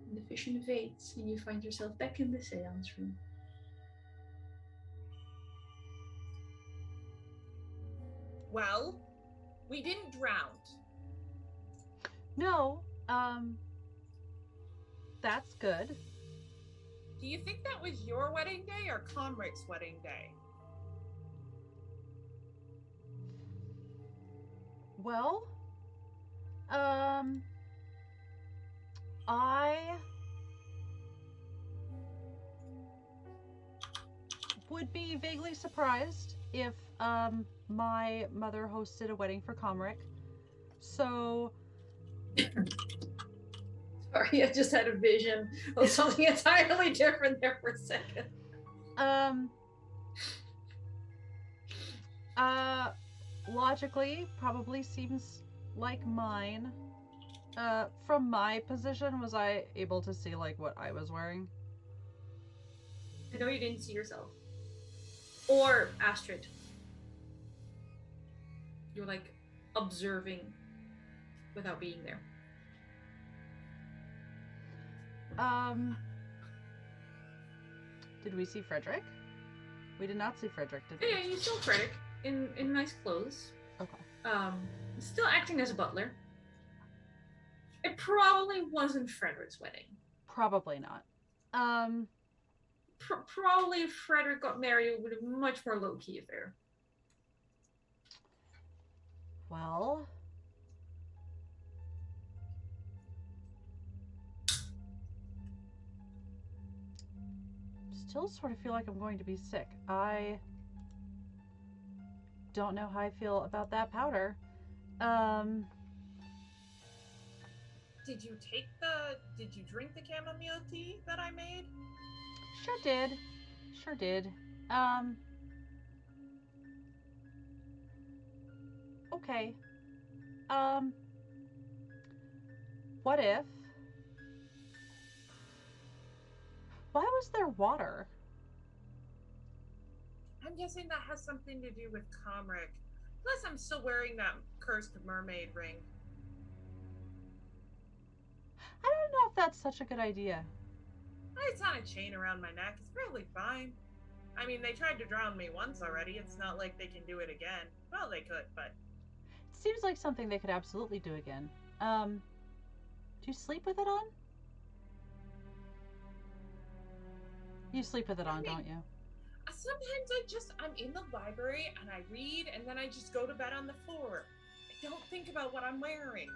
And the vision fades, and you find yourself back in the seance room. Well, we didn't drown. No, that's good. Do you think that was your wedding day or Komrik's wedding day? Well, I would be vaguely surprised if my mother hosted a wedding for Komrik. So Sorry, I just had a vision of something entirely different there for a second. Logically probably seems like mine. From my position, was I able to see like what I was wearing? I know you didn't see yourself. Or Astrid. You're like observing without being there. Did we see Frederick? We did not see Frederick, did we? Yeah, you saw Frederick in nice clothes. Okay. Still acting as a butler. It probably wasn't Frederick's wedding. Probably not. Probably if Frederick got married, it would have been a much more low-key affair. Well, still sort of feel like I'm going to be sick. I don't know how I feel about that powder. Did you drink the chamomile tea that I made? Sure did. Sure did. Okay. What if? Why was there water? I'm guessing that has something to do with Komrik. Plus, I'm still wearing that cursed mermaid ring. I don't know if that's such a good idea. It's on a chain around my neck. It's probably fine. I mean, they tried to drown me once already. It's not like they can do it again. Well, they could, but... It seems like something they could absolutely do again. Do you sleep with it on? You sleep with it on, don't you? Sometimes I'm in the library and I read and then I just go to bed on the floor. I don't think about what I'm wearing.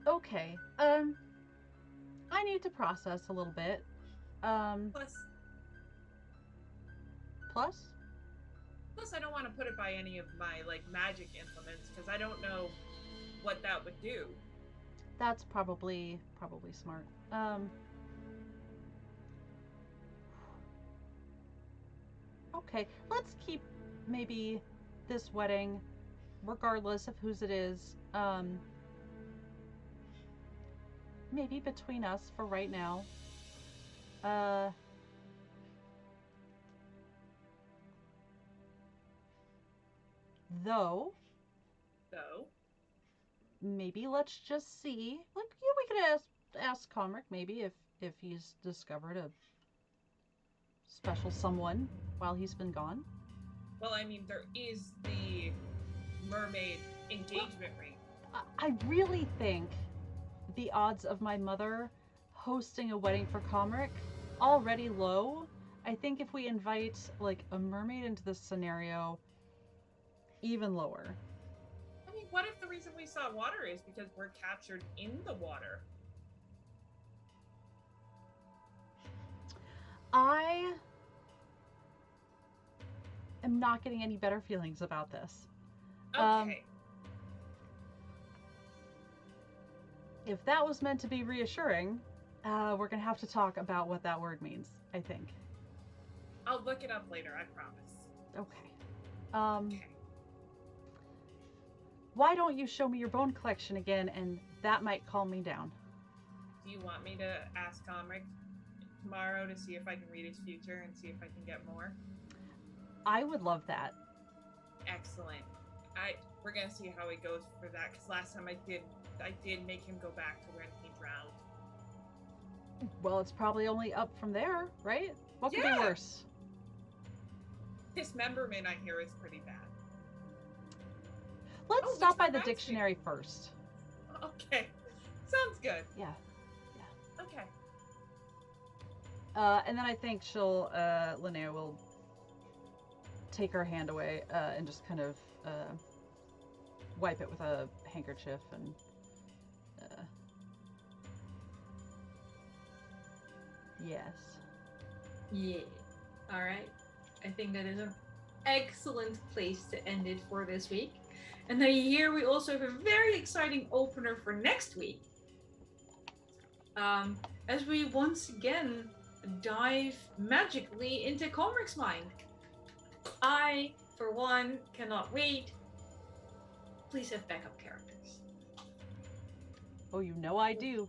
Okay. I need to process a little bit. Plus, I don't want to put it by any of my like magic implements because I don't know what that would do. That's probably smart. Okay, let's keep maybe this wedding, regardless of whose it is, maybe between us for right now. Though, So, maybe let's just see. Like, yeah, we could ask Komrik maybe if he's discovered a special someone while he's been gone. well, I mean, there is the mermaid engagement ring. I really think the odds of my mother hosting a wedding for Komrik already low. I think if we invite like a mermaid into this scenario, even lower. I mean, what if the reason we saw water is because we're captured in the water? I am not getting any better feelings about this. Okay. If that was meant to be reassuring, we're gonna have to talk about what that word means, I think. I'll look it up later, I promise. Okay. Okay. Why don't you show me your bone collection again, and that might calm me down. Do you want me to ask Komrik tomorrow to see if I can read his future and see if I can get more? I would love that. Excellent. We're gonna see how it goes for that, because last time I did make him go back to when he drowned. Well, it's probably only up from there, right? What could be Yeah. worse? Dismemberment, I hear, is pretty bad. Let's Oh, stop which by the reminds me. dictionary first. Okay. Sounds good. Yeah. Okay. And then I think Linnea will take her hand away and just kind of wipe it with a handkerchief and yes. Yeah. All right. I think that is an excellent place to end it for this week. And then here we also have a very exciting opener for next week. As we once again dive magically into Komrik's mind. I, for one, cannot wait. Please have backup characters. Oh, you know I do.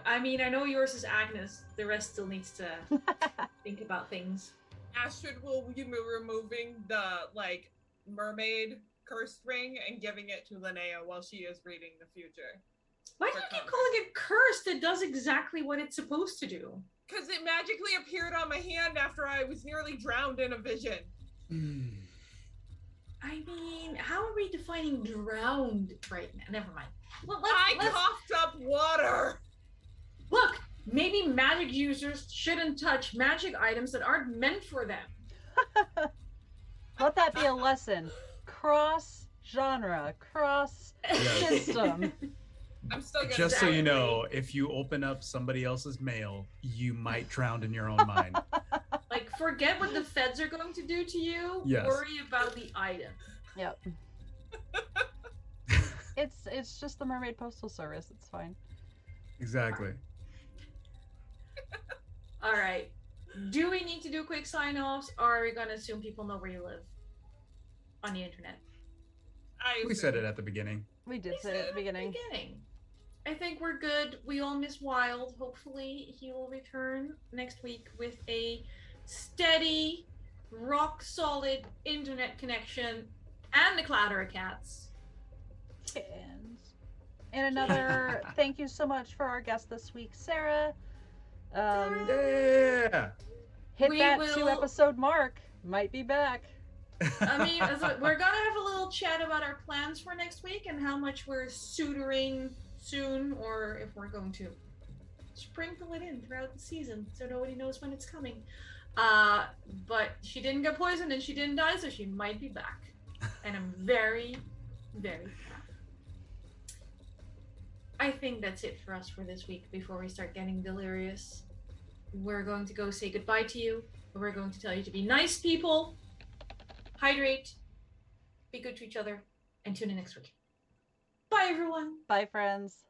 I mean, I know yours is Agnes. The rest still needs to think about things. Astrid will be removing the, mermaid cursed ring and giving it to Linnea while she is reading the future. Why do you keep calling it cursed? It does exactly what it's supposed to do. Because it magically appeared on my hand after I was nearly drowned in a vision. I mean, how are we defining drowned right now? Never mind. I coughed up water! Look, maybe magic users shouldn't touch magic items that aren't meant for them. Let that be a lesson. Cross genre, cross system. I'm still gonna Just so you know, if you open up somebody else's mail, you might drown in your own mind. Like, forget what the feds are going to do to you. Yes. Worry about the item. Yep. It's just the Mermaid Postal Service. It's fine. Exactly. All right. Do we need to do quick sign-offs, or are we going to assume people know where you live on the internet? We said it at the beginning. We did say it at the beginning. I think we're good. We all miss Wilde. Hopefully he will return next week with a steady, rock-solid internet connection and a clatter of cats. And another thank you so much for our guest this week, Sarah. Yeah. Hit We that will- 2-episode mark. Might be back. I mean, we're gonna have a little chat about our plans for next week and how much we're suitoring soon, or if we're going to sprinkle it in throughout the season so nobody knows when it's coming. But she didn't get poisoned and she didn't die, so she might be back. And I'm very, very happy. I think that's it for us for this week before we start getting delirious. We're going to go say goodbye to you. We're going to tell you to be nice people, hydrate, be good to each other, and tune in next week. Bye, everyone. Bye, friends.